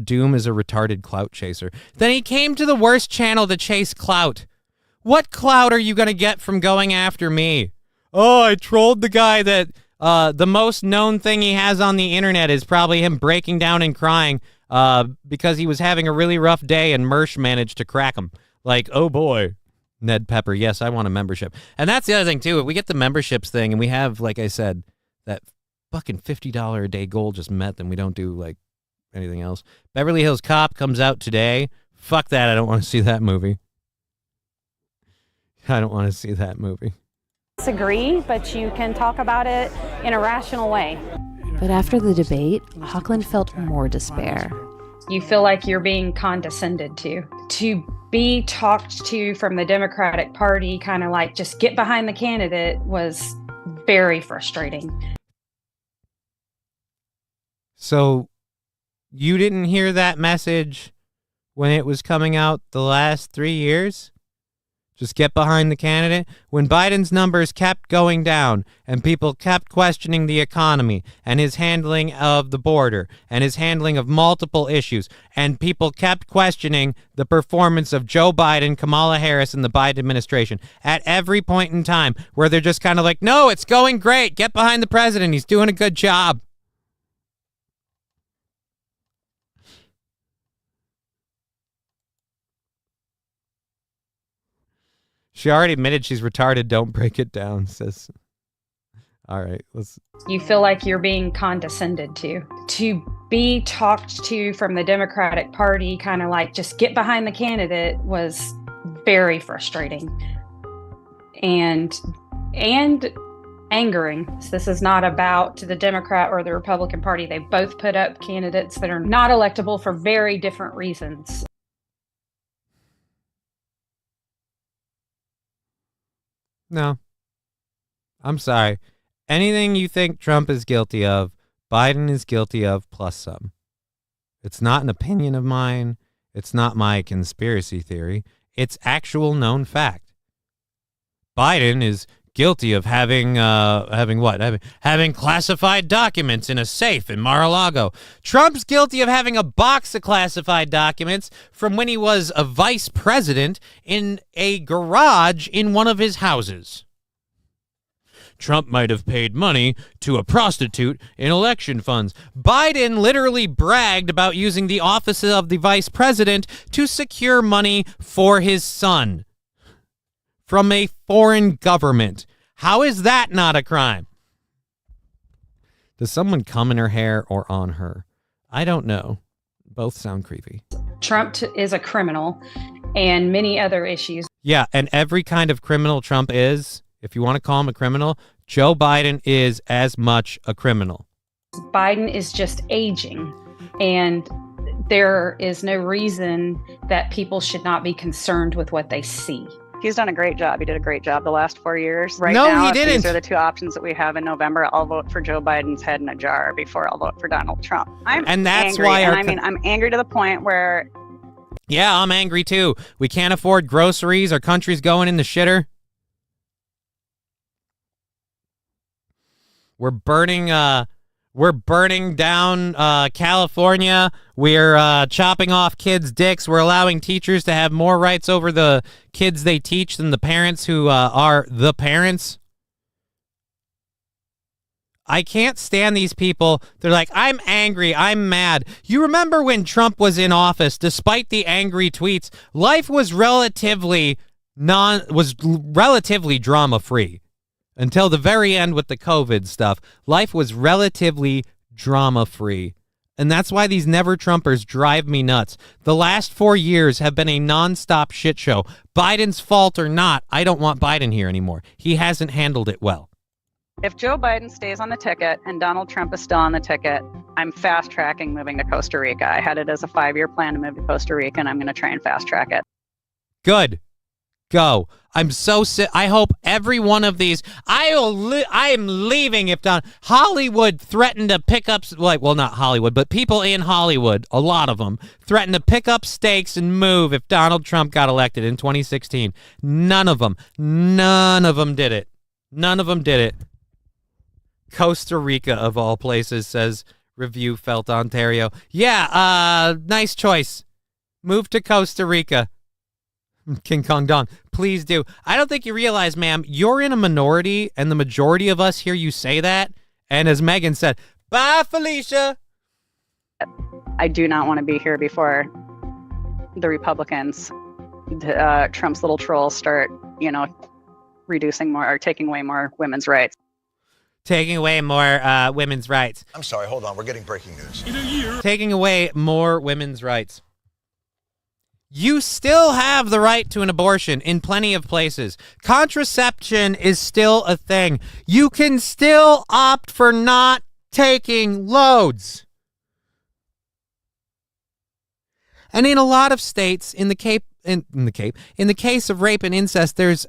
Doom is a retarded clout chaser. Then he came to the worst channel to chase clout. What clout are you going to get from going after me? Oh, I trolled the guy that the most known thing he has on the internet is probably him breaking down and crying because he was having a really rough day and Mersh managed to crack him. Like, oh boy, Ned Pepper. Yes, I want a membership. And that's the other thing, too. If we get the memberships thing and we have, like I said, that fucking $50 a day goal just met, then we don't do, like, anything else. Beverly Hills Cop comes out today. Fuck that. I don't want to see that movie. I don't want to see that movie. Disagree, but you can talk about it in a rational way. But after the debate, Hochland felt more despair. You feel like you're being condescended to be talked to from the Democratic Party, kind of like just get behind the candidate, was very frustrating. So you didn't hear that message when it was coming out the last 3 years? Just get behind the candidate? When Biden's numbers kept going down and people kept questioning the economy and his handling of the border and his handling of multiple issues, and people kept questioning the performance of Joe Biden, Kamala Harris, and the Biden administration at every point in time, where they're just kind of like, no, it's going great. Get behind the president. He's doing a good job. She already admitted she's retarded. Don't break it down, sis. All right, let's. You feel like you're being condescended to be talked to from the Democratic Party, kind of like just get behind the candidate, was very frustrating. And angering. So this is not about the Democrat or the Republican Party. They both put up candidates that are not electable for very different reasons. No. I'm sorry. Anything you think Trump is guilty of, Biden is guilty of plus some. It's not an opinion of mine. It's not my conspiracy theory. It's actual known fact. Biden is guilty of having classified documents in a safe in Mar-a-Lago. Trump's guilty of having a box of classified documents from when he was a vice president in a garage in one of his houses. Trump might have paid money to a prostitute in election funds. Biden literally bragged about using the office of the vice president to secure money for his son from a foreign government. How is that not a crime? Does someone come in her hair or on her? I don't know. Both sound creepy. Trump is a criminal and many other issues. Yeah, and every kind of criminal Trump is, if you want to call him a criminal, Joe Biden is as much a criminal. Biden is just aging, and there is no reason that people should not be concerned with what they see. He's done a great job. He did a great job the last 4 years. Right No, now, he if didn't. these are the two options that we have in November, I'll vote for Joe Biden's head in a jar before I'll vote for Donald Trump. And that's angry, why and I'm angry to the point where... Yeah, I'm angry too. We can't afford groceries. Our country's going in the shitter. We're burning down California. We're chopping off kids' dicks. We're allowing teachers to have more rights over the kids they teach than the parents who are the parents. I can't stand these people. They're like, I'm angry. I'm mad. You remember when Trump was in office, despite the angry tweets, life was relatively drama-free. Until the very end with the COVID stuff, life was relatively drama-free. And that's why these never-Trumpers drive me nuts. The last 4 years have been a nonstop shit show. Biden's fault or not, I don't want Biden here anymore. He hasn't handled it well. If Joe Biden stays on the ticket and Donald Trump is still on the ticket, I'm fast-tracking moving to Costa Rica. I had it as a 5-year plan to move to Costa Rica, and I'm going to try and fast-track it. Good. Go. I'm so sick. I hope every one of these. I am leaving if Hollywood threatened to pick up, well, not Hollywood, but people in Hollywood, a lot of them, threatened to pick up stakes and move if Donald Trump got elected in 2016. None of them did it. None of them did it. Costa Rica, of all places, says Review Felt Ontario. Yeah, nice choice. Move to Costa Rica. King Kong Dong, please do. I don't think you realize, ma'am, you're in a minority, and the majority of us hear you say that. And as Megan said, bye, Felicia. I do not want to be here before the Republicans, Trump's little trolls, start, reducing more or taking away more women's rights. Taking away more women's rights. I'm sorry, hold on. We're getting breaking news. Taking away more women's rights. You still have the right to an abortion in plenty of places. Contraception is still a thing. You can still opt for not taking loads. And in a lot of states, in the case of rape and incest, there's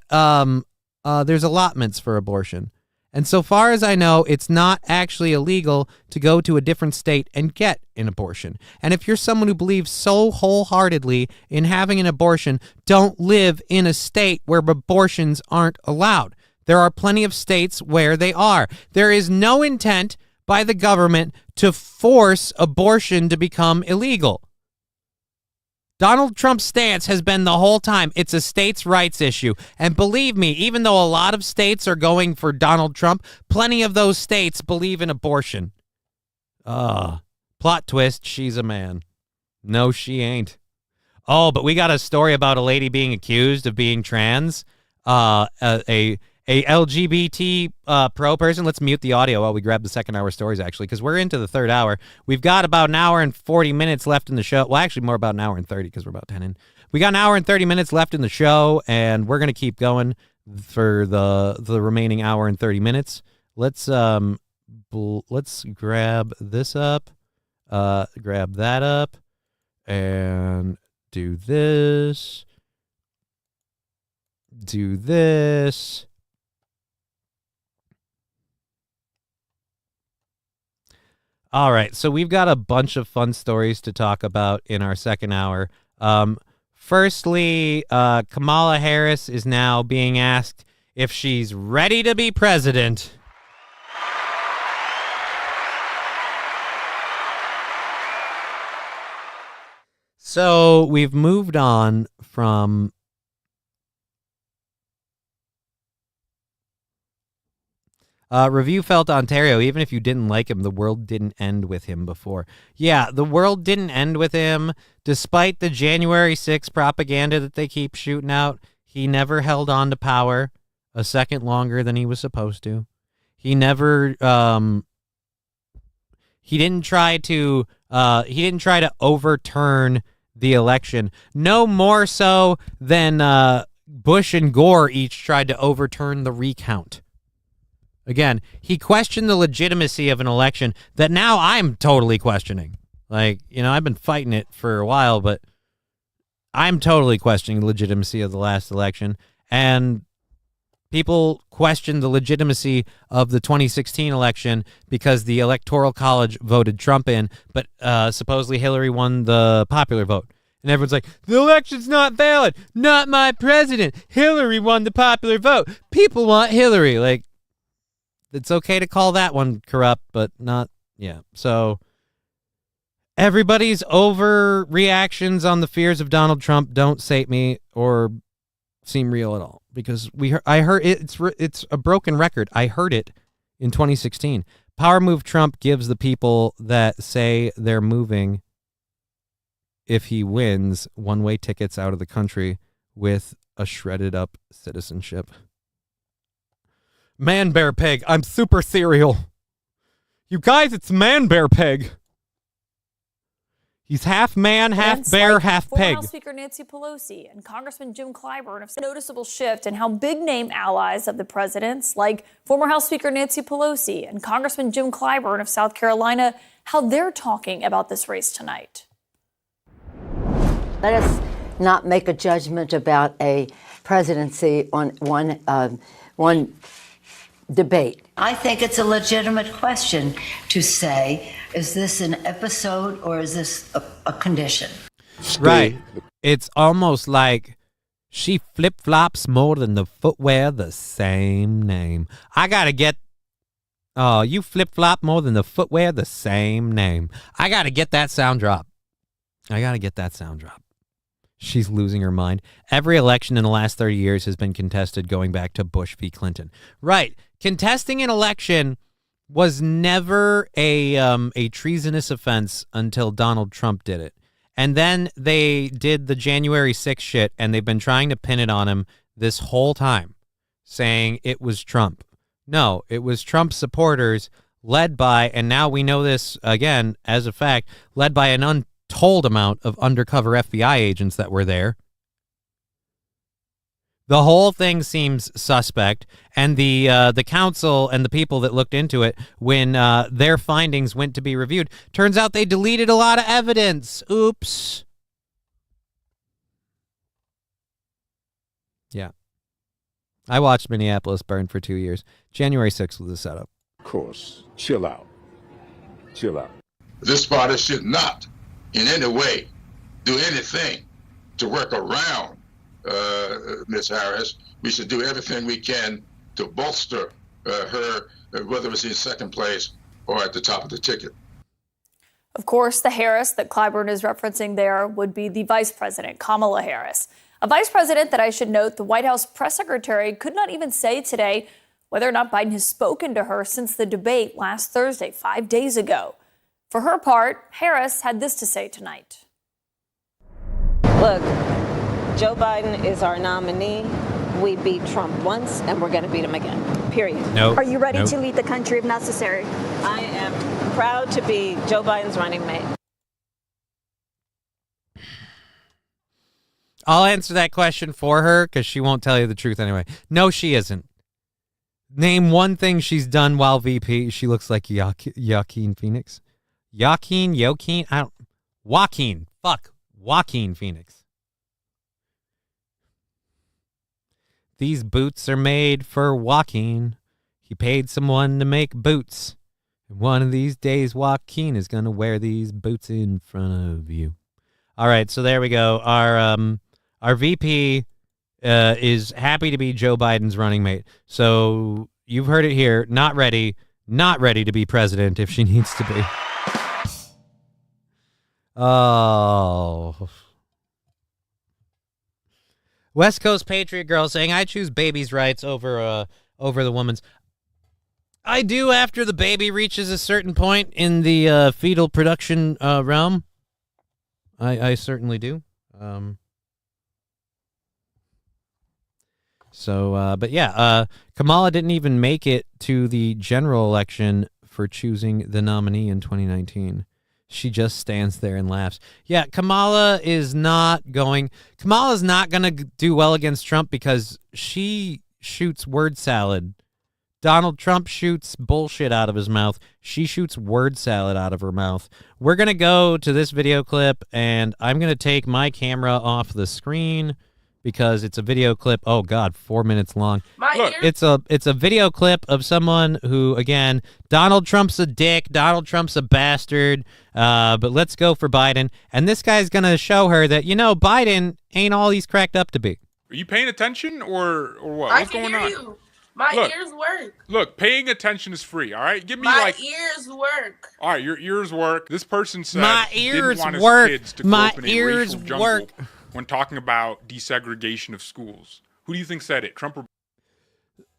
allotments for abortion. And so far as I know, it's not actually illegal to go to a different state and get an abortion. And if you're someone who believes so wholeheartedly in having an abortion, don't live in a state where abortions aren't allowed. There are plenty of states where they are. There is no intent by the government to force abortion to become illegal. Donald Trump's stance has been the whole time, it's a states' rights issue. And believe me, even though a lot of states are going for Donald Trump, plenty of those states believe in abortion. Plot twist, she's a man. No, she ain't. Oh, but we got a story about a lady being accused of being trans. A LGBT pro person. Let's mute the audio while we grab the second hour stories, actually, because we're into the third hour. We've got about an hour and 40 minutes left in the show. Well, actually, more about an hour and 30 because we're about 10 in. We got an hour and 30 minutes left in the show, and we're going to keep going. for the remaining hour and 30 minutes. Let's grab this up, grab that up, and do this. Do this. All right, so we've got a bunch of fun stories to talk about in our second hour. Firstly, Kamala Harris is now being asked if she's ready to be president. So we've moved on from Review felt Ontario, even if you didn't like him, the world didn't end with him before. Yeah, the world didn't end with him. Despite the January 6th propaganda that they keep shooting out, he never held on to power a second longer than he was supposed to. He never, he didn't try to overturn the election. No more so than Bush and Gore each tried to overturn the recount. Again, he questioned the legitimacy of an election that now I'm totally questioning. Like, I've been fighting it for a while, but I'm totally questioning the legitimacy of the last election. And people question the legitimacy of the 2016 election because the Electoral College voted Trump in, but supposedly Hillary won the popular vote. And everyone's like, the election's not valid. Not my president. Hillary won the popular vote. People want Hillary. Like, it's okay to call that one corrupt, but not, yeah. So everybody's overreactions on the fears of Donald Trump don't sate me or seem real at all, because I heard it's a broken record. I heard it in 2016. Power move Trump gives the people that say they're moving, if he wins, one-way tickets out of the country with a shredded up citizenship. Man Bear Pig, I'm super cereal. You guys, it's Man Bear Pig. He's half man, half bear, half pig. Former House Speaker Nancy Pelosi and Congressman Jim Clyburn have seen a noticeable shift in how big-name allies of the president's, like former House Speaker Nancy Pelosi and Congressman Jim Clyburn of South Carolina, how they're talking about this race tonight. Let us not make a judgment about a presidency on one debate. I think it's a legitimate question to say, is this an episode or is this a condition? Right. It's almost like she flip-flops more than the footwear the same name. I gotta get... Oh, you flip-flop more than the footwear the same name. I gotta get that sound drop. She's losing her mind. Every election in the last 30 years has been contested going back to Bush v. Clinton. Right. Contesting an election was never a treasonous offense until Donald Trump did it. And then they did the January 6th shit, and they've been trying to pin it on him this whole time, saying it was Trump. No, it was Trump supporters led by, and now we know this again as a fact, led by an untold amount of undercover FBI agents that were there. The whole thing seems suspect, and the council and the people that looked into it, when their findings went to be reviewed, turns out they deleted a lot of evidence. Oops. Yeah. I watched Minneapolis burn for 2 years. January 6th was a setup. Of course. Chill out. This party should not in any way do anything to work around Ms. Harris. We should do everything we can to bolster her, whether it's in second place or at the top of the ticket. Of course, the Harris that Clyburn is referencing there would be the vice president, Kamala Harris. A vice president that, I should note, the White House press secretary could not even say today whether or not Biden has spoken to her since the debate last Thursday, 5 days ago. For her part, Harris had this to say tonight. Look, Joe Biden is our nominee. We beat Trump once, and we're going to beat him again, period. Nope. Are you ready Nope. to lead the country if necessary? I am proud to be Joe Biden's running mate. I'll answer that question for her because she won't tell you the truth anyway. No, she isn't. Name one thing she's done while VP. She looks like Joaquin Phoenix. Joaquin. Joaquin Phoenix. These boots are made for Joaquin. He paid someone to make boots. And one of these days, Joaquin is going to wear these boots in front of you. All right, so there we go. Our VP is happy to be Joe Biden's running mate. So you've heard it here. Not ready to be president if she needs to be. Oh. West Coast Patriot Girl saying, I choose baby's rights over the woman's. I do after the baby reaches a certain point in the fetal production realm. I certainly do. But yeah, Kamala didn't even make it to the general election for choosing the nominee in 2019. She just stands there and laughs. Yeah, Kamala's not going to do well against Trump because she shoots word salad. Donald Trump shoots bullshit out of his mouth. She shoots word salad out of her mouth. We're going to go to this video clip, and I'm going to take my camera off the screen because it's a video clip. Oh, God, 4 minutes long. Look, it's a video clip of someone who, again, Donald Trump's a dick. Donald Trump's a bastard. But let's go for Biden. And this guy's going to show her that, Biden ain't all he's cracked up to be. Are you paying attention or what? What's going on? You. My ears work. Look, paying attention is free, all right? Give me my ears work. All right, your ears work. This person said my he ears didn't want work. his kids to my grow up in ears a racial jungle work. when talking about desegregation of schools. Who do you think said it, Trump or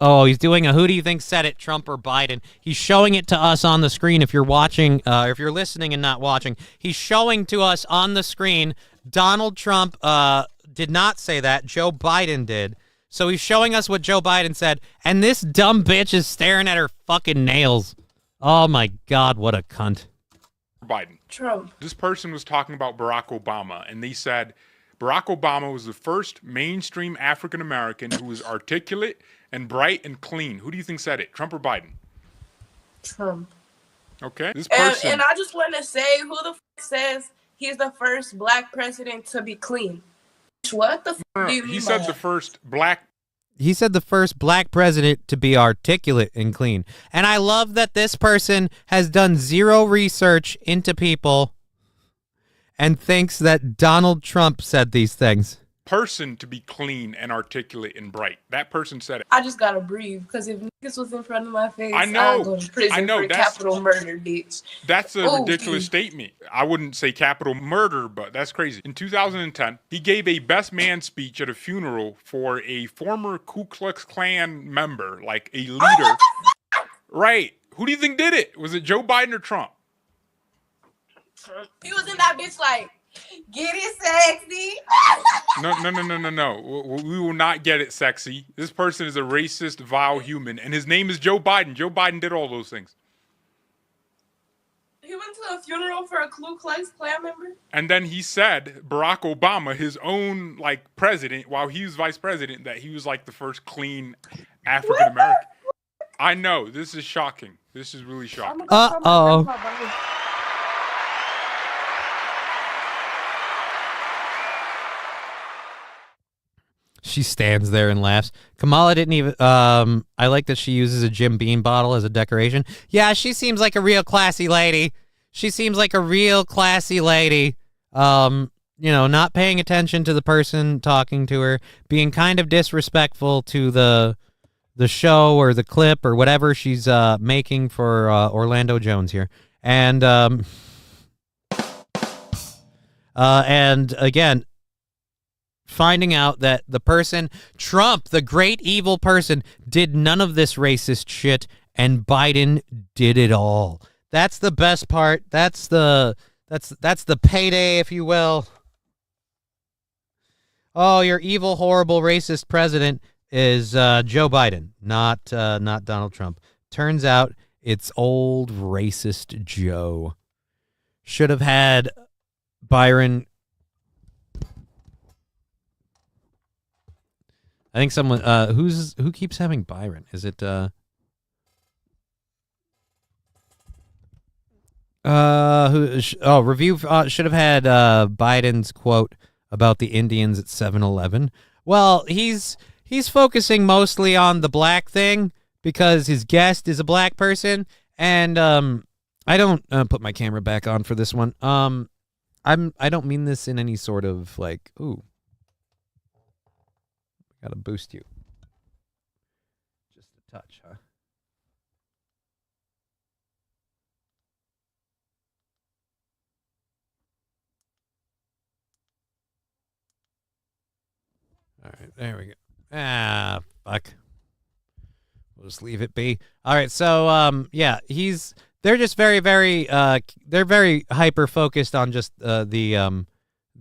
Oh, he's doing a who do you think said it, Trump or Biden? He's showing it to us on the screen. If you're watching, if you're listening and not watching, he's showing to us on the screen. Donald Trump did not say that. Joe Biden did. So he's showing us what Joe Biden said, and this dumb bitch is staring at her fucking nails. Oh, my God, what a cunt. Biden? Trump. This person was talking about Barack Obama, and they said Barack Obama was the first mainstream African-American who was articulate and bright and clean. Who do you think said it, Trump or Biden? Trump. Okay. This person. And I just want to say, who the says he's the first black president to be clean? What the do you mean? He said the first black. He said the first black president to be articulate and clean. And I love that this person has done zero research into people and thinks that Donald Trump said these things. Person to be clean and articulate and bright. That person said it. I just gotta breathe because if niggas was in front of my face, I know. I'd go to prison for capital murder, bitch. That's a ridiculous statement. I wouldn't say capital murder, but that's crazy. In 2010, he gave a best man speech at a funeral for a former Ku Klux Klan member, like a leader. Right. Who do you think did it? Was it Joe Biden or Trump? He was in that bitch like, get it sexy. No. We will not get it sexy. This person is a racist, vile human, and his name is Joe Biden. Joe Biden did all those things. He went to a funeral for a Ku Klux Klan member? And then he said Barack Obama, his own president, while he was vice president, that he was like the first clean African American. I know, this is shocking. This is really shocking. Uh-oh. She stands there and laughs. Kamala didn't even, I like that she uses a Jim Beam bottle as a decoration. Yeah, she seems like a real classy lady. Not paying attention to the person talking to her, being kind of disrespectful to the show or the clip or whatever she's making for Orlando Jones here. And again, finding out that the person, Trump, the great evil person, did none of this racist shit, and Biden did it all. That's the best part. That's the payday, if you will. Oh, your evil, horrible, racist president is Joe Biden, not Donald Trump. Turns out it's old racist Joe. Should have had Byron I think someone who keeps having Byron? Is it review should have had Biden's quote about the Indians at 7-Eleven. Well, he's focusing mostly on the black thing because his guest is a black person, and I don't put my camera back on for this one. I don't mean this in any sort of like, ooh, gotta boost you just a touch, huh? All right, there we go. Ah, fuck. We'll just leave it be. All right, so yeah, they're just very, very they're very hyper focused on just the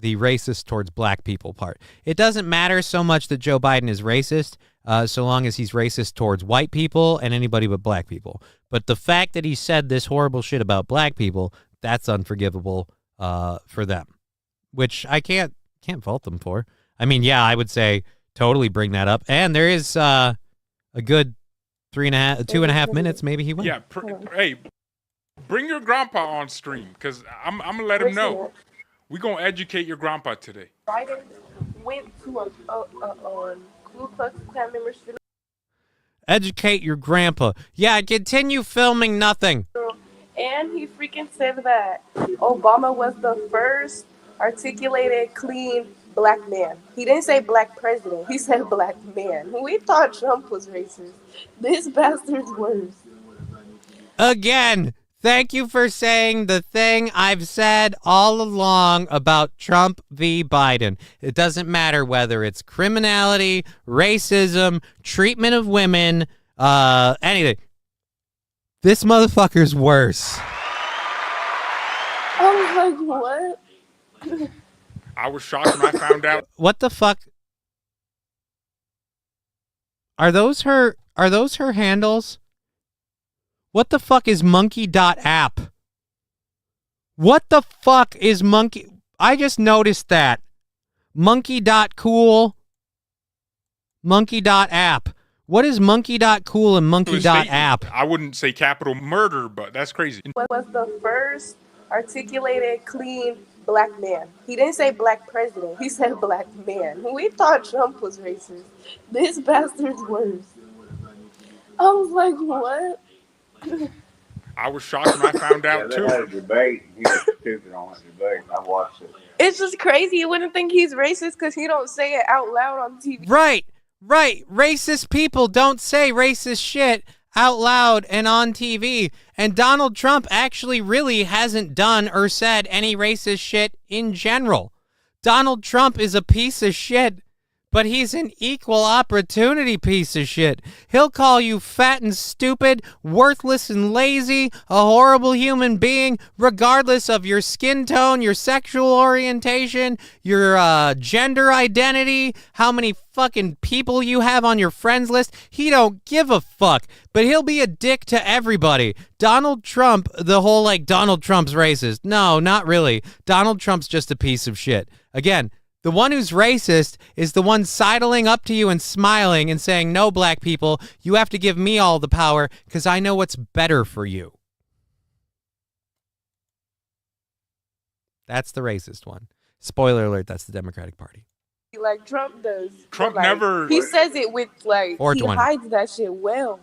racist towards black people part. It doesn't matter so much that Joe Biden is racist, so long as he's racist towards white people and anybody but black people. But the fact that he said this horrible shit about black people, that's unforgivable for them, which I can't fault them for. I mean, yeah, I would say totally bring that up. And there is a good 2.5 minutes. Maybe he will. Yeah. Hey, bring your grandpa on stream because I'm going to let him know. We're going to educate your grandpa today. Biden went to a Ku Klux Klan member's funeral. Educate your grandpa. Yeah, continue filming nothing. And he freaking said that Obama was the first articulated, clean black man. He didn't say black president. He said black man. We thought Trump was racist. This bastard's worse. Again, thank you for saying the thing I've said all along about Trump v. Biden. It doesn't matter whether it's criminality, racism, treatment of women, anything. This motherfucker's worse. I was like, what? I was shocked when I found out. What the fuck? Are those her handles? What the fuck is monkey.app? What the fuck is monkey? I just noticed that. Monkey.cool. Monkey.app. What is monkey.cool and monkey.app? I wouldn't say capital murder, but that's crazy. Was the first articulated, clean black man. He didn't say black president. He said black man. We thought Trump was racist. This bastard's worse. I was like, what? I was shocked when I found out too. They had a debate. He was stupid on that debate. I watched it. It's just crazy. You wouldn't think he's racist because he don't say it out loud on TV. Right. Racist people don't say racist shit out loud and on TV. And Donald Trump actually really hasn't done or said any racist shit in general. Donald Trump is a piece of shit, but he's an equal opportunity piece of shit. He'll call you fat and stupid, worthless and lazy, a horrible human being, regardless of your skin tone, your sexual orientation, your gender identity, how many fucking people you have on your friends list. He don't give a fuck, but he'll be a dick to everybody. Donald Trump, the whole like Donald Trump's racist. No, not really. Donald Trump's just a piece of shit. Again, the one who's racist is the one sidling up to you and smiling and saying, no, black people, you have to give me all the power because I know what's better for you. That's the racist one. Spoiler alert, that's the Democratic Party. Like Trump does. Trump like, never... He says it with, like, he 420. hides that shit well.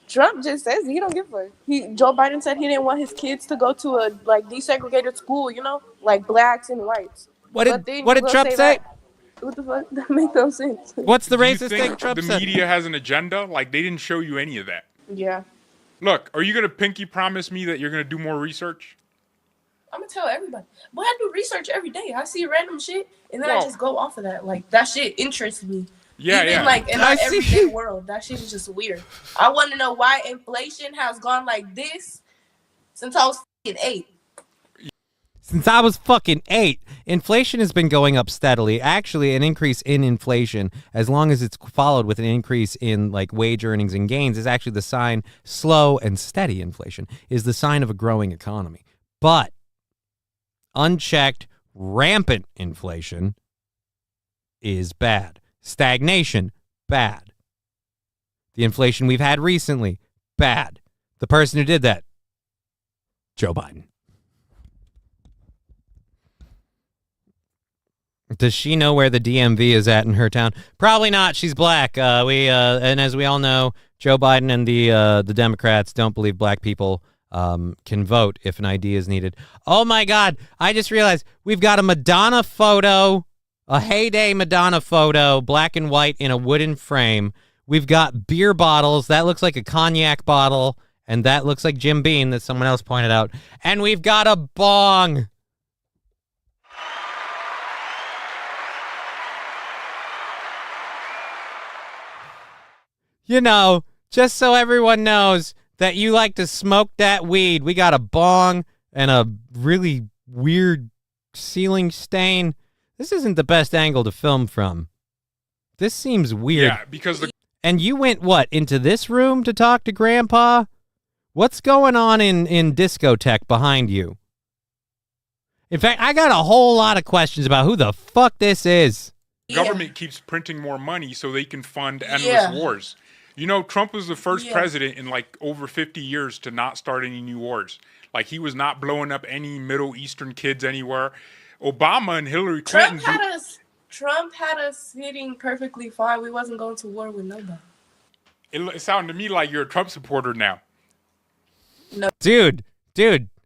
Trump just says he don't give a fuck. Joe Biden said he didn't want his kids to go to a, like, desegregated school, you know? Like, blacks and whites. What did Trump say? What the fuck? That makes no sense. What's the Do you racist think thing Trump the said? media has an agenda? Like, they didn't show you any of that. Yeah. Look, are you going to pinky promise me that you're going to do more research? I'm gonna tell everybody. But I do research every day. I see random shit, and then I just go off of that. Like, that shit interests me. Yeah, Even, yeah. like, in my everyday world, that shit is just weird. I want to know why inflation has gone like this since I was fucking 8. Since I was fucking 8, inflation has been going up steadily. Actually, an increase in inflation, as long as it's followed with an increase in like wage earnings and gains, is actually the sign. Slow and steady inflation is the sign of a growing economy. But unchecked, rampant inflation is bad. Stagnation, bad. The inflation we've had recently, bad. The person who did that, Joe Biden. Does she know where the DMV is at in her town? Probably not. She's black. And as we all know, Joe Biden and the Democrats don't believe black people can vote if an ID is needed. Oh my God! I just realized we've got a Madonna photo, a heyday Madonna photo, black and white in a wooden frame. We've got beer bottles. That looks like a cognac bottle, and that looks like Jim Beam that someone else pointed out. And we've got a bong. You know, just so everyone knows that you like to smoke that weed, we got a bong and a really weird ceiling stain. This isn't the best angle to film from. This seems weird. Yeah, because And you went, what, into this room to talk to Grandpa? What's going on in discotheque behind you? In fact, I got a whole lot of questions about who the fuck this is. the government keeps printing more money so they can fund endless wars. You know, Trump was the first president in like over 50 years to not start any new wars. Like, he was not blowing up any Middle Eastern kids anywhere. Obama and Hillary Clinton. Trump had us hitting perfectly fine. We wasn't going to war with nobody. It sounded to me like you're a Trump supporter now. No. Dude,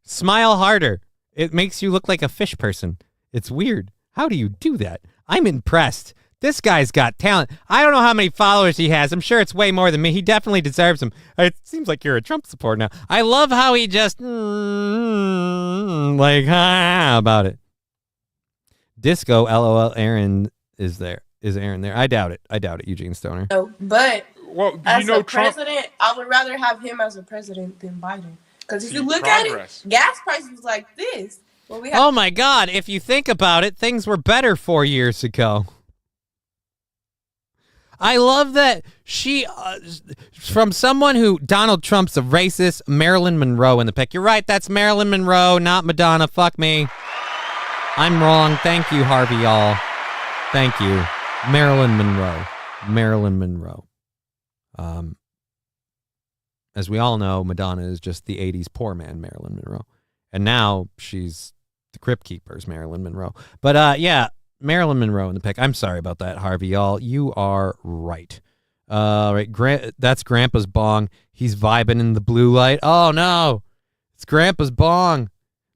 smile harder. It makes you look like a fish person. It's weird. How do you do that? I'm impressed. This guy's got talent. I don't know how many followers he has. I'm sure it's way more than me. He definitely deserves them. It seems like you're a Trump supporter now. I love how he just about it. Disco, LOL, Aaron is there. Is Aaron there? I doubt it. Eugene Stoner. No, but well, as you know, a president, I would rather have him as a president than Biden. Because if you look at it, gas prices like this. Well, we have oh my God! If you think about it, things were better 4 years ago. I love that she, from someone who, Donald Trump's a racist, Marilyn Monroe in the pic. You're right, that's Marilyn Monroe, not Madonna. Fuck me. I'm wrong. Thank you, Harvey, y'all. Thank you. Marilyn Monroe. As we all know, Madonna is just the 80s poor man Marilyn Monroe. And now she's the Crypt Keeper's Marilyn Monroe. But yeah, Marilyn Monroe in the pic. I'm sorry about that, Harvey, y'all. You are right. Right, that's Grandpa's bong. He's vibing in the blue light. Oh, no. It's Grandpa's bong.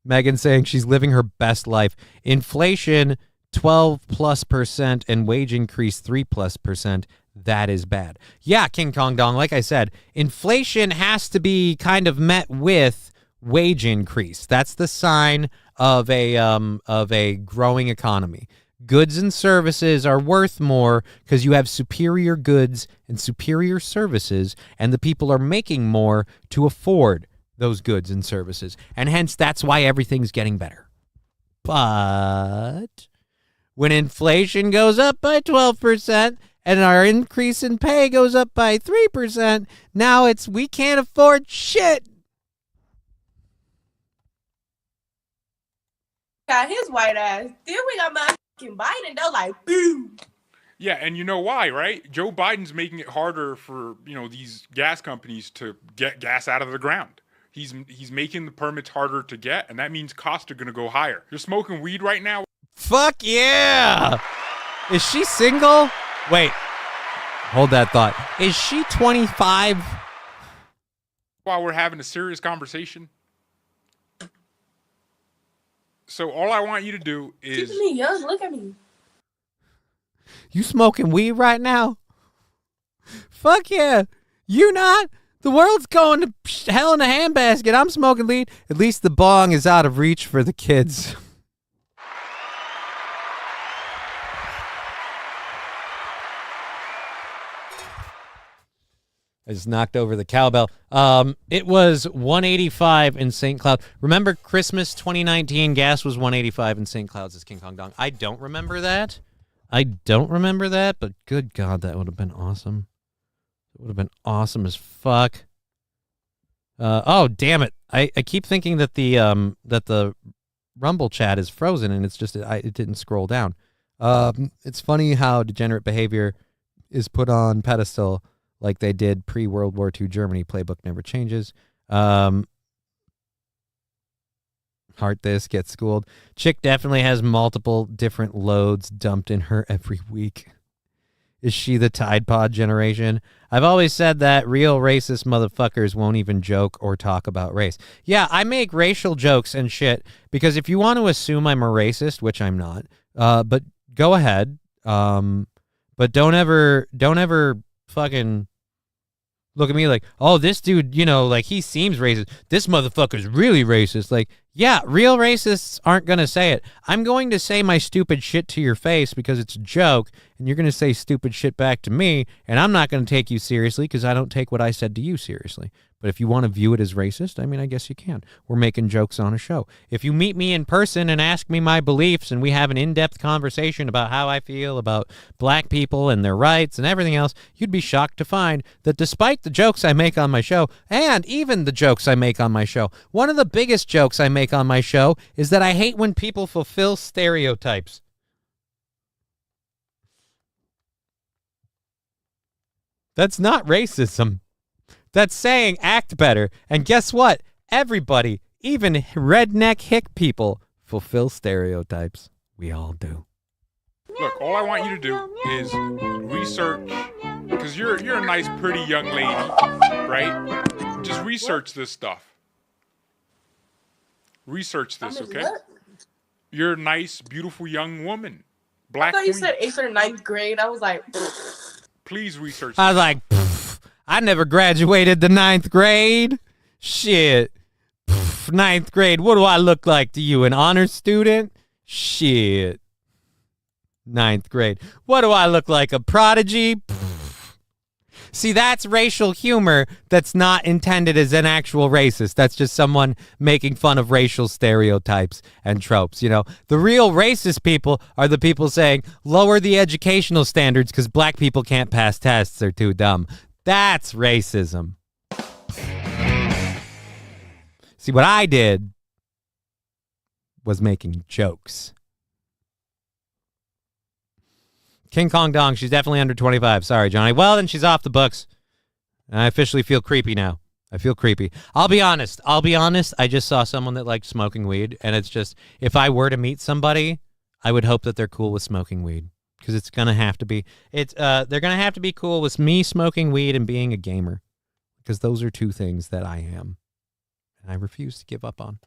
Megan saying she's living her best life. Inflation, 12+%, and wage increase, 3+%. That is bad. Yeah, King Kong Dong, like I said, inflation has to be kind of met with wage increase. That's the sign of a growing economy. Goods and services are worth more because you have superior goods and superior services, and the people are making more to afford those goods and services. And hence, that's why everything's getting better. But when inflation goes up by 12% and our increase in pay goes up by 3%, now it's we can't afford shit. got his white ass. Then we got motherfucking Biden. They're like, boom. Yeah, and you know why, right? Joe Biden's making it harder for, you know, these gas companies to get gas out of the ground. He's making the permits harder to get, and that means costs are going to go higher. You're smoking weed right now? Fuck yeah! Is she single? Wait. Hold that thought. Is she 25? While we're having a serious conversation. So all I want you to do is... Keeping me young. Look at me. You smoking weed right now? Fuck yeah. You not? The world's going to hell in a handbasket. I'm smoking weed. At least the bong is out of reach for the kids. I just knocked over the cowbell. It was $1.85 in St. Cloud. Remember Christmas 2019? Gas was $1.85 in St. Cloud's as King Kong Dong. I don't remember that, but good God, that would have been awesome. It would have been awesome as fuck. Oh, damn it. I keep thinking that the Rumble chat is frozen, and it's just it didn't scroll down. It's funny how degenerate behavior is put on pedestal like they did pre-World War II Germany. Playbook never changes. Heart this, get schooled. Chick definitely has multiple different loads dumped in her every week. Is she the Tide Pod generation? I've always said that real racist motherfuckers won't even joke or talk about race. Yeah, I make racial jokes and shit because if you want to assume I'm a racist, which I'm not, but go ahead. But don't ever fucking look at me like, oh, this dude, like he seems racist. This motherfucker's really racist. Like, yeah, real racists aren't going to say it. I'm going to say my stupid shit to your face because it's a joke, and you're going to say stupid shit back to me, and I'm not going to take you seriously because I don't take what I said to you seriously. But if you want to view it as racist, I mean, I guess you can. We're making jokes on a show. If you meet me in person and ask me my beliefs and we have an in-depth conversation about how I feel about black people and their rights and everything else, you'd be shocked to find that despite the jokes I make on my show, and even the jokes I make on my show, one of the biggest jokes I make on my show is that I hate when people fulfill stereotypes. That's not racism. That's saying act better. And guess what? Everybody, even redneck hick people, fulfill stereotypes. We all do. Look, all I want you to do is research, because you're a nice, pretty young lady, right? Just research this stuff. Research this, okay? You're a nice, beautiful young woman. Black I thought you queen. said 8th or 9th grade. I was like, Please research this. I was like, I never graduated the 9th grade. Shit. 9th grade. What do I look like to you? An honor student? Shit. 9th grade. What do I look like? A prodigy? See, that's racial humor that's not intended as an actual racist. That's just someone making fun of racial stereotypes and tropes. The real racist people are the people saying, lower the educational standards because black people can't pass tests. They're too dumb. That's racism. See, what I did was making jokes. King Kong Dong, she's definitely under 25. Sorry, Johnny. Well, then she's off the books. I officially feel creepy now. I feel creepy. I'll be honest. I just saw someone that liked smoking weed, and it's just, if I were to meet somebody, I would hope that they're cool with smoking weed. Because it's going to have to be, they're going to have to be cool with me smoking weed and being a gamer. Because those are two things that I am. And I refuse to give up on.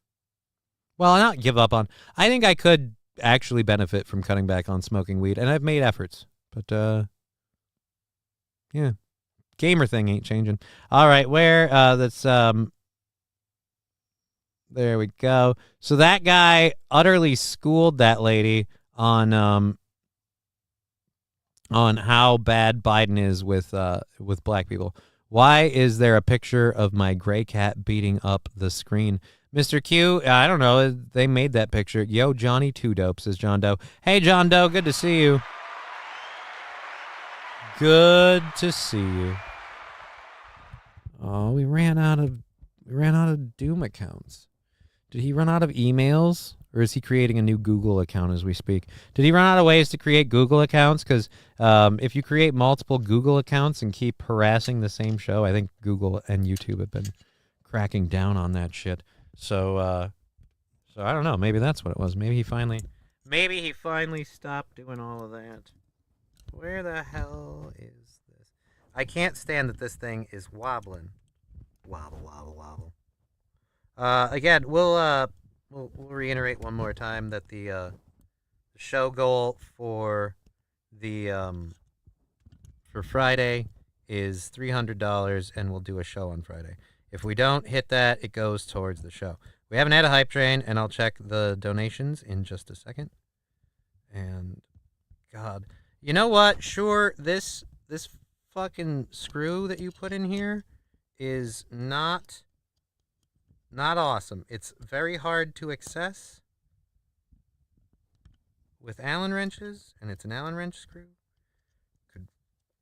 Well, not give up on. I think I could actually benefit from cutting back on smoking weed, and I've made efforts. But, yeah. Gamer thing ain't changing. All right, there we go. So that guy utterly schooled that lady on how bad Biden is with black people. Why is there a picture of my gray cat beating up the screen? Mr. Q, I don't know. They made that picture. Yo, Johnny 2 Dope, says John Doe. Hey, John Doe, good to see you. Good to see you. Oh, we ran out of Doom accounts. Did he run out of emails? Or is he creating a new Google account as we speak? Did he run out of ways to create Google accounts? Because if you create multiple Google accounts and keep harassing the same show, I think Google and YouTube have been cracking down on that shit. So I don't know. Maybe that's what it was. Maybe he finally stopped doing all of that. Where the hell is this? I can't stand that this thing is wobbling. Wobble. Again, we'll reiterate one more time that the show goal for Friday is $300, and we'll do a show on Friday. If we don't hit that, it goes towards the show. We haven't had a hype train, and I'll check the donations in just a second. And God, you know what? Sure, this fucking screw that you put in here is not awesome. It's very hard to access with Allen wrenches, and it's an Allen wrench screw. Could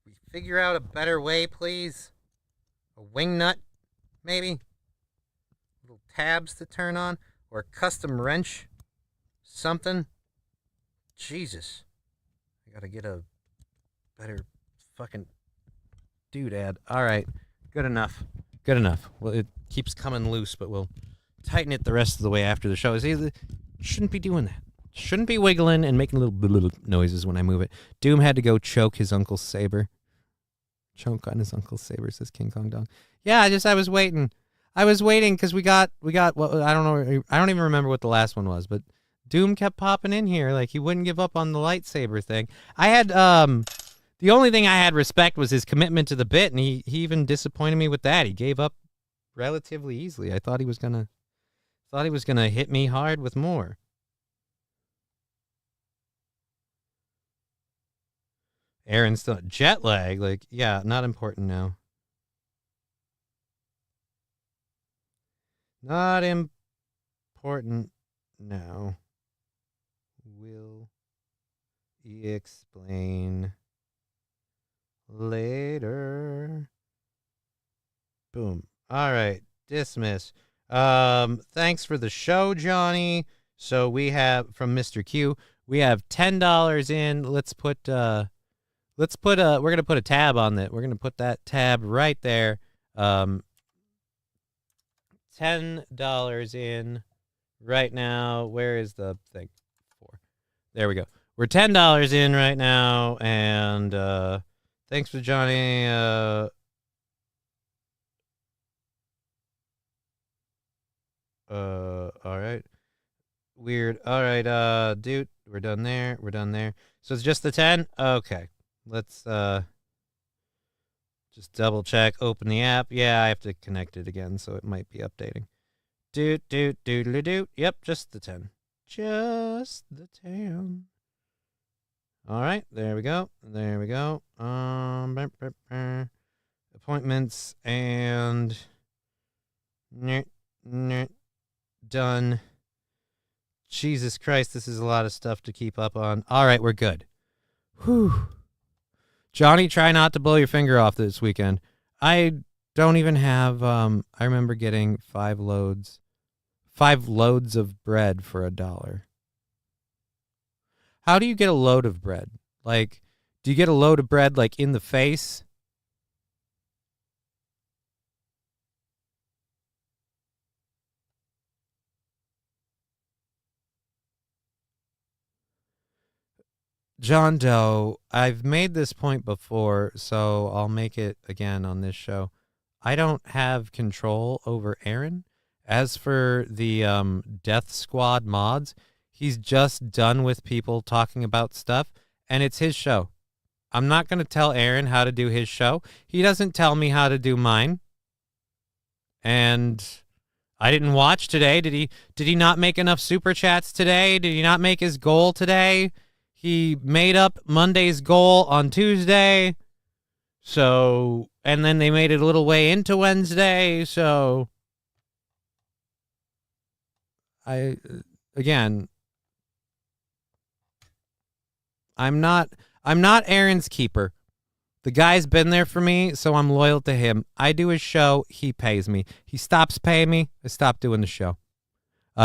we figure out a better way, please? A wing nut, maybe? Little tabs to turn on, or a custom wrench, something. Jesus, I gotta get a better fucking doodad. All right. Good enough. Good enough. Well, it keeps coming loose, but we'll tighten it the rest of the way after the show. Shouldn't be doing that. Shouldn't be wiggling and making little noises when I move it. Doom had to go choke his uncle's saber. Choke on his uncle's saber, says King Kong Dong. Yeah, I was waiting. I was waiting because we got well, I don't know. I don't even remember what the last one was, but Doom kept popping in here like he wouldn't give up on the lightsaber thing. I had the only thing I had respect was his commitment to the bit, and he even disappointed me with that. He gave up relatively easily. I thought he was gonna hit me hard with more. Aaron's still jet lag, like, yeah, not important now. Not important now. Will explain later. Boom. All right, dismiss. Thanks for the show, Johnny. So we have from Mr. Q, we have $10 in. We're gonna put a tab on that. We're gonna put that tab right there. $10 in right now. Where is the thing? There we go. We're $10 in right now, and thanks for Johnny. All right. Weird. All right, dude, we're done there. We're done there. So it's just the 10? Okay. Let's just double check. Open the app. Yeah, I have to connect it again, so it might be updating. Doot. Yep, just the 10. Just the 10. All right, there we go. There we go. Appointments and done. Jesus Christ, this is a lot of stuff to keep up on. All right, we're good. Whew. Johnny, try not to blow your finger off this weekend. I don't even have, I remember getting 5 loads of bread for $1. How do you get a load of bread? Like, do you get a load of bread, like, in the face? John Doe, I've made this point before, so I'll make it again on this show. I don't have control over Aaron. As for the Death Squad mods, he's just done with people talking about stuff, and it's his show. I'm not going to tell Aaron how to do his show. He doesn't tell me how to do mine. And I didn't watch today. Did he not make enough super chats today? Did he not make his goal today? He made up Monday's goal on Tuesday. So, and then they made it a little way into Wednesday. So, I'm not Aaron's keeper. The guy's been there for me, so I'm loyal to him. I do his show. He pays me. He stops paying me. I stop doing the show.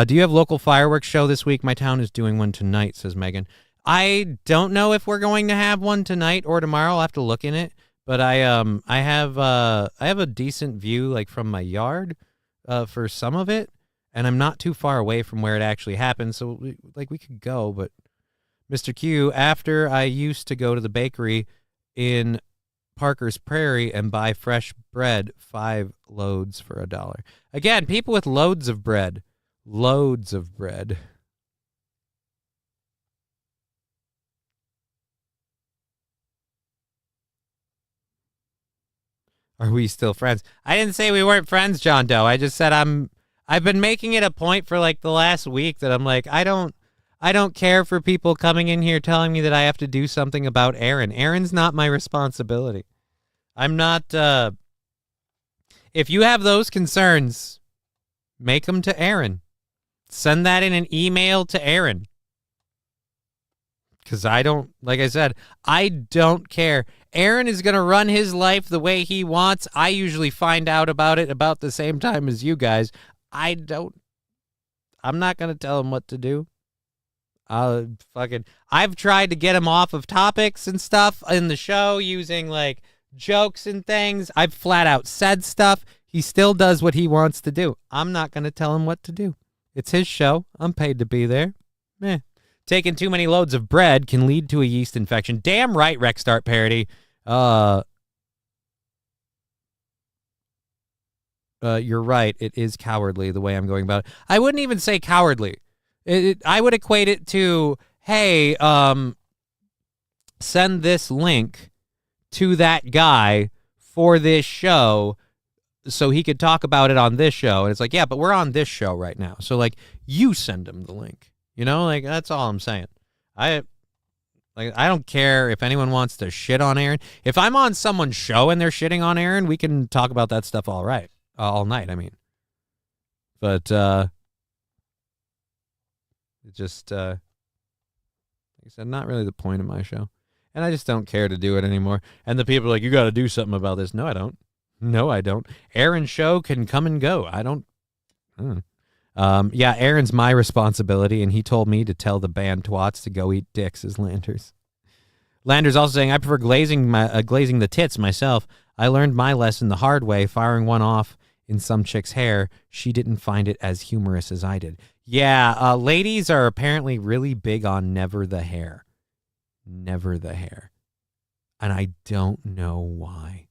Do you have local fireworks show this week? My town is doing one tonight, says Megan. I don't know if we're going to have one tonight or tomorrow. I'll have to look in it. But I have a decent view, like, from my yard for some of it, and I'm not too far away from where it actually happened, so we could go. But Mr. Q, after I used to go to the bakery in Parker's Prairie and buy fresh bread, 5 loads for $1. Again, people with loads of bread. Loads of bread. Are we still friends? I didn't say we weren't friends, John Doe. I just said I've been making it a point for like the last week that I'm like, I don't care for people coming in here telling me that I have to do something about Aaron. Aaron's not my responsibility. I'm not, if you have those concerns, make them to Aaron. Send that in an email to Aaron. Because like I said, I don't care. Aaron is going to run his life the way he wants. I usually find out about it about the same time as you guys. I'm not going to tell him what to do. I've tried to get him off of topics and stuff in the show using like jokes and things. I've flat out said stuff. He still does what he wants to do. I'm not going to tell him what to do. It's his show. I'm paid to be there. Taking too many loads of bread can lead to a yeast infection. Damn right, Rexstart parody. You're right. It is cowardly the way I'm going about it. I wouldn't even say cowardly. I would equate it to, hey, send this link to that guy for this show so he could talk about it on this show. And it's like, yeah, but we're on this show right now. So, like, you send him the link. You know, like, that's all I'm saying. I don't care if anyone wants to shit on Aaron. If I'm on someone's show and they're shitting on Aaron, we can talk about that stuff all night, I mean. But, it just, like I said, not really the point of my show. And I just don't care to do it anymore. And the people are like, you got to do something about this. No, I don't. No, I don't. Aaron's show can come and go. I don't. Yeah, Aaron's my responsibility, and he told me to tell the band twats to go eat dicks as Landers. Landers also saying, I prefer glazing the tits myself. I learned my lesson the hard way, firing one off in some chick's hair. She didn't find it as humorous as I did. Yeah, ladies are apparently really big on never the hair. Never the hair. And I don't know why.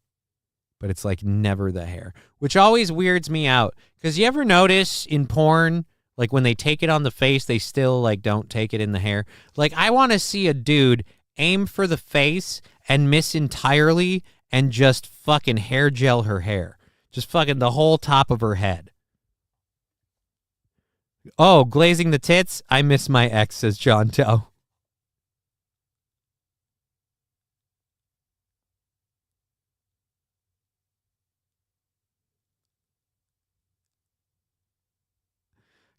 But it's like never the hair, which always weirds me out. Because you ever notice in porn, like when they take it on the face, they still like don't take it in the hair? Like I want to see a dude aim for the face and miss entirely and just fucking hair gel her hair. Just fucking the whole top of her head. Oh, glazing the tits? I miss my ex, says John Doe.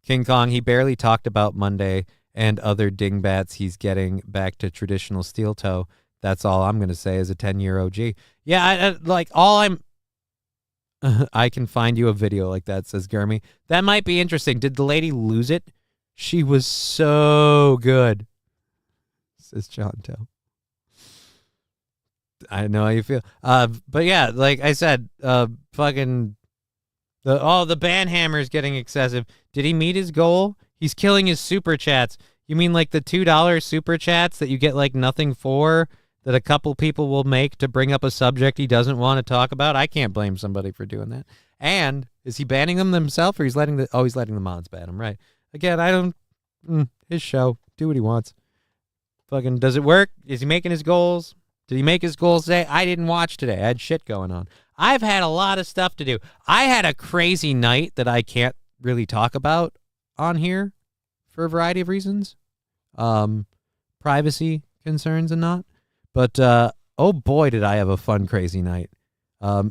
King Kong, he barely talked about Monday and other dingbats he's getting back to traditional steel toe. That's all I'm going to say as a 10-year OG. Yeah, I can find you a video like that, says Gurmy. That might be interesting. Did the lady lose it? She was so good, says John Doe. I know how you feel. But yeah, like I said, fucking... The banhammer's getting excessive. Did he meet his goal? He's killing his super chats. You mean like the $2 super chats that you get like nothing for, that a couple people will make to bring up a subject he doesn't want to talk about? I can't blame somebody for doing that. And is he banning them himself, or he's letting the mods ban him? Right. Again, I don't. His show. Do what he wants. Fucking, does it work? Is he making his goals? Did he make his goals today? I didn't watch today. I had shit going on. I've had a lot of stuff to do. I had a crazy night that I can't really talk about on here for a variety of reasons. Privacy concerns and not. But, oh boy, did I have a fun, crazy night.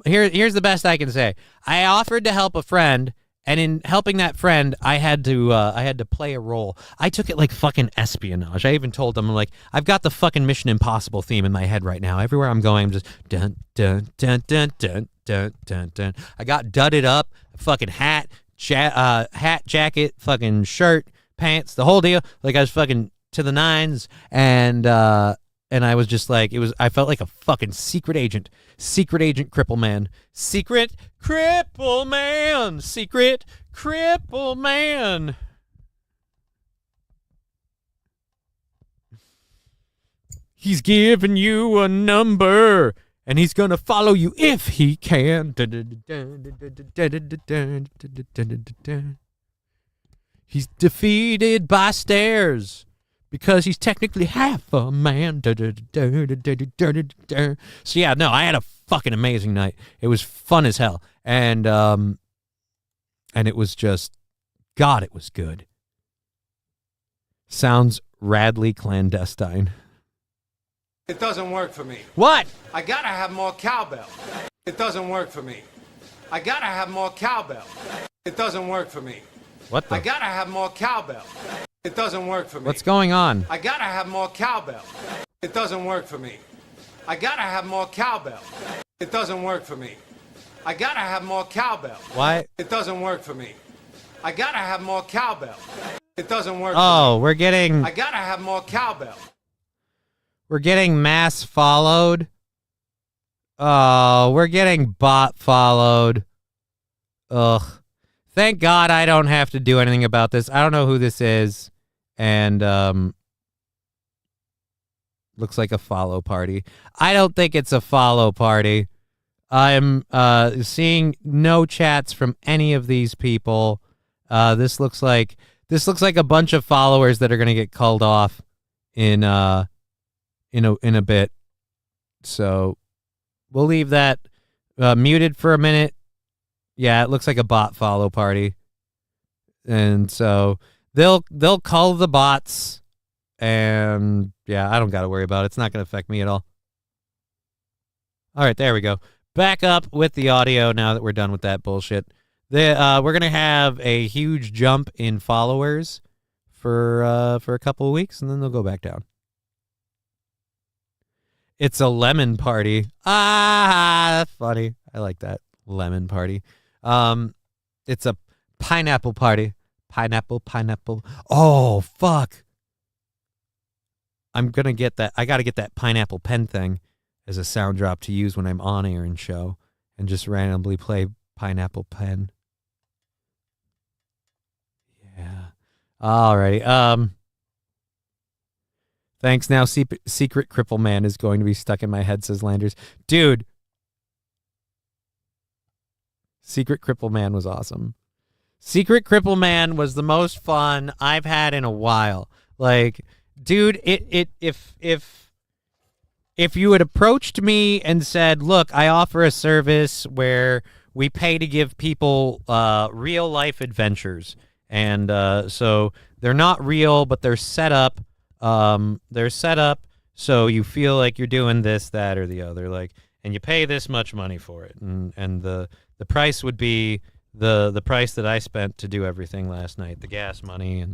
Here's the best I can say. I offered to help a friend, and in helping that friend, I had to play a role. I took it like fucking espionage. I even told them, I'm like, I've got the fucking Mission Impossible theme in my head right now. Everywhere I'm going, I'm just dun dun dun dun dun dun dun dun. I got dudded up, fucking hat, jacket, fucking shirt, pants, the whole deal. Like I was fucking to the nines, and I was just like, I felt like a fucking secret agent cripple man. Secret cripple man. He's giving you a number, and he's gonna follow you if he can. He's defeated by stairs, because he's technically half a man. So yeah, no, I had a fucking amazing night. It was fun as hell. And it was just, God, it was good. Sounds radly clandestine. It doesn't work for me. What? I gotta have more cowbell. It doesn't work for me. I gotta have more cowbell. It doesn't work for me. What the? I gotta have more cowbell. It doesn't work for me. What's going on? I gotta have more cowbell. It doesn't work for me. I gotta have more cowbell. It doesn't work for me. I gotta have more cowbell. Why? It doesn't work for me. I gotta have more cowbell. It doesn't work. Oh, we're getting I gotta have more cowbell. we're getting mass followed. Oh, we're getting bot followed. Ugh. Thank God I don't have to do anything about this. I don't know who this is. And looks like a follow party. I don't think it's a follow party. I'm seeing no chats from any of these people. This looks like a bunch of followers that are going to get culled off in a bit. So we'll leave that muted for a minute. Yeah, it looks like a bot follow party. And so they'll cull the bots, and yeah, I don't got to worry about it. It's not going to affect me at all. All right, there we go. Back up with the audio now that we're done with that bullshit. We're going to have a huge jump in followers for a couple of weeks, and then they'll go back down. It's a lemon party. Ah, funny. I like that. Lemon party. It's a pineapple party. Pineapple. Oh, fuck. I'm going to get that. I got to get that pineapple pen thing as a sound drop to use when I'm on air and show and just randomly play pineapple pen. Yeah. Alrighty. Thanks. Now Secret Cripple Man is going to be stuck in my head, says Landers. Dude. Secret Cripple Man was awesome. Secret Cripple Man was the most fun I've had in a while. Like, dude, if you had approached me and said, look, I offer a service where we pay to give people real life adventures. And so they're not real, but they're set up. They're set up so you feel like you're doing this, that, or the other. Like, and you pay this much money for it. And the price would be the price that I spent to do everything last night. The gas money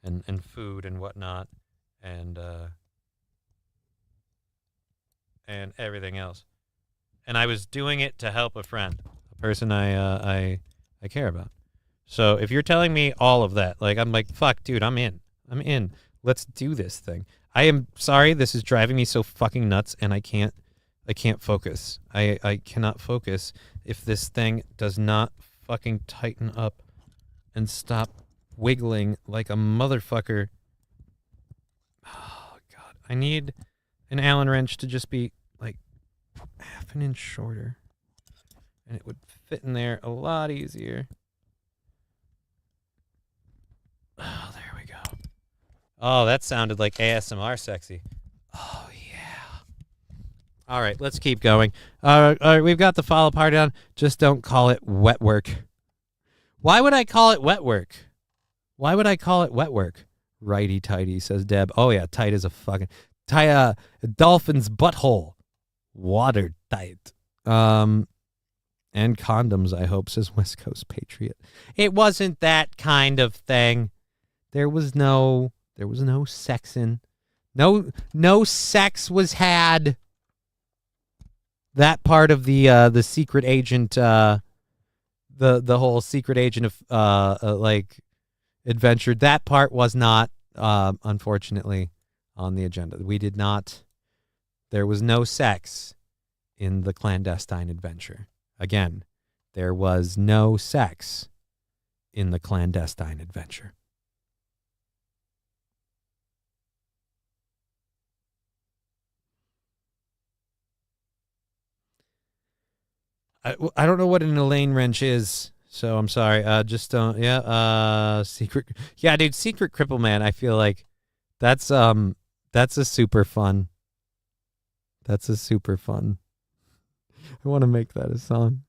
and food and whatnot. And everything else. And I was doing it to help a friend, a person I care about. So if you're telling me all of that, like, I'm like, fuck, dude, I'm in. Let's do this thing. I am sorry, this is driving me so fucking nuts, and I can't focus. I cannot focus if this thing does not fucking tighten up and stop wiggling like a motherfucker. Oh, God. I need an Allen wrench to just be like half an inch shorter, and it would fit in there a lot easier. Oh, there we go. Oh, that sounded like ASMR sexy. Oh, yeah. All right, let's keep going. All right, we've got the follow party on. Just don't call it wet work. Why would I call it wet work? Why would I call it wet work? Righty tighty, says Deb. Oh, yeah, tight as a fucking... a dolphin's butthole. Watertight. And condoms, I hope, says West Coast Patriot. It wasn't that kind of thing. There was no sexing. No sex was had. That part of the secret agent, the whole secret agent of like adventure, that part was not unfortunately on the agenda. We did not. There was no sex in the clandestine adventure. Again, there was no sex in the clandestine adventure. I don't know what an Elaine wrench is, so I'm sorry. Just don't. Yeah. Secret. Yeah, dude. Secret Cripple Man. I feel like that's a super fun. That's a super fun. I want to make that a song.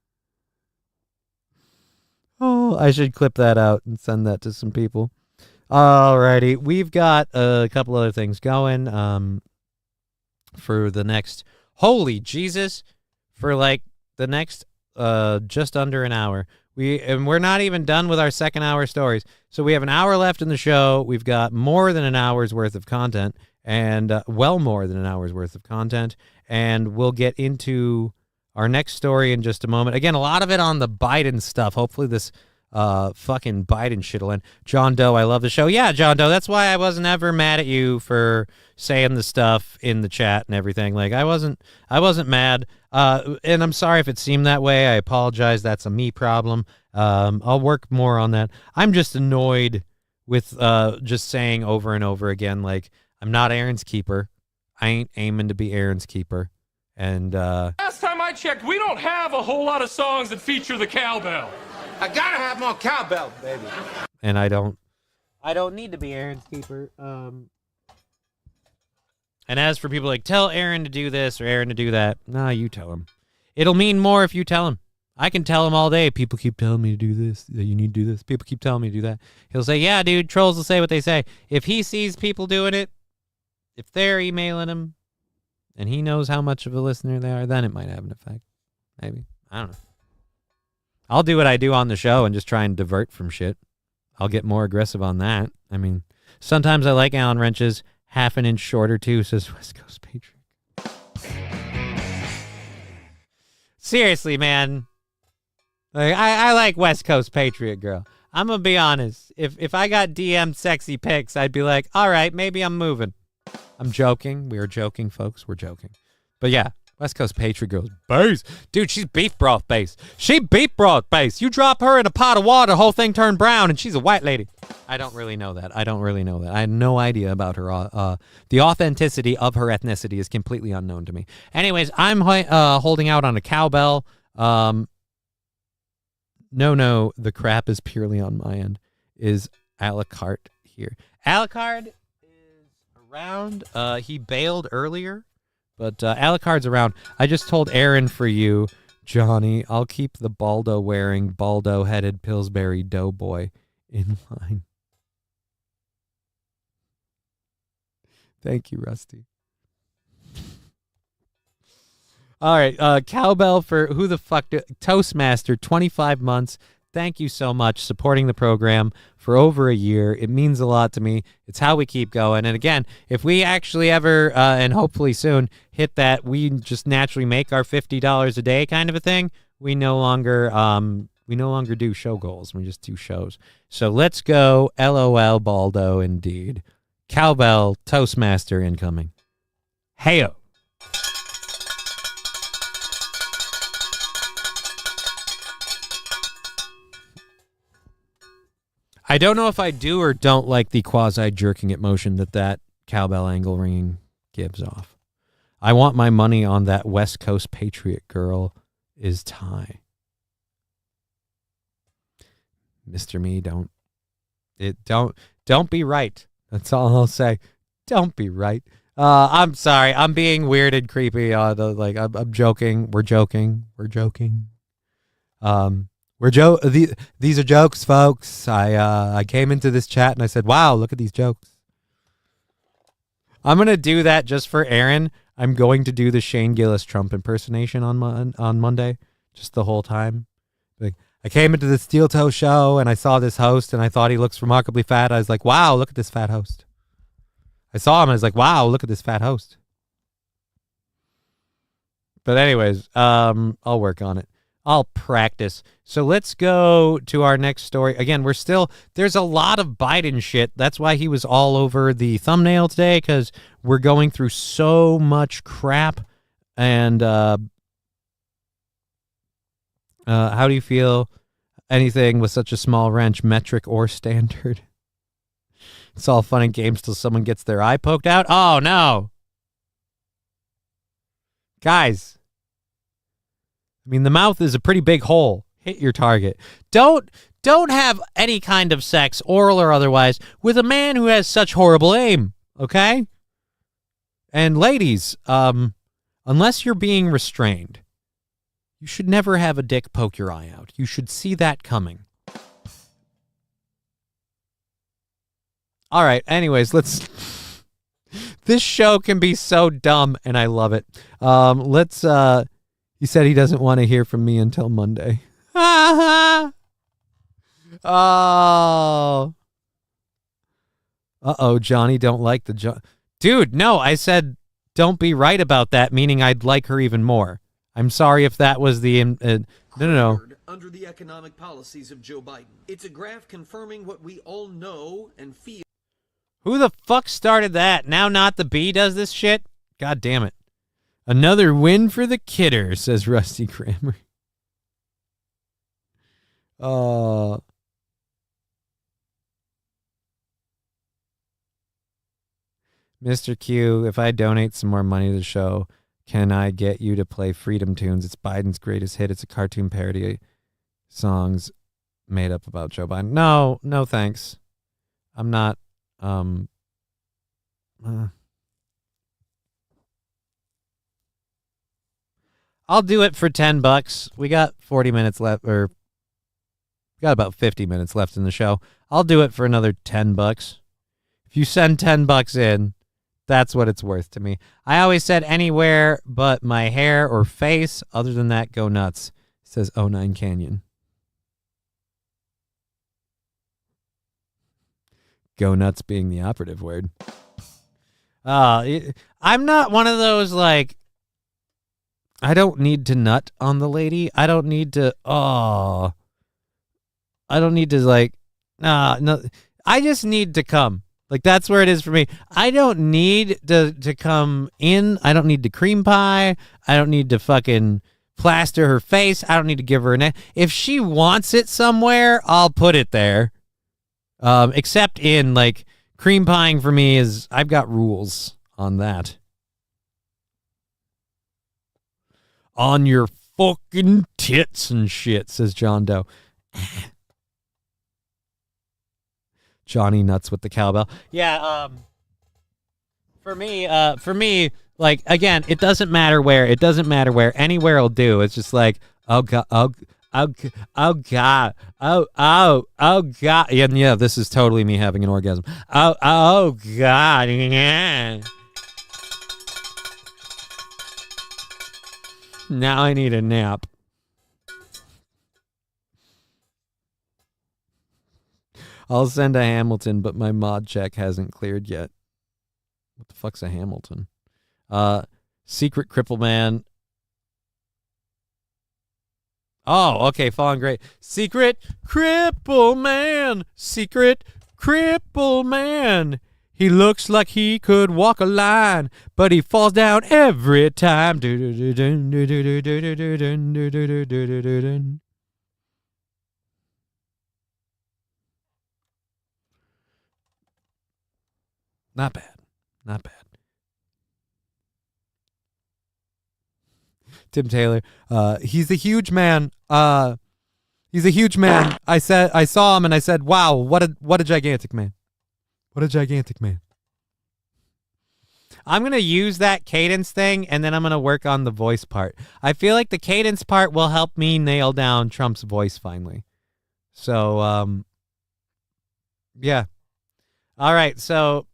Oh, I should clip that out and send that to some people. Alrighty, we've got a couple other things going. For the next, holy Jesus, for like the next just under an hour. We're not even done with our second hour stories. So we have an hour left in the show. We've got more than an hour's worth of content, and well more than an hour's worth of content. And we'll get into our next story in just a moment. Again, a lot of it on the Biden stuff. Hopefully this fucking Biden shit'll end. John Doe, I love the show. Yeah, John Doe, that's why I wasn't ever mad at you for saying the stuff in the chat and everything. Like, I wasn't mad. And I'm sorry if it seemed that way. I apologize. That's a me problem. I'll work more on that. I'm just annoyed with just saying over and over again, like, I'm not Aaron's keeper. I ain't aiming to be Aaron's keeper. And last time I checked, we don't have a whole lot of songs that feature the cowbell. I gotta have more cowbell, baby. and I don't need to be Aaron's keeper. And as for people like, tell Aaron to do this or Aaron to do that, nah, you tell him. It'll mean more if you tell him. I can tell him all day, people keep telling me to do this, that you need to do this. People keep telling me to do that. He'll say, yeah, dude, trolls will say what they say. If he sees people doing it, if they're emailing him, and he knows how much of a listener they are, then it might have an effect. Maybe. I don't know. I'll do what I do on the show and just try and divert from shit. I'll get more aggressive on that. I mean, sometimes I like Allen wrenches half an inch shorter too, says West Coast Patriot. Seriously, man. Like, I like West Coast Patriot Girl. I'm going to be honest. If I got DM'd sexy pics, I'd be like, all right, maybe I'm moving. I'm joking. We are joking, folks. We're joking. But yeah, West Coast Patriot Girl's base. Dude, she's beef broth base. She beef broth base. You drop her in a pot of water, the whole thing turned brown, and she's a white lady. I don't really know that. I had no idea about her. The authenticity of her ethnicity is completely unknown to me. Anyways, I'm holding out on a cowbell. No, the crap is purely on my end. Is Alucard here? Alucard is around. He bailed earlier, but Alucard's around. I just told Aaron for you, Johnny, I'll keep the Baldo-wearing, Baldo-headed Pillsbury Doughboy in line. Thank you, Rusty. All right, cowbell for who the fuck Toastmaster, 25 months. Thank you so much supporting the program for over a year. It means a lot to me. It's how we keep going. And again, if we actually ever and hopefully soon hit that, we just naturally make our $50 a day kind of a thing. We no longer do show goals. We just do shows. So let's go. LOL Baldo indeed. Cowbell Toastmaster incoming. Heyo. I don't know if I do or don't like the quasi-jerking it motion that cowbell angle ringing gives off. I want my money on that West Coast Patriot Girl is Ty. Mr. Me, don't be right. That's all I'll say. Don't be right. I'm sorry. I'm being weird and creepy. I'm joking. We're joking. These are jokes, folks. I came into this chat and I said, wow, look at these jokes. I'm going to do that just for Aaron. I'm going to do the Shane Gillis Trump impersonation on Monday, just the whole time. Like, I came into the Steel Toe show and I saw this host and I thought he looks remarkably fat. I was like, wow, look at this fat host. I saw him and I was like, wow, look at this fat host. But anyways, I'll work on it. I'll practice. So let's go to our next story. Again, there's a lot of Biden shit. That's why he was all over the thumbnail today, because we're going through so much crap. And how do you feel anything with such a small wrench, metric or standard? It's all fun and games till someone gets their eye poked out. Oh, no. Guys. I mean, the mouth is a pretty big hole. Hit your target. Don't have any kind of sex, oral or otherwise, with a man who has such horrible aim, okay? And ladies, unless you're being restrained, you should never have a dick poke your eye out. You should see that coming. All right, anyways, this show can be so dumb, and I love it. He said he doesn't want to hear from me until Monday. Oh. Uh-oh, Johnny don't like the... Dude, no, I said don't be right about that, meaning I'd like her even more. I'm sorry if that was the... No. under the economic policies of Joe Biden. It's a graph confirming what we all know and feel. Who the fuck started that? Now Not the Bee does this shit? God damn it. Another win for the kidder, says Rusty Kramer. Mr. Q, if I donate some more money to the show, can I get you to play Freedom Tunes? It's Biden's greatest hit. It's a cartoon parody songs made up about Joe Biden. No, thanks. I'm not, I'll do it for $10. We got 40 minutes left, or we got about 50 minutes left in the show. I'll do it for another $10. If you send $10 in, that's what it's worth to me. I always said anywhere but my hair or face. Other than that, go nuts, says 09 Canyon. Go nuts being the operative word. I'm not one of those, like, I don't need to nut on the lady. I don't need to, no. I just need to come. Like, that's where it is for me. I don't need to come in. I don't need to cream pie. I don't need to fucking plaster her face. I don't need to give her a neck. If she wants it somewhere, I'll put it there. Except in, like, cream pieing for me is, I've got rules on that. On your fucking tits and shit, says John Doe. Johnny nuts with the cowbell. Yeah, for me, like, again, it doesn't matter where. Anywhere will do. It's just like, oh God, oh God, oh God. Yeah, this is totally me having an orgasm. Oh God, yeah. Now I need a nap. I'll send a Hamilton, but my mod check hasn't cleared yet. What the fuck's a Hamilton? Secret Cripple Man. Oh, okay, Fallen Great. Secret Cripple Man. Secret Cripple Man. He looks like he could walk a line, but he falls down every time. Not bad. Not bad. Tim Taylor. He's a huge man. He's a huge man. I saw him and I said, wow, what a gigantic man. What a gigantic man. I'm going to use that cadence thing, and then I'm going to work on the voice part. I feel like the cadence part will help me nail down Trump's voice finally. So, yeah. All right, so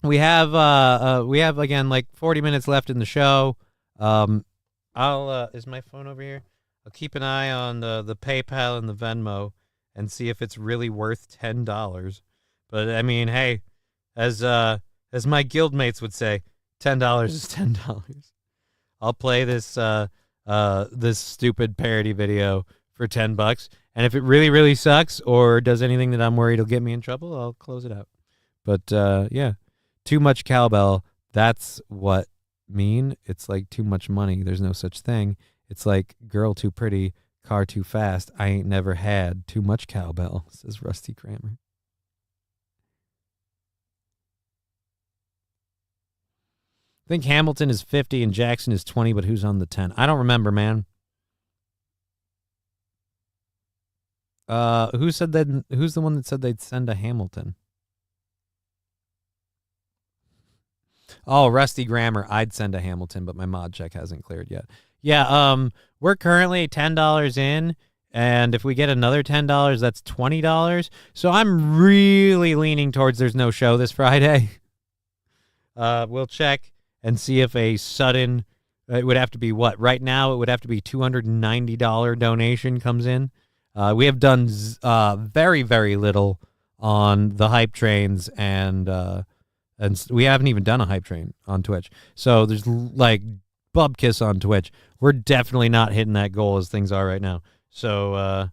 we have again like 40 minutes left in the show. Is my phone over here? I'll keep an eye on the PayPal and the Venmo and see if it's really worth $10. But I mean, hey, as my guildmates would say, $10 is $10. I'll play this this stupid parody video for $10, and if it really, really sucks or does anything that I'm worried will get me in trouble, I'll close it out. But yeah, too much cowbell. That's what mean. It's like too much money. There's no such thing. It's like girl too pretty, car too fast. I ain't never had too much cowbell, says Rusty Kramer. I think Hamilton is 50 and Jackson is 20, but who's on the 10? I don't remember, man. Who said that? Who's the one that said they'd send a Hamilton? Oh, Rusty Grammar. I'd send a Hamilton, but my mod check hasn't cleared yet. Yeah, we're currently $10 in, and if we get another $10, that's $20. So I'm really leaning towards there's no show this Friday. We'll check and see if a sudden, it would have to be what? Right now, it would have to be $290 donation comes in. We have done very, very little on the hype trains, and we haven't even done a hype train on Twitch. So there's like Bubkiss on Twitch. We're definitely not hitting that goal as things are right now. So,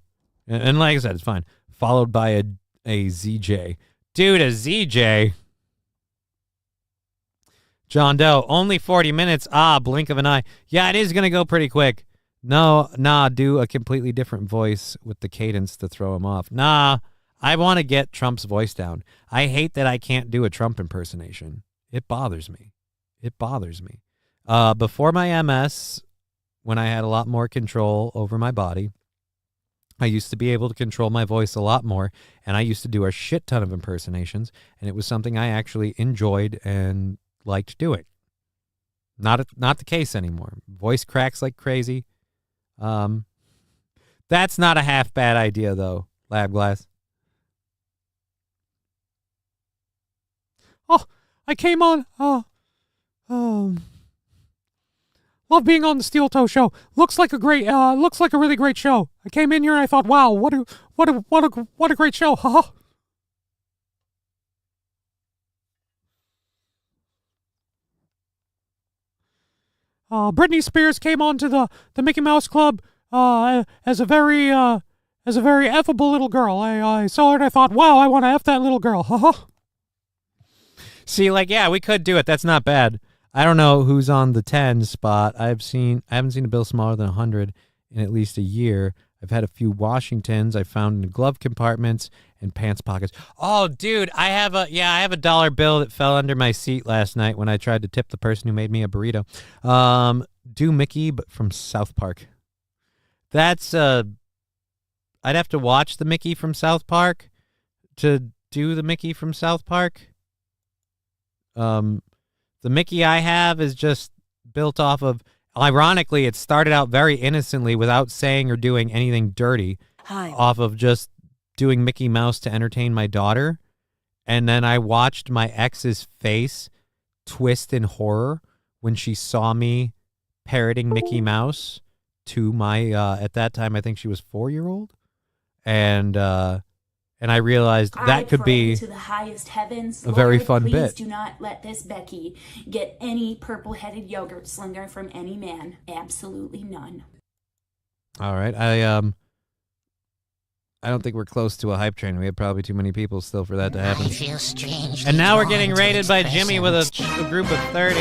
and like I said, it's fine. Followed by a ZJ. Dude, a ZJ? John Doe, only 40 minutes. Blink of an eye. Yeah, it is going to go pretty quick. No, do a completely different voice with the cadence to throw him off. I want to get Trump's voice down. I hate that I can't do a Trump impersonation. It bothers me. Before my MS, when I had a lot more control over my body, I used to be able to control my voice a lot more, and I used to do a shit ton of impersonations, and it was something I actually enjoyed and liked doing. Not the case anymore. Voice cracks like crazy. That's not a half bad idea, though, Lab Glass. Oh, I came on. Love being on the Steel Toe Show. Looks like a really great show. I came in here and I thought, wow, what a great show. Haha. Britney Spears came on to the Mickey Mouse Club as a very effable little girl. I saw her and I thought, wow, I want to F that little girl. Haha. See, yeah, we could do it. That's not bad. I don't know who's on the 10 spot. I haven't seen a bill smaller than 100 in at least a year. I've had a few Washingtons I found in glove compartments and pants pockets. Oh, dude, I have a dollar bill that fell under my seat last night when I tried to tip the person who made me a burrito. Do Mickey, but from South Park. That's I'd have to watch the Mickey from South Park to do the Mickey from South Park. The Mickey I have is just built off of, ironically, it started out very innocently without saying or doing anything dirty. Hi. Off of just doing Mickey Mouse to entertain my daughter. And then I watched my ex's face twist in horror when she saw me parroting Mickey Mouse to my, at that time, I think she was 4-year-old. And I realized that could be to the highest heavens. a very Lord, fun please bit. do not let this Becky get any purple-headed yogurt slinger from any man. Absolutely none. All right. I don't think we're close to a hype train. We have probably too many people still for that to happen. I feel strangely And now we're drawn getting to rated its by Jimmy with presence. a group of 30.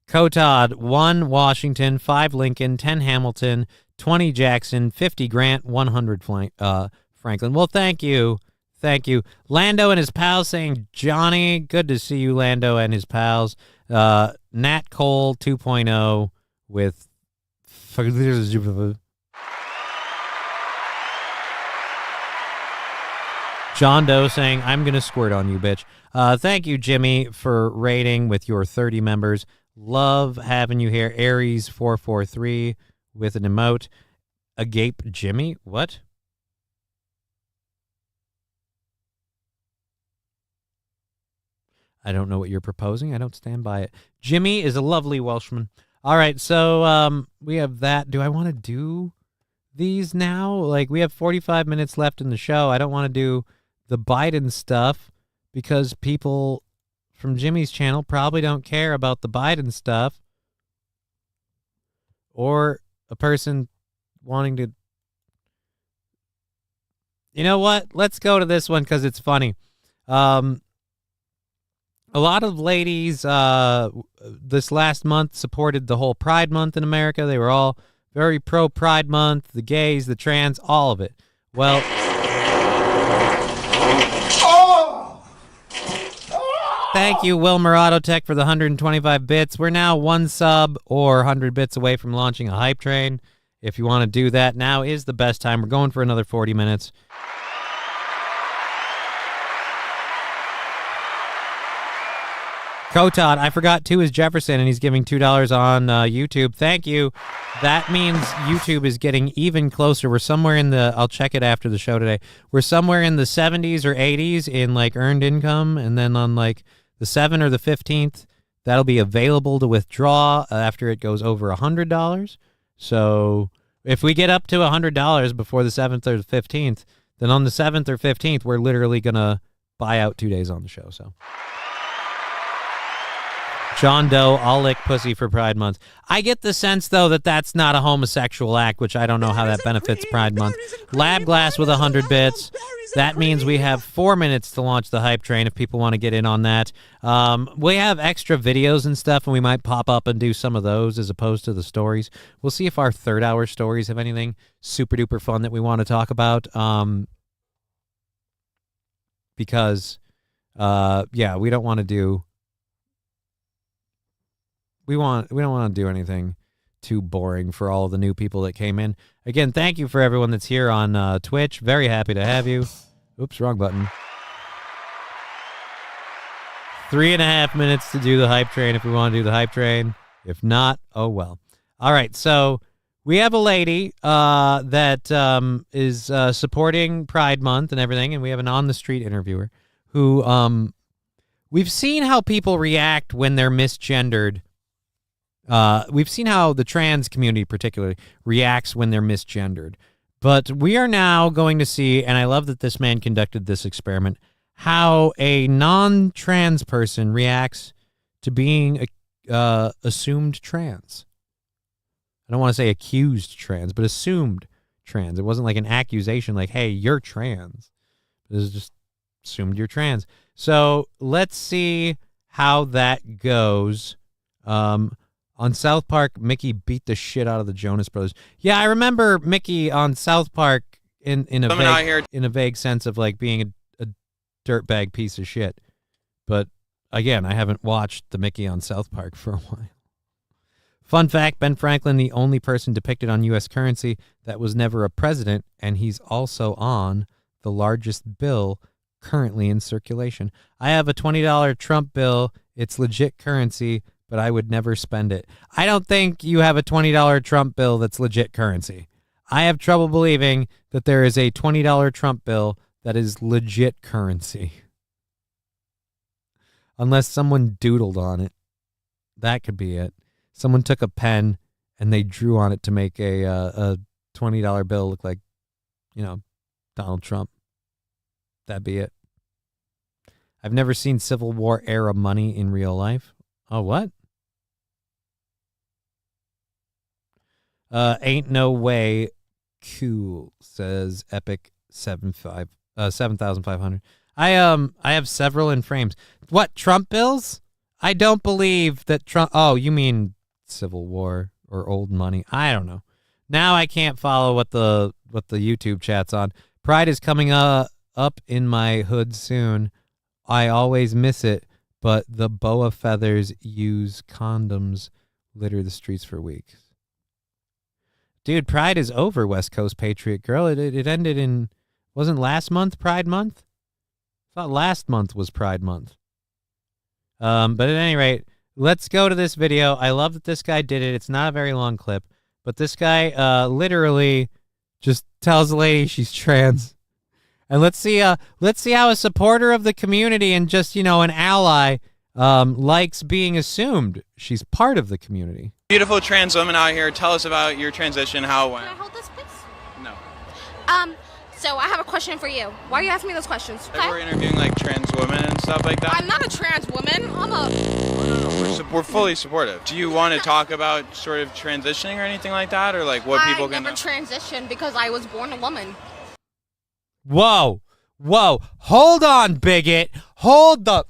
Cotod, 1 Washington, 5 Lincoln, 10 Hamilton, 20 Jackson, 50 Grant, 100 Franklin. Well, thank you. Lando and his pals saying, Johnny, good to see you, Lando and his pals. Nat Cole 2.0 with John Doe saying, I'm going to squirt on you, bitch. Thank you, Jimmy, for rating with your 30 members. Love having you here. Aries443 with an emote. Agape Jimmy? What? I don't know what you're proposing. I don't stand by it. Jimmy is a lovely Welshman. All right, so we have that. Do I want to do these now? We have 45 minutes left in the show. I don't want to do the Biden stuff because people from Jimmy's channel probably don't care about the Biden stuff, or a person wanting to. You know what? Let's go to this one because it's funny. A lot of ladies this last month supported the whole Pride Month in America. They were all very pro Pride Month, the gays, the trans, all of it. Well, thank you, Will Muratotech, for the 125 bits. We're now 1 sub or 100 bits away from launching a hype train. If you want to do that, now is the best time. We're going for another 40 minutes. Cotod, I forgot 2 is Jefferson, and he's giving $2 on YouTube. Thank you. That means YouTube is getting even closer. We're somewhere in the, I'll check it after the show today. We're somewhere in the 70s or 80s in earned income, and then on the 7th or the 15th, that'll be available to withdraw after it goes over $100. So If we get up to $100 before the 7th or the 15th, then on the 7th or 15th, we're literally going to buy out 2 days on the show. So, John Doe, I'll lick pussy for Pride Month. I get the sense, though, that that's not a homosexual act, which I don't know how that benefits Pride Month. Lab Glass with 100 bits. That means we have 4 minutes to launch the hype train if people want to get in on that. We have extra videos and stuff, and we might pop up and do some of those as opposed to the stories. We'll see if our third-hour stories have anything super-duper fun that we want to talk about. Because, yeah, we don't want to do... We don't want to do anything too boring for all the new people that came in. Again, thank you for everyone that's here on Twitch. Very happy to have you. Oops, wrong button. 3.5 minutes to do the hype train if we want to do the hype train. If not, oh well. All right, so we have a lady that is supporting Pride Month and everything, and we have an on-the-street interviewer who we've seen how people react when they're misgendered. We've seen how the trans community particularly reacts when they're misgendered. But we are now going to see, and I love that this man conducted this experiment, how a non-trans person reacts to being assumed trans. I don't want to say accused trans, but assumed trans. It wasn't like an accusation like, hey, you're trans. It was just assumed you're trans. So let's see how that goes. On South Park, Mickey beat the shit out of the Jonas Brothers. Yeah, I remember Mickey on South Park in a vague sense of like being a dirtbag piece of shit. But again, I haven't watched the Mickey on South Park for a while. Fun fact, Ben Franklin, the only person depicted on U.S. currency that was never a president, and he's also on the largest bill currently in circulation. I have a $20 Trump bill. It's legit currency, but I would never spend it. I don't think you have a $20 Trump bill that's legit currency. I have trouble believing that there is a $20 Trump bill that is legit currency. Unless someone doodled on it. That could be it. Someone took a pen and they drew on it to make a $20 bill look like, Donald Trump. That'd be it. I've never seen Civil War era money in real life. Oh, what? Ain't no way cool, says Epic 7,500. I have several in frames. What, Trump bills? I don't believe that Trump. Oh, you mean Civil War or old money? I don't know. Now I can't follow what the YouTube chat's on. Pride is coming up in my hood soon. I always miss it, but the boa feathers use condoms litter the streets for weeks. Dude, Pride is over, West Coast Patriot Girl. It ended in, wasn't last month Pride Month? I thought last month was Pride Month. But at any rate, let's go to this video. I love that this guy did it. It's not a very long clip, but this guy literally just tells the lady she's trans. And let's see how a supporter of the community and just, an ally likes being assumed she's part of the community. Beautiful trans woman out here. Tell us about your transition, how it went. Can I hold this, please? No. So I have a question for you. Why are you asking me those questions? Like we're interviewing like trans women and stuff like that. I'm not a trans woman. We're fully supportive. Do you want to talk about sort of transitioning or anything like that, or like what people can? I never transitioned because I was born a woman. Whoa, hold on, bigot. Hold the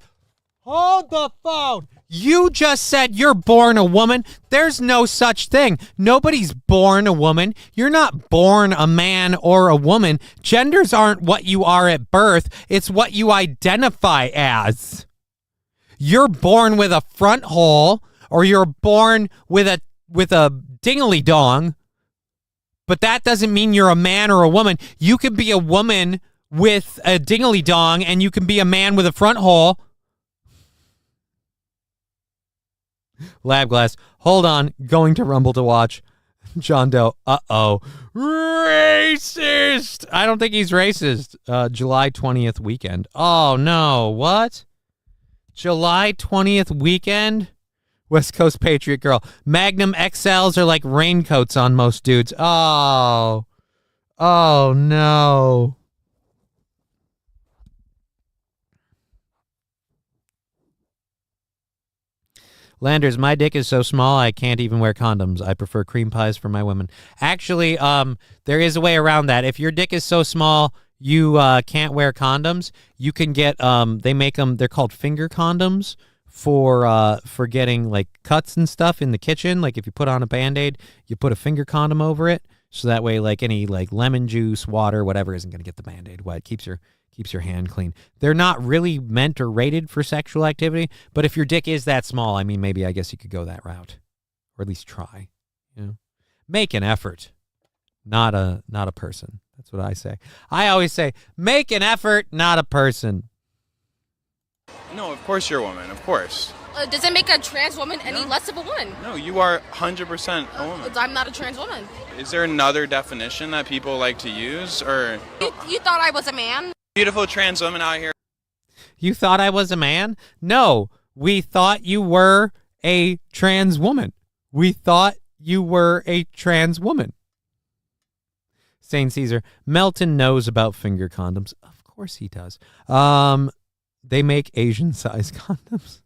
phone. You just said you're born a woman. There's no such thing. Nobody's born a woman. You're not born a man or a woman. Genders aren't what you are at birth. It's what you identify as. You're born with a front hole, or you're born with a dingly dong. But that doesn't mean you're a man or a woman. You could be a woman with a dingly dong, and you can be a man with a front hole. Lab Glass, hold on, going to Rumble to watch. John Doe, racist. I don't think he's racist. July 20th weekend. Oh no, what? July 20th weekend? West Coast Patriot girl. Magnum XLs are like raincoats on most dudes. Oh. Oh, no. Landers, my dick is so small I can't even wear condoms. I prefer cream pies for my women. Actually, there is a way around that. If your dick is so small you can't wear condoms, you can get they make them, they're called finger condoms for getting like cuts and stuff in the kitchen. Like if you put on a Band-Aid, you put a finger condom over it, so that way like any like lemon juice, water, whatever isn't going to get the Band-Aid wet. Keeps your hand clean. They're not really meant or rated for sexual activity, but if your dick is that small, I mean, maybe I guess you could go that route, or at least try. You know, make an effort, not a person. That's what I say. I always say, make an effort, not a person. No, of course you're a woman. Of course. Does it make a trans woman any less of a woman? No, you are 100% a woman. I'm not a trans woman. Is there another definition that people like to use, or? You thought I was a man? Beautiful trans women out here. You thought I was a man? No, we thought you were a trans woman. We thought you were a trans woman. St. Caesar, Melton knows about finger condoms. Of course he does. They make Asian-sized condoms.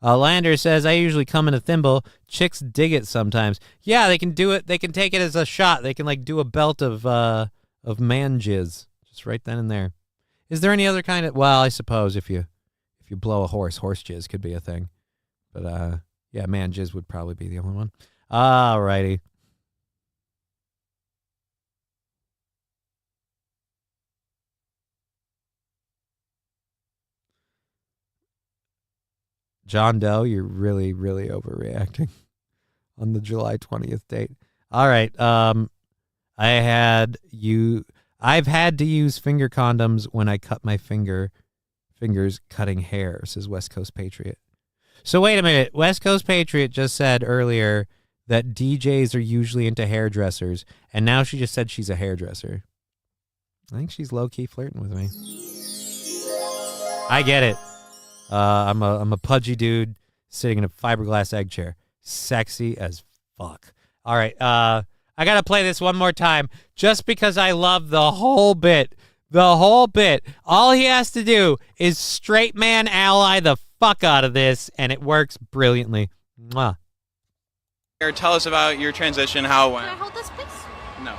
Lander says, I usually come in a thimble. Chicks dig it sometimes. Yeah, they can do it. They can take it as a shot. They can like do a belt of man jizz. Just right then and there. Is there any other kind of, well, I suppose if you blow a horse jizz could be a thing. But yeah, man jizz would probably be the only one. All righty. John Doe, you're really, really overreacting on the July 20th date. All right. I've had to use finger condoms when I cut my fingers cutting hair, says West Coast Patriot. So wait a minute. West Coast Patriot just said earlier that DJs are usually into hairdressers, and now she just said she's a hairdresser. I think she's low-key flirting with me. I get it. I'm a pudgy dude sitting in a fiberglass egg chair. Sexy as fuck. All right. I got to play this one more time just because I love the whole bit. The whole bit. All he has to do is straight man ally the fuck out of this, and it works brilliantly. Mwah. Tell us about your transition, how it went. Can I hold this, please? No.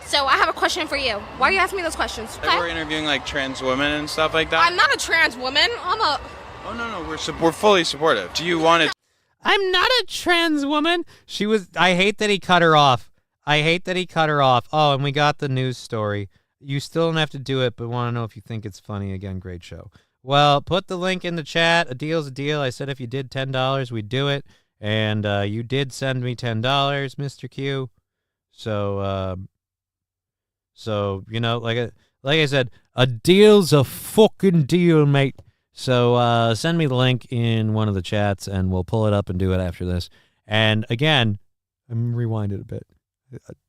So I have a question for you. Why are you asking me those questions? Like we're interviewing like trans women and stuff like that. I'm not a trans woman. Oh no, we're fully supportive. Do you want to? I'm not a trans woman. I hate that he cut her off. Oh, and we got the news story. You still don't have to do it, but want to know if you think it's funny. Again, great show. Well, put the link in the chat. A deal's a deal. I said if you did $10, we'd do it. And you did send me $10, Mr. Q. So you know, like I said, a deal's a fucking deal, mate. So send me the link in one of the chats, and we'll pull it up and do it after this. And again, I'm rewind it a bit.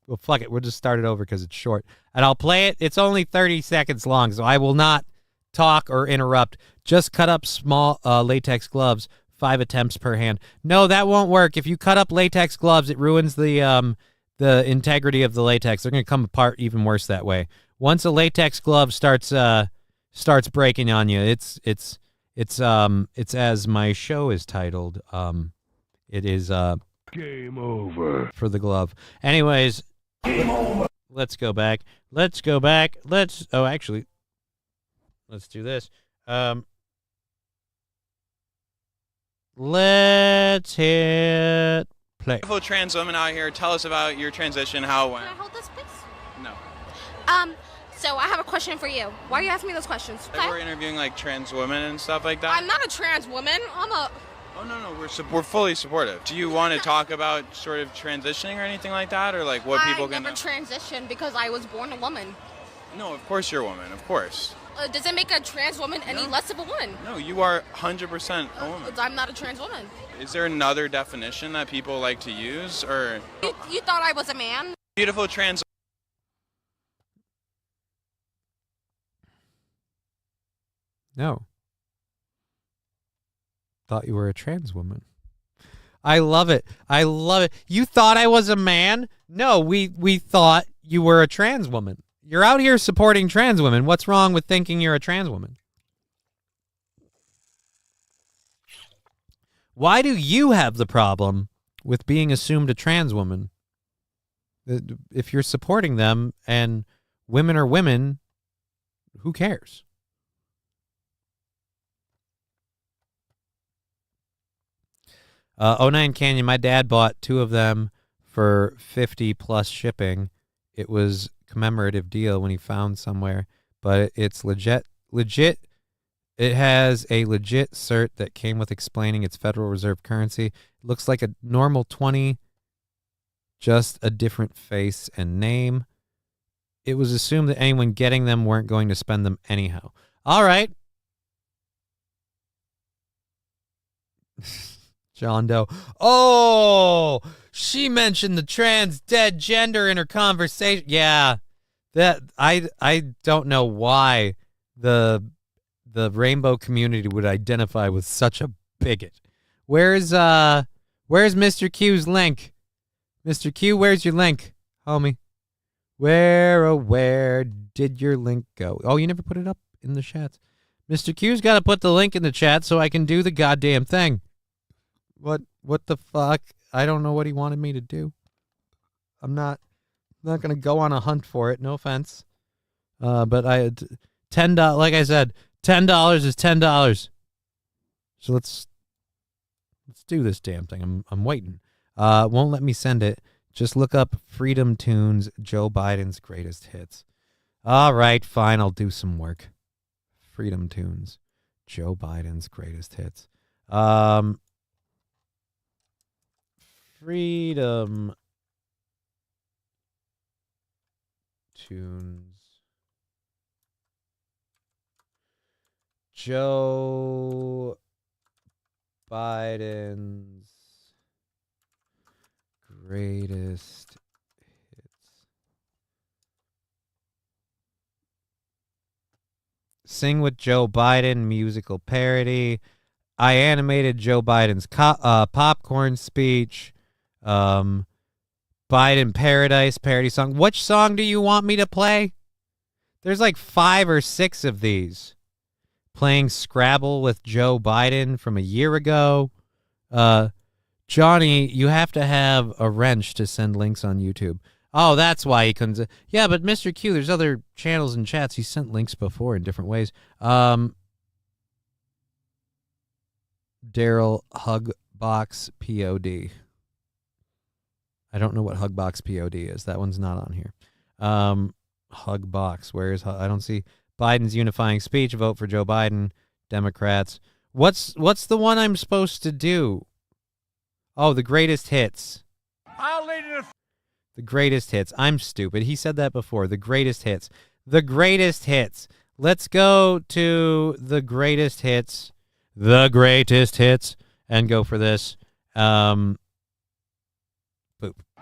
Well, fuck it. We'll just start it over because it's short. And I'll play it. It's only 30 seconds long, so I will not talk or interrupt. Just cut up small latex gloves, 5 attempts per hand. No, that won't work. If you cut up latex gloves, it ruins the integrity of the latex. They're going to come apart even worse that way. Once a latex glove starts breaking on you, it's as my show is titled. It is Game over for the glove. Anyways, Game over. Let's go back. Let's do this. Let's hit play. Beautiful trans women out here. Tell us about your transition, how it went. Can I hold this, please? No. So I have a question for you. Why are you asking me those questions? Like we're interviewing like trans women and stuff like that. I'm not a trans woman. Oh no, we're fully supportive. Do you want to talk about sort of transitioning or anything like that, or like what people can? I never transitioned because I was born a woman. No, of course you're a woman. Of course. Does it make a trans woman any less of a woman? No, you are 100% a woman. I'm not a trans woman. Is there another definition that people like to use, or? You thought I was a man? Beautiful trans. No. thought you were a trans woman. I love it. I love it. You thought I was a man? No, we thought you were a trans woman. You're out here supporting trans women. What's wrong with thinking you're a trans woman? Why do you have the problem with being assumed a trans woman? If you're supporting them and women are women, who cares? '09 Canyon, my dad bought 2 of them for $50 plus shipping. It was a commemorative deal when he found somewhere, but it's legit. It has a legit cert that came with explaining its Federal Reserve currency. It looks like a normal 20, just a different face and name. It was assumed that anyone getting them weren't going to spend them anyhow. All right. John Doe. Oh, she mentioned the trans dead gender in her conversation. Yeah, that I don't know why the rainbow community would identify with such a bigot. Where's Mr. Q's link? Mr. Q, where's your link, homie? Where did your link go? Oh, you never put it up in the chat. Mr. Q's got to put the link in the chat so I can do the goddamn thing. What the fuck? I don't know what he wanted me to do. I'm not going to go on a hunt for it. No offense. But I $10, like I said, $10 is $10. So let's do this damn thing. I'm waiting. Won't let me send it. Just look up Freedom Tunes, Joe Biden's greatest hits. All right, fine. I'll do some work. Freedom Tunes, Joe Biden's greatest hits. Freedom Tunes, Joe Biden's greatest hits. Sing with Joe Biden, musical parody. I animated Joe Biden's popcorn speech. Biden Paradise parody song. Which song do you want me to play? There's like 5 or 6 of these. Playing Scrabble with Joe Biden from a year ago. Johnny, you have to have a wrench to send links on YouTube. Oh, that's why he couldn't. Yeah, but Mr. Q, there's other channels and chats. He sent links before in different ways. Daryl Hugbox POD. I don't know what Hugbox POD is. That one's not on here. Hugbox. Where is I don't see Biden's unifying speech. Vote for Joe Biden. Democrats. What's the one I'm supposed to do? Oh, the greatest hits. The greatest hits. I'm stupid. He said that before. The greatest hits. The greatest hits. Let's go to the greatest hits. The greatest hits. And go for this. Boop.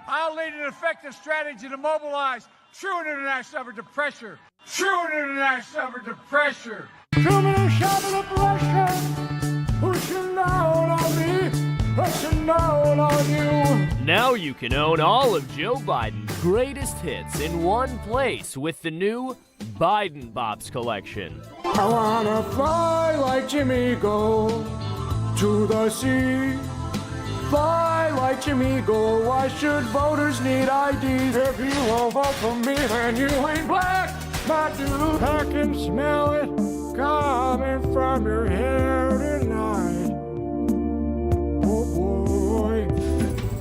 I'll lead an effective strategy to mobilize true international effort to pressure. True international effort to pressure. True international pressure. Pushing down on me. Pushing down on you. Now you can own all of Joe Biden's greatest hits in one place with the new Biden Bops collection. I wanna fly like Jimmy Go to the sea. Fly like Jimmy Go. Why should voters need IDs? If you won't vote for me, then you ain't black. My dude, I can smell it coming from your hair tonight. Oh boy,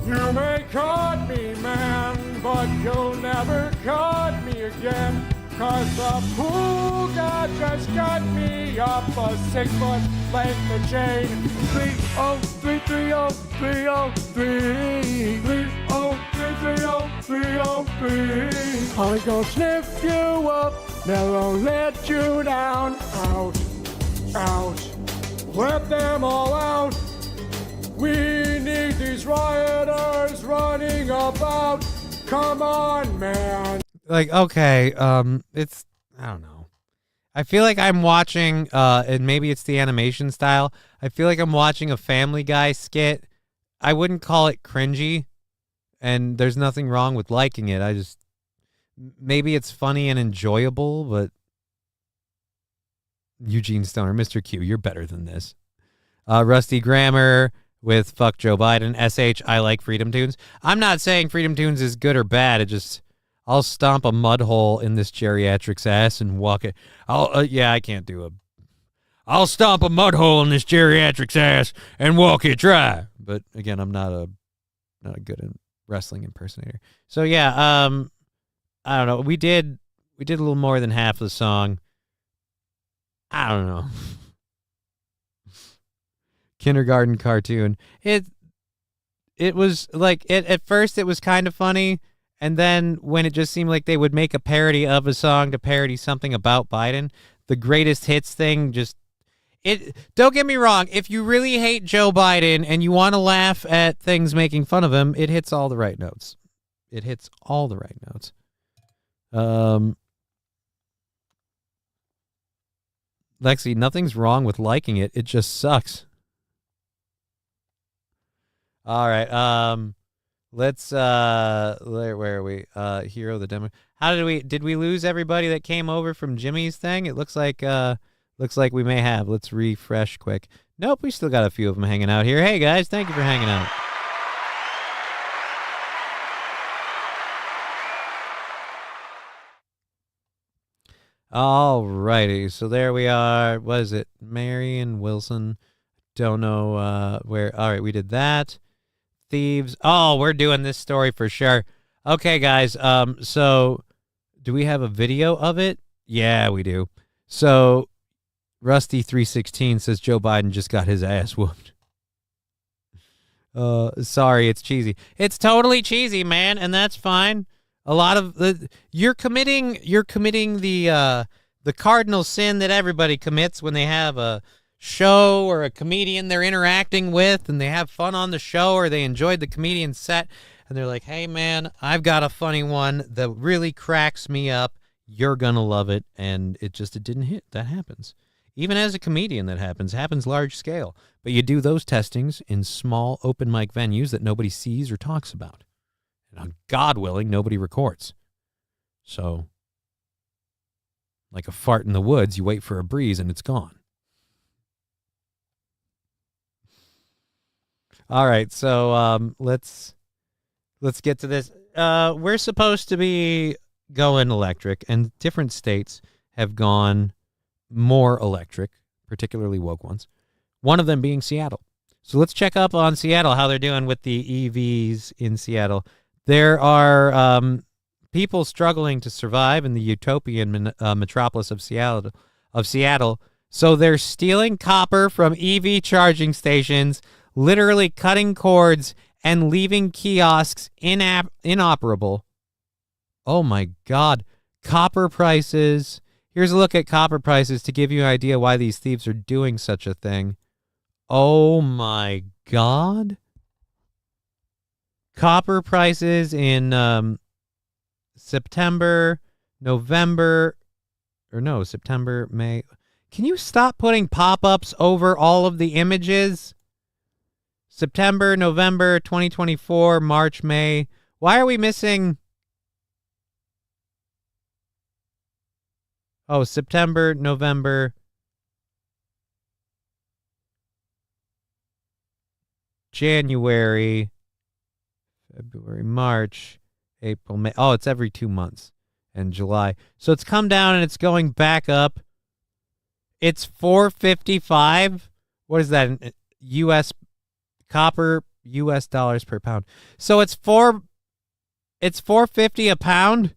you may cut me, man, but you'll never cut me again. 'Cause the pool god just got me up a 6-foot length of chain. 303, 303, 303. I'm gonna sniff you up, never let you down. Out, out, let them all out. We need these rioters running about. Come on, man. Like, okay, it's, I don't know. I feel like I'm watching, and maybe it's the animation style. I feel like I'm watching a Family Guy skit. I wouldn't call it cringy, and there's nothing wrong with liking it. Maybe it's funny and enjoyable, but Eugene Stoner, Mr. Q, you're better than this. Rusty Grammar with Fuck Joe Biden. SH, I like Freedom Tunes. I'm not saying Freedom Tunes is good or bad. I'll stomp a mud hole in this geriatric's ass and walk it. I can't do a. I'll stomp a mud hole in this geriatric's ass and walk it dry. But again, I'm not a good wrestling impersonator. So yeah, I don't know. We did a little more than half the song. I don't know. Kindergarten cartoon. It was like at first it was kind of funny, and then when it just seemed like they would make a parody of a song to parody something about Biden, the greatest hits thing don't get me wrong, if you really hate Joe Biden and you want to laugh at things making fun of him, it hits all the right notes. Lexi, nothing's wrong with liking it. It just sucks. All right. Let's where are we? Hero the demo. Did we lose everybody that came over from Jimmy's thing? It looks like we may have. Let's refresh quick. Nope, we still got a few of them hanging out here. Hey guys, thank you for hanging out. All righty, so there we are. What is it? Marion Wilson. Don't know where. All right, we did that. Thieves. Oh, we're doing this story for sure. Okay, guys. So do we have a video of it? Yeah, we do. So Rusty316 says Joe Biden just got his ass whooped. Sorry, it's cheesy. It's totally cheesy, man, and that's fine. A lot of you're committing the cardinal sin that everybody commits when they have a show or a comedian they're interacting with and they have fun on the show or they enjoyed the comedian's set and they're like, hey man, I've got a funny one that really cracks me up. You're gonna love it. And it didn't hit. That happens. Even as a comedian, that happens large scale. But you do those testings in small open mic venues that nobody sees or talks about. And God willing, nobody records. So, like a fart in the woods, you wait for a breeze and it's gone. All right, so let's get to this. We're supposed to be going electric, and different states have gone more electric, particularly woke ones. One of them being Seattle. So let's check up on Seattle, how they're doing with the EVs in Seattle. There are people struggling to survive in the utopian metropolis of Seattle. So they're stealing copper from EV charging stations, literally cutting cords and leaving kiosks inoperable. Oh my God. Copper prices. Here's a look at copper prices to give you an idea why these thieves are doing such a thing. Oh my God. Copper prices in September, May. Can you stop putting pop-ups over all of the images? September, November, 2024, March, May. Why are we missing? Oh, September, November, January, February, March, April, May. Oh, it's every 2 months. And July. So it's come down and it's going back up. It's $4.55. What is that? U.S. copper, U.S. dollars per pound. So it's $4.50 a pound.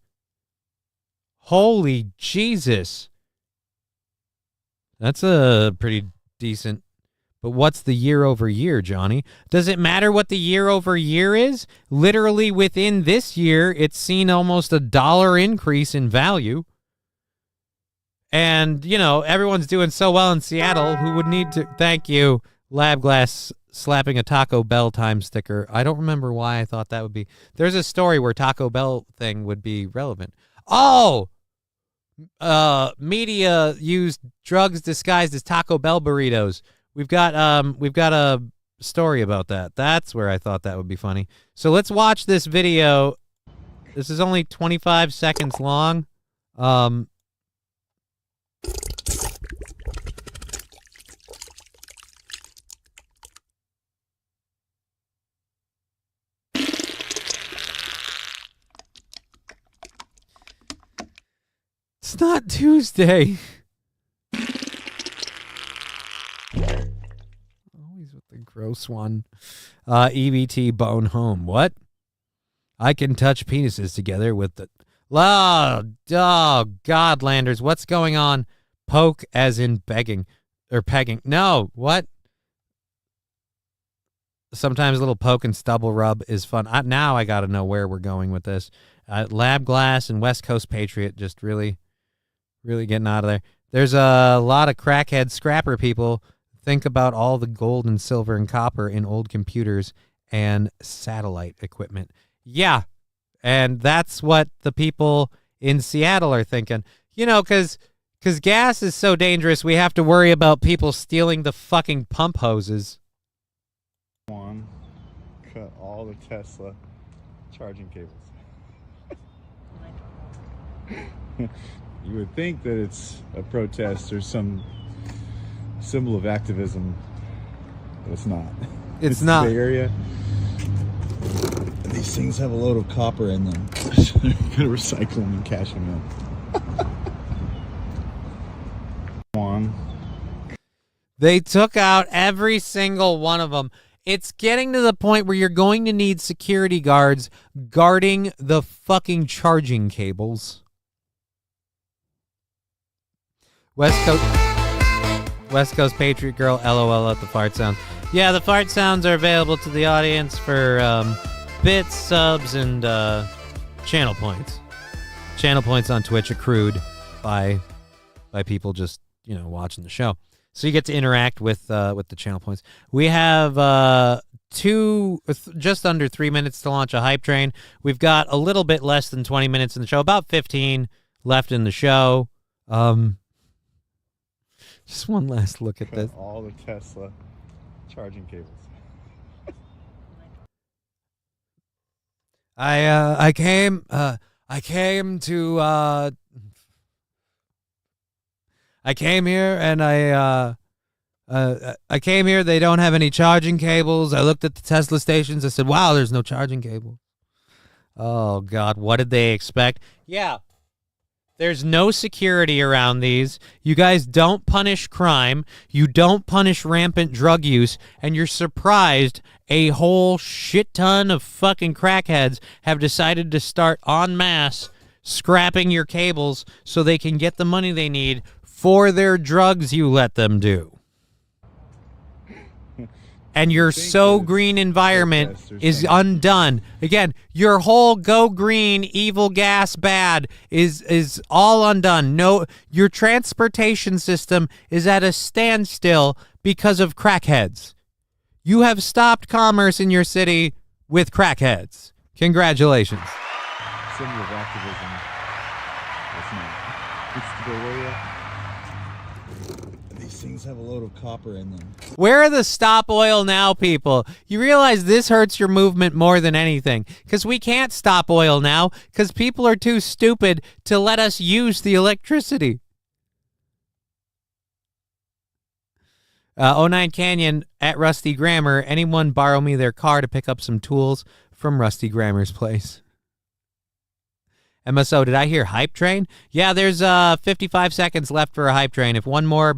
Holy Jesus. That's a pretty decent. But what's the year over year, Johnny? Does it matter what the year over year is? Literally within this year, it's seen almost $1 increase in value. And, you know, everyone's doing so well in Seattle. Who would need to? Thank you, Lab Glass, slapping a Taco Bell time sticker. I don't remember why I thought that would be. There's a story where Taco Bell thing would be relevant. Oh, media used drugs disguised as Taco Bell burritos. We've got a story about that. That's where I thought that would be funny. So let's watch this video. This is only 25 seconds long. It's not Tuesday. Always with the gross one. EBT bone home. What? I can touch penises together with the... Oh, Godlanders. What's going on? Poke as in begging. Or pegging. No, what? Sometimes a little poke and stubble rub is fun. Now I got to know where we're going with this. Lab Glass and West Coast Patriot just really getting out of there. There's a lot of crackhead scrapper people. Think about all the gold and silver and copper in old computers and satellite equipment. Yeah, and that's what the people in Seattle are thinking. You know, because gas is so dangerous, we have to worry about people stealing the fucking pump hoses. One, cut all the Tesla charging cables. You would think that it's a protest or some symbol of activism, but it's not. It's not. The Bay Area. These things have a load of copper in them. So they're gonna recycle them and cash them in. One. They took out every single one of them. It's getting to the point where you're going to need security guards guarding the fucking charging cables. West Coast Patriot Girl, LOL at the fart sound. Yeah, the fart sounds are available to the audience for bits, subs, and channel points. Channel points on Twitch accrued by people just, watching the show. So you get to interact with the channel points. We have just under 3 minutes to launch a hype train. We've got a little bit less than 20 minutes in the show, about 15 left in the show. Just one last look at this. All the Tesla charging cables. I came here and I came here. They don't have any charging cables. I looked at the Tesla stations. I said, wow, there's no charging cable. Oh, God. What did they expect? Yeah. There's no security around these. You guys don't punish crime. You don't punish rampant drug use. And you're surprised a whole shit ton of fucking crackheads have decided to start en masse scrapping your cables so they can get the money they need for their drugs you let them do. And your so green environment is undone. Again, your whole go green, evil gas bad is all undone. No, your transportation system is at a standstill because of crackheads. You have stopped commerce in your city with crackheads. Congratulations. Symbol of activism. It's not. It's the Bay Area. These things have a load of copper in them. Where are the Stop Oil Now people? You realize this hurts your movement more than anything, because we can't stop oil now because people are too stupid to let us use the electricity. 09 Canyon at Rusty Grammar. Anyone borrow me their car to pick up some tools from Rusty Grammar's place? MSO, did I hear hype train? Yeah, there's 55 seconds left for a hype train. If one more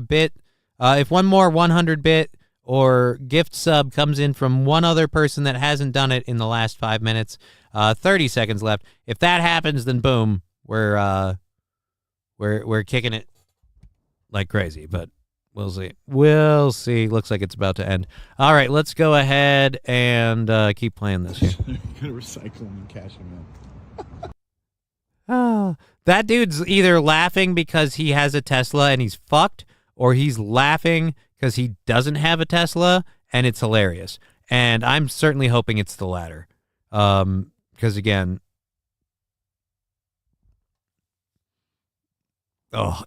100-bit or gift sub comes in from one other person that hasn't done it in the last 5 minutes, 30 seconds left. If that happens, then boom, we're kicking it like crazy. But we'll see. We'll see. Looks like it's about to end. All right, let's go ahead and keep playing this here. They're gonna recycle them and cash them in. Oh, that dude's either laughing because he has a Tesla and he's fucked, or he's laughing because he doesn't have a Tesla and it's hilarious. And I'm certainly hoping it's the latter. Because again,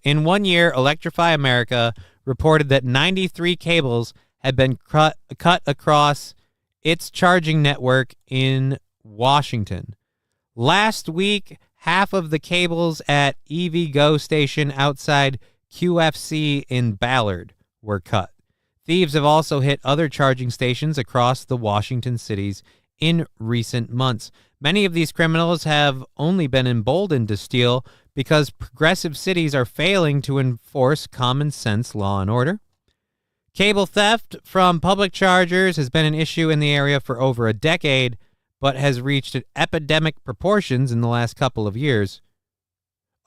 In 1 year, Electrify America reported that 93 cables had been cut across its charging network in Washington. Last week, half of the cables at EVgo station outside QFC in Ballard were cut. Thieves have also hit other charging stations across the Washington cities in recent months. Many of these criminals have only been emboldened to steal because progressive cities are failing to enforce common sense law and order. Cable theft from public chargers has been an issue in the area for over a decade, but has reached epidemic proportions in the last couple of years.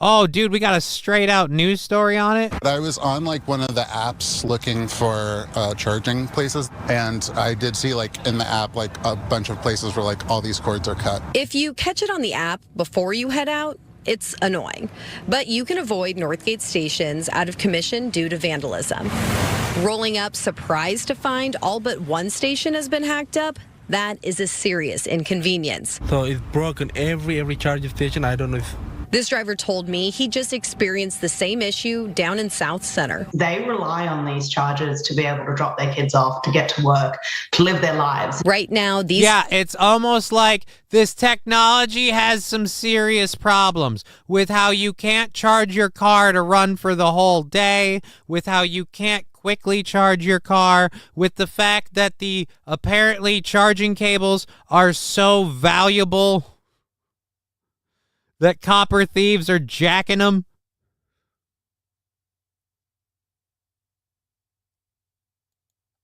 Oh, dude, we got a straight-out news story on it. I was on, like, one of the apps looking for charging places, and I did see, like, in the app, like, a bunch of places where, like, all these cords are cut. If you catch it on the app before you head out, it's annoying. But you can avoid Northgate stations out of commission due to vandalism. Rolling up surprised to find all but one station has been hacked up, that is a serious inconvenience. So it's broken every charging station. I don't know if... This driver told me he just experienced the same issue down in South Center. They rely on these chargers to be able to drop their kids off, to get to work, to live their lives. Right now, these... Yeah, it's almost like this technology has some serious problems with how you can't charge your car to run for the whole day, with how you can't quickly charge your car, with the fact that the apparently charging cables are so valuable that copper thieves are jacking them.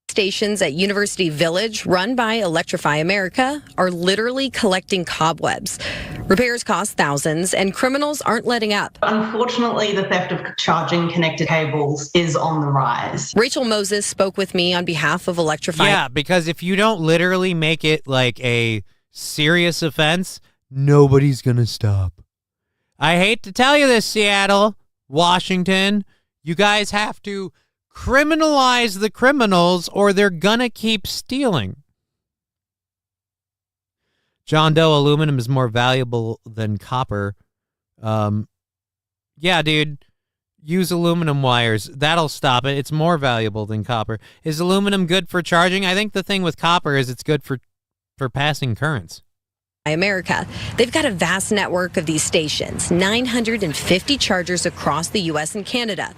Stations at University Village, run by Electrify America, are literally collecting cobwebs. Repairs cost thousands, and criminals aren't letting up. Unfortunately, the theft of charging connected cables is on the rise. Rachel Moses spoke with me on behalf of Electrify. Yeah, because if you don't literally make it like a serious offense, nobody's going to stop. I hate to tell you this, Seattle, Washington, you guys have to criminalize the criminals or they're gonna keep stealing. John Doe aluminum is more valuable than copper. Yeah, dude, use aluminum wires. That'll stop it. It's more valuable than copper. Is aluminum good for charging? I think the thing with copper is it's good for passing currents. America. They've got a vast network of these stations, 950 chargers across the U.S. and Canada.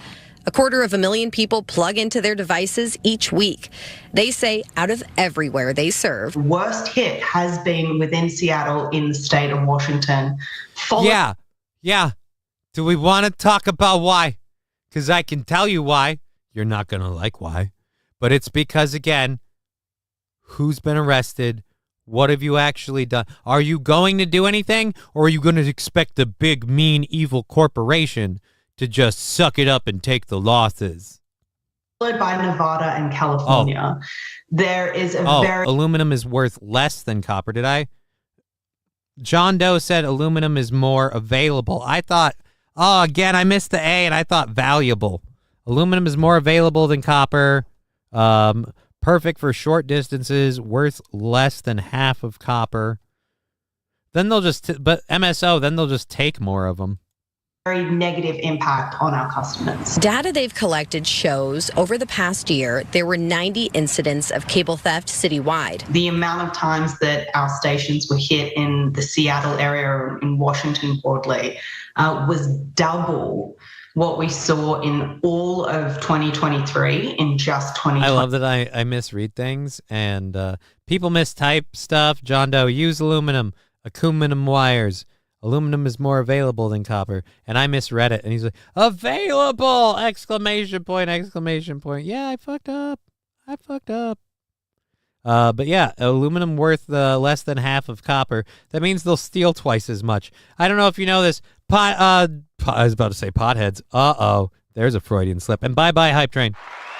250,000 people plug into their devices each week. They say out of everywhere they serve. Worst hit has been within Seattle in the state of Washington. Yeah. Do we want to talk about why? Because I can tell you why. You're not going to like why. But it's because, again, who's been arrested? What have you actually done? Are you going to do anything, or are you going to expect the big, mean, evil corporation to just suck it up and take the losses? Followed by Nevada and California. There is a very... aluminum is worth less than copper. Did I? John Doe said aluminum is more available. I thought, again, I missed the A, and I thought valuable. Aluminum is more available than copper. Perfect for short distances, worth less than half of copper. Then they'll just, but MSO, then they'll just take more of them. Very negative impact on our customers. Data they've collected shows over the past year, there were 90 incidents of cable theft citywide. The amount of times that our stations were hit in the Seattle area, in Washington broadly, was double what we saw in all of 2023 in just 2020. I love that I misread things, and people mistype stuff. John Doe, use aluminum wires. Aluminum is more available than copper. And I misread it, and he's like, available! Exclamation point. Yeah, I fucked up. But yeah, aluminum worth less than half of copper. That means they'll steal twice as much. I don't know if you know this. I was about to say potheads. There's a Freudian slip. And bye-bye, Hype Train.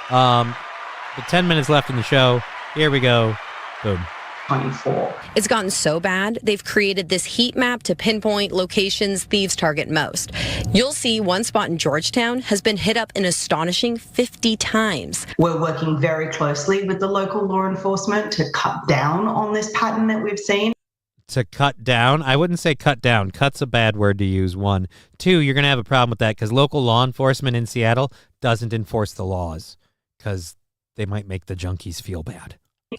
But 10 minutes left in the show. Here we go. Boom. 24. It's gotten so bad, they've created this heat map to pinpoint locations thieves target most. You'll see one spot in Georgetown has been hit up an astonishing 50 times. We're working very closely with the local law enforcement to cut down on this pattern that we've seen. to cut down. I wouldn't say cut down. Cut's a bad word to use, 1. 2, you're going to have a problem with that because local law enforcement in Seattle doesn't enforce the laws because they might make the junkies feel bad.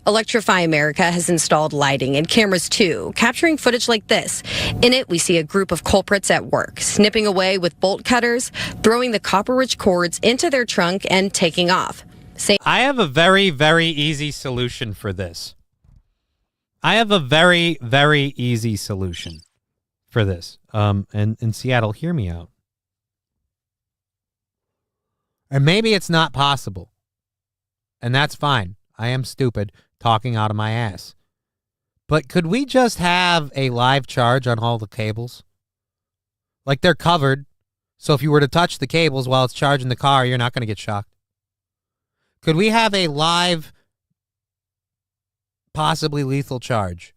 Electrify America has installed lighting and cameras too, capturing footage like this. In it, we see a group of culprits at work, snipping away with bolt cutters, throwing the copper-rich cords into their trunk and taking off. I have a very, very easy solution for this. And in Seattle, hear me out. And maybe it's not possible. And that's fine. I am stupid talking out of my ass. But could we just have a live charge on all the cables? Like they're covered. So if you were to touch the cables while it's charging the car, you're not going to get shocked. Could we have a live, possibly lethal charge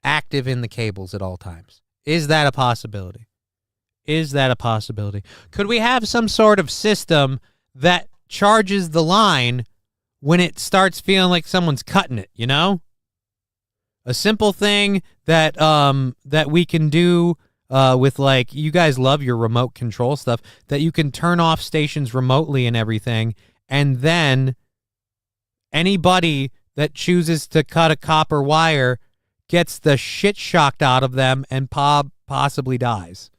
active in the cables at all times? Is that a possibility? Could we have some sort of system that charges the line when it starts feeling like someone's cutting it, you know? A simple thing that that we can do with, like, you guys love your remote control stuff, that you can turn off stations remotely and everything, and then anybody that chooses to cut a copper wire gets the shit shocked out of them and possibly dies.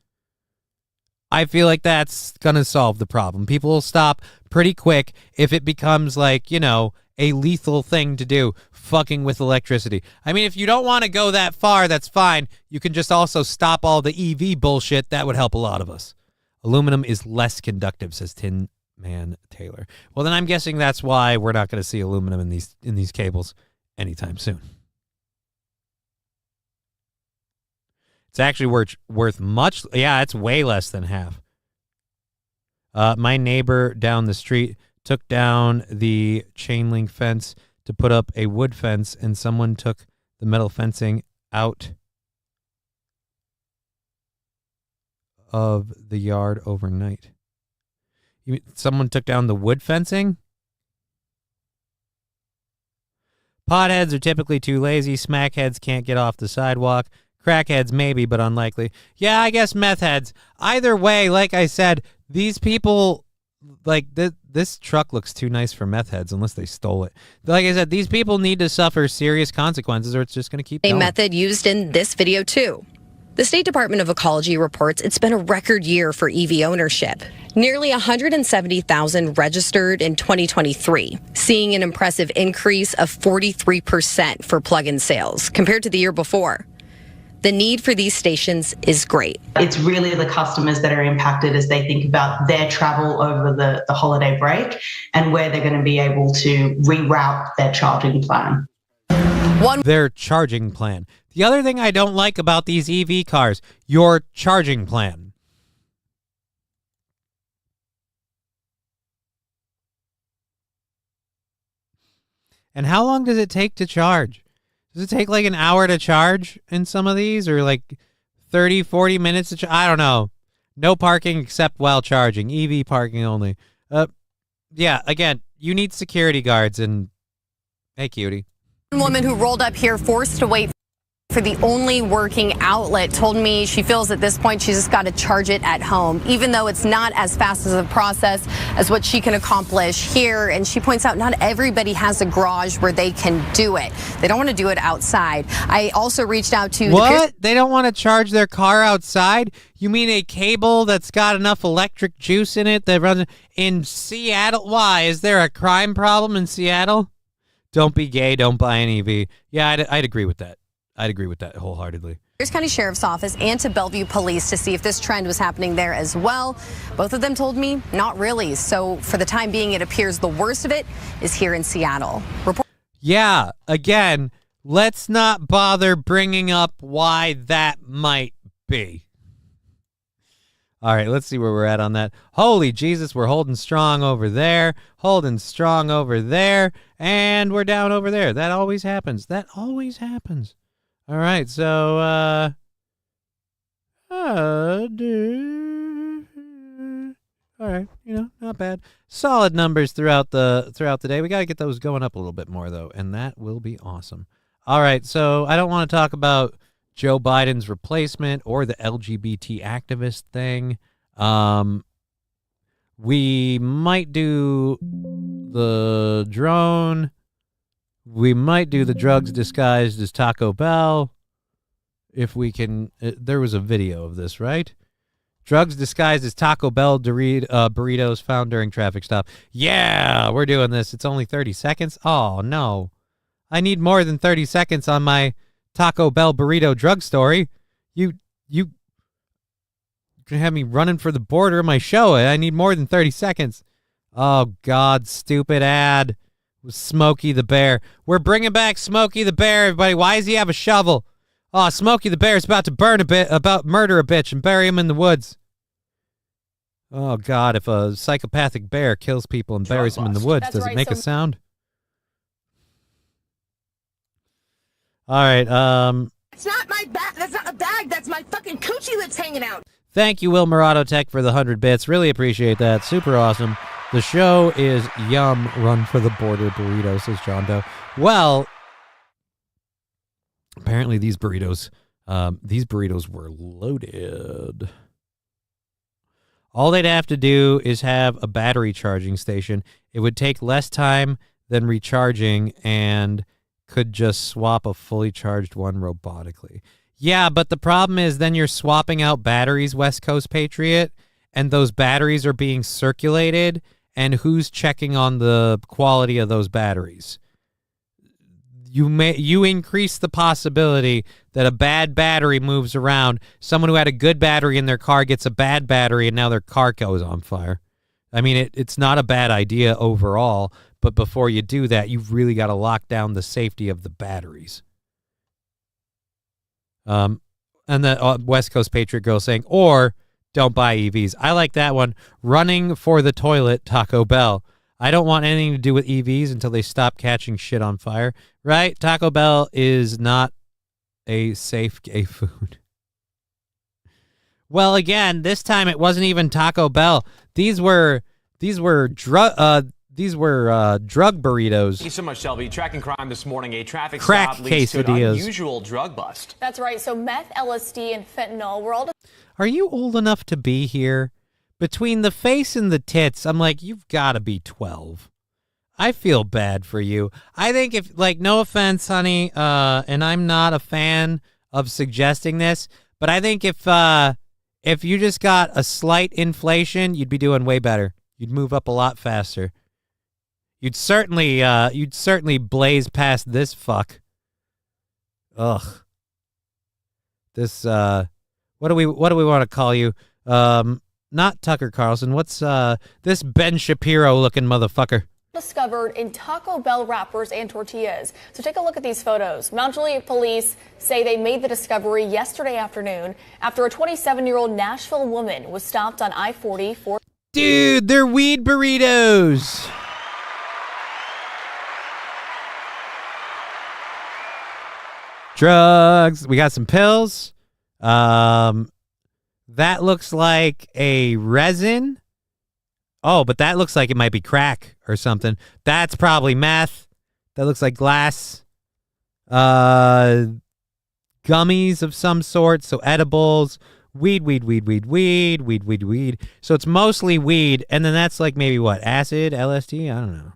I feel like that's going to solve the problem. People will stop pretty quick if it becomes like, you know, a lethal thing to do, fucking with electricity. I mean, if you don't want to go that far, that's fine. You can just also stop all the EV bullshit. That would help a lot of us. Aluminum is less conductive, says Tin Man Taylor. Well, then I'm guessing that's why we're not going to see aluminum in these cables anytime soon. It's actually worth much. Yeah, it's way less than half. My neighbor down the street took down the chain link fence to put up a wood fence, and someone took the metal fencing out of the yard overnight. Someone took down the wood fencing? Potheads are typically too lazy. Smackheads can't get off the sidewalk. Crackheads maybe, but unlikely. Yeah, I guess meth heads. Either way, like I said, these people, like, this truck looks too nice for meth heads unless they stole it. Like I said, these people need to suffer serious consequences or it's just going to keep going. A method used in this video too. The State Department of Ecology reports it's been a record year for EV ownership. Nearly 170,000 registered in 2023, seeing an impressive increase of 43% for plug-in sales compared to the year before. The need for these stations is great. It's really the customers that are impacted as they think about their travel over the holiday break and where they're going to be able to reroute their charging plan. Their charging plan. The other thing I don't like about these EV cars, your charging plan. And how long does it take to charge? Does it take like an hour to charge in some of these, or like 30, 40 minutes to charge? I don't know. No parking except while charging. EV parking only. Yeah, again, you need security guards and hey, cutie. One woman who rolled up here forced to wait for the only working outlet told me she feels at this point she's just got to charge it at home, even though it's not as fast as a process as what she can accomplish here. And she points out not everybody has a garage where they can do it. They don't want to do it outside. I also reached out to what? They don't want to charge their car outside? You mean a cable that's got enough electric juice in it that runs in Seattle? Why? Is there a crime problem in Seattle? Don't be gay. Don't buy an EV. Yeah, I'd agree with that. I'd agree with that wholeheartedly. Pierce County Sheriff's Office and to Bellevue Police to see if this trend was happening there as well. Both of them told me not really. So for the time being, it appears the worst of it is here in Seattle. Yeah, again, let's not bother bringing up why that might be. All right, let's see where we're at on that. Holy Jesus, we're holding strong over there, holding strong over there, and we're down over there. That always happens. That always happens. All right, so all right, not bad. Solid numbers throughout the day. We got to get those going up a little bit more though, and that will be awesome. All right, so I don't want to talk about Joe Biden's replacement or the LGBT activist thing. We might do the drone. We might do the drugs disguised as Taco Bell. If we can, there was a video of this, right? Drugs disguised as Taco Bell burritos found during traffic stop. Yeah, we're doing this. It's only 30 seconds. Oh, no. I need more than 30 seconds on my Taco Bell burrito drug story. You can have me running for the border of my show. I need more than 30 seconds. Oh, God, stupid ad. With Smokey the Bear. We're bringing back Smokey the Bear, everybody. Why does he have a shovel? Oh, Smokey the Bear is about to murder a bitch and bury him in the woods. Oh, God, if a psychopathic bear kills people and buries them in the woods, does it make a sound? All right, It's not my bag. That's not a bag. That's my fucking coochie that's hanging out. Thank you, Will Murado Tech, for the 100 bits. Really appreciate that. Super awesome. The show is yum. Run for the border burrito, says John Doe. Well, apparently these burritos were loaded. All they'd have to do is have a battery charging station. It would take less time than recharging and could just swap a fully charged one robotically. Yeah, but the problem is then you're swapping out batteries, West Coast Patriot, and those batteries are being circulated, and who's checking on the quality of those batteries? You increase the possibility that a bad battery moves around. Someone who had a good battery in their car gets a bad battery, and now their car goes on fire. I mean, it's not a bad idea overall, but before you do that, you've really got to lock down the safety of the batteries. And the West Coast Patriot Girl saying, or don't buy EVs. I like that one. Running for the toilet, Taco Bell. I don't want anything to do with EVs until they stop catching shit on fire. Right? Taco Bell is not a safe gay food. Well, again, this time it wasn't even Taco Bell. These were drug burritos. Thank you so much, Shelby. Tracking crime this morning, a traffic Crack stop leads to an quesadillas. unusual drug bust. That's right. So meth, LSD, and fentanyl were all. Are you old enough to be here? Between the face and the tits, I'm like, you've got to be 12. I feel bad for you. I think no offense, honey, and I'm not a fan of suggesting this, but I think if you just got a slight inflation, you'd be doing way better. You'd move up a lot faster. You'd certainly blaze past this fuck. Ugh. This what do we want to call you? Not Tucker Carlson. What's this Ben Shapiro looking motherfucker? Discovered in Taco Bell wrappers and tortillas. So take a look at these photos. Mount Juliet police say they made the discovery yesterday afternoon after a 27-year-old Nashville woman was stopped on I-40 for. Dude, they're weed burritos. Drugs. We got some pills. That looks like a resin. Oh, but that looks like it might be crack or something. That's probably meth. That looks like glass. Gummies of some sort. So edibles. Weed. So it's mostly weed. And then that's like maybe what? Acid, LSD? I don't know.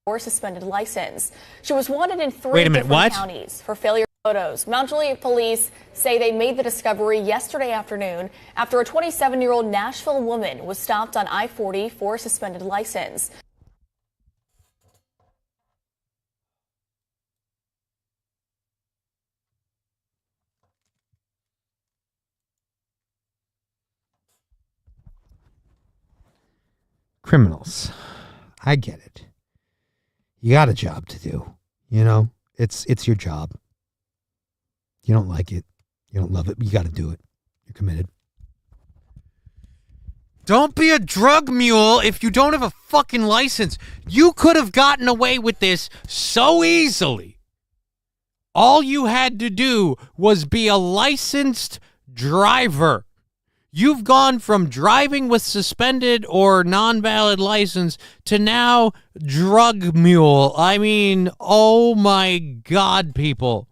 Or suspended license. She was wanted in 3 Wait a minute, different what? counties for failure photos. Mount Juliet police say they made the discovery yesterday afternoon after a 27-year-old Nashville woman was stopped on I-40 for a suspended license. Criminals. I get it. You got a job to do. You know, it's your job. You don't like it. You don't love it. But you got to do it. You're committed. Don't be a drug mule if you don't have a fucking license. You could have gotten away with this so easily. All you had to do was be a licensed driver. You've gone from driving with suspended or non-valid license to now drug mule. I mean, oh my God, people.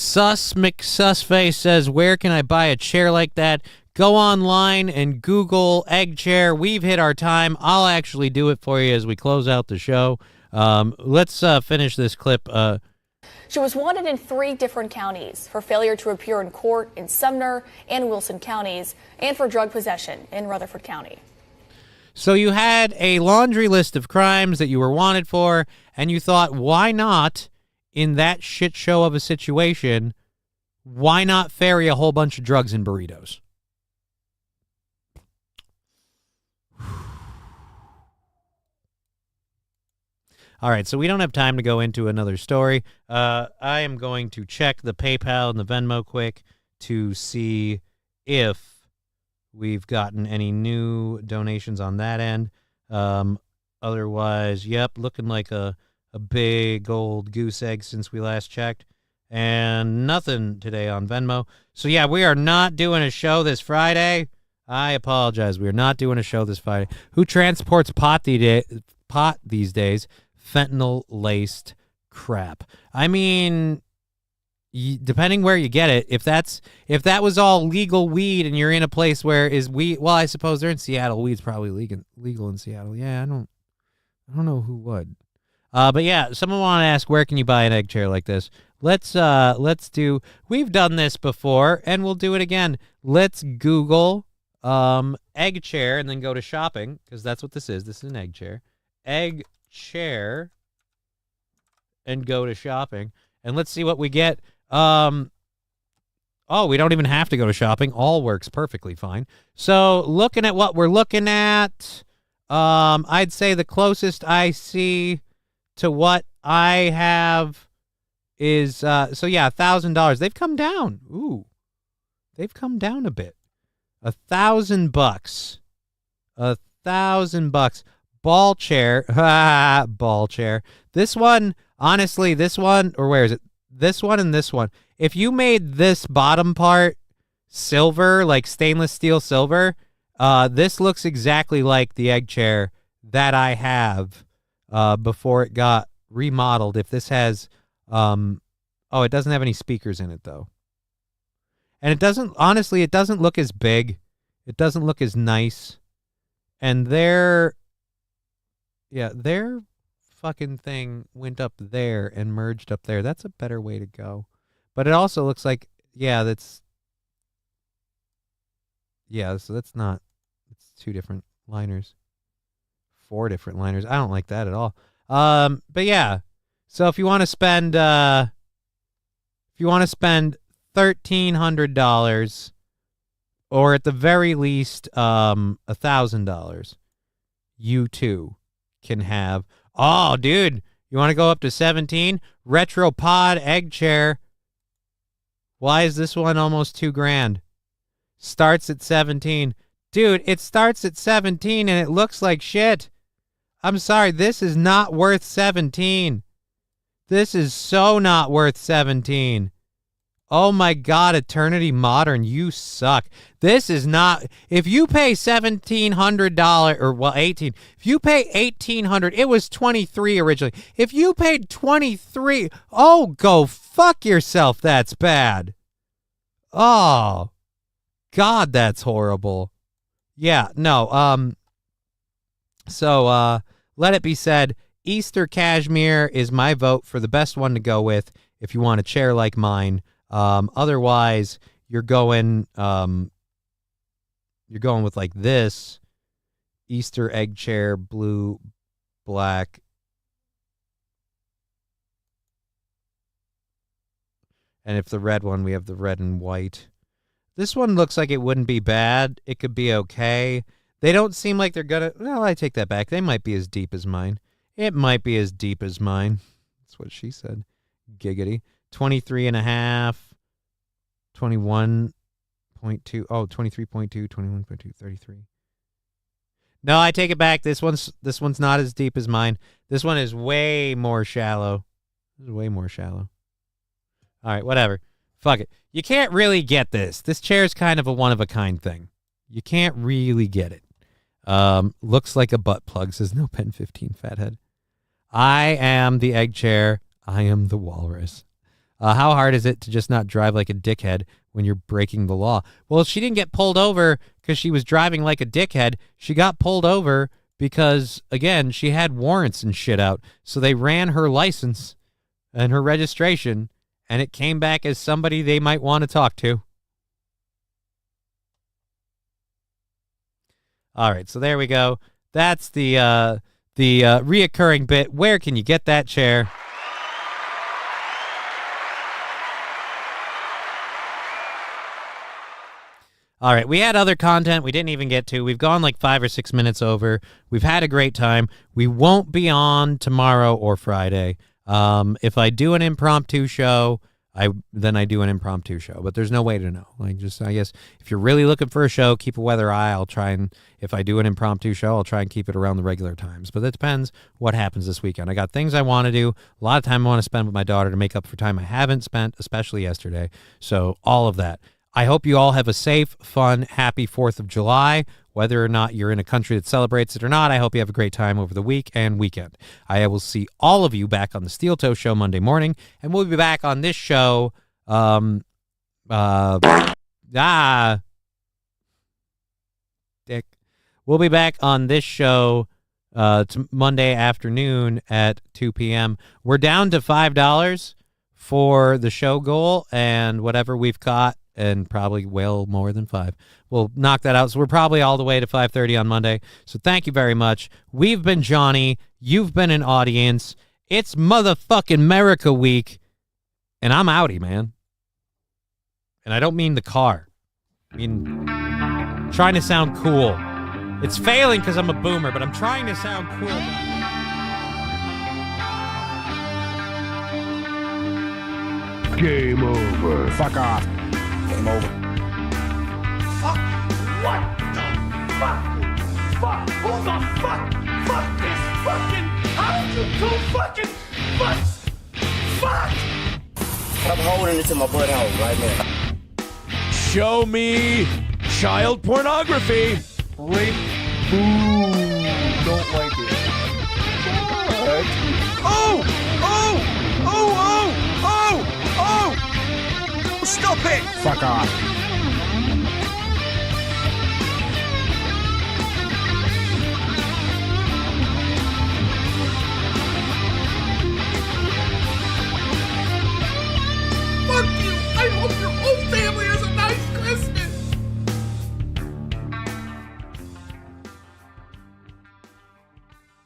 Sus McSusface says, where can I buy a chair like that? Go online and Google egg chair. We've hit our time. I'll actually do it for you as we close out the show. Let's finish this clip. She was wanted in 3 different counties for failure to appear in court in Sumner and Wilson counties and for drug possession in Rutherford County. So you had a laundry list of crimes that you were wanted for, and you thought, why not, in that shit show of a situation, why not ferry a whole bunch of drugs in burritos? All right, so we don't have time to go into another story. I am going to check the PayPal and the Venmo quick to see if we've gotten any new donations on that end. Otherwise, yep, looking like a big old goose egg since we last checked. And nothing today on Venmo. So, yeah, we are not doing a show this Friday. I apologize. We are not doing a show this Friday. Who transports pot these days? Fentanyl-laced crap. I mean, depending where you get it, if that was all legal weed and you're in a place where is weed, well, I suppose they're in Seattle. Weed's probably legal in Seattle. Yeah, I don't know who would. But yeah, someone want to ask, where can you buy an egg chair like this? We've done this before and we'll do it again. Let's Google egg chair and then go to shopping, because that's what this is. This is an egg chair. Egg chair, and go to shopping, and let's see what we get. We don't even have to go to shopping. All works perfectly fine. So looking at what we're looking at, I'd say the closest I see to what I have is $1,000. They've come down. Ooh, they've come down a bit. $1,000. $1,000. Ball chair. Ball chair. This one, honestly, or where is it? This one and this one. If you made this bottom part silver, like stainless steel silver, this looks exactly like the egg chair that I have before it got remodeled. If this has, it doesn't have any speakers in it, though. And it doesn't look as big. It doesn't look as nice. And their fucking thing went up there and merged up there. That's a better way to go. But it also looks like, so that's not, it's 2 different liners. 4 different liners. I don't like that at all. But yeah. So if you want to spend $1,300, or at the very least $1,000, you too can have. Oh, dude, you want to go up to 17? Retro pod egg chair. Why is this one almost $2,000? Starts at 17. Dude, it starts at 17 and it looks like shit. I'm sorry, this is not worth 17. This is so not worth 17. Oh my God, Eternity Modern, you suck. This is not, if you pay $1,700, or well, 18, if you pay $1,800, it was 23 originally. If you paid 23, oh, go fuck yourself, that's bad. Oh, God, that's horrible. Yeah, no, so, let it be said, Easter Cashmere is my vote for the best one to go with if you want a chair like mine. Otherwise, you're going with like this Easter egg chair, blue, black, and if the red one, we have the red and white. This one looks like it wouldn't be bad. It could be okay. They don't seem like they're gonna. Well, I take that back. They might be as deep as mine. It might be as deep as mine. That's what she said. Giggity. 23.5, 21.2, 23.2, 21.2, 33. No, I take it back. This one's not as deep as mine. This one is way more shallow. This is way more shallow. All right, whatever. Fuck it. You can't really get this. This chair is kind of a one-of-a-kind thing. You can't really get it. Looks like a butt plug, says No Pen 15 Fathead. I am the egg chair. I am the walrus. How hard is it to just not drive like a dickhead when you're breaking the law? Well, she didn't get pulled over because she was driving like a dickhead. She got pulled over because, again, she had warrants and shit out. So they ran her license and her registration, and it came back as somebody they might want to talk to. All right, so there we go. That's the reoccurring bit. Where can you get that chair? All right, we had other content we didn't even get to. We've gone like 5 or 6 minutes over. We've had a great time. We won't be on tomorrow or Friday. If I do an impromptu show, then I do an impromptu show. But there's no way to know. I guess if you're really looking for a show, keep a weather eye. I'll try and, if I do an impromptu show, I'll try and keep it around the regular times. But it depends what happens this weekend. I got things I want to do. A lot of time I want to spend with my daughter to make up for time I haven't spent, especially yesterday. So all of that. I hope you all have a safe, fun, happy 4th of July. Whether or not you're in a country that celebrates it or not, I hope you have a great time over the week and weekend. I will see all of you back on the Steel Toe Show Monday morning, and we'll be back on this show. Dick. We'll be back on this show Monday afternoon at 2 p.m. We're down to $5 for the show goal, and whatever we've caught, and probably well more than 5. We'll knock that out. So we're probably all the way to 5:30 on Monday. So thank you very much. We've been Johnny. You've been an audience. It's motherfucking MERICA week. And I'm outie, man. And I don't mean the car. I mean, trying to sound cool. It's failing because I'm a boomer, but I'm trying to sound cool. Game over. Fuck off. Game over. Fuck. What the fuck? Fuck. Who the fuck? Fuck this fucking. How did you do fucking fucks? Fuck. I'm holding it to my butthole right now. Show me child pornography. Rape. Ooh, don't like it. Oh! Oh! Oh! Oh! Oh! Oh! Stop it! Fuck off.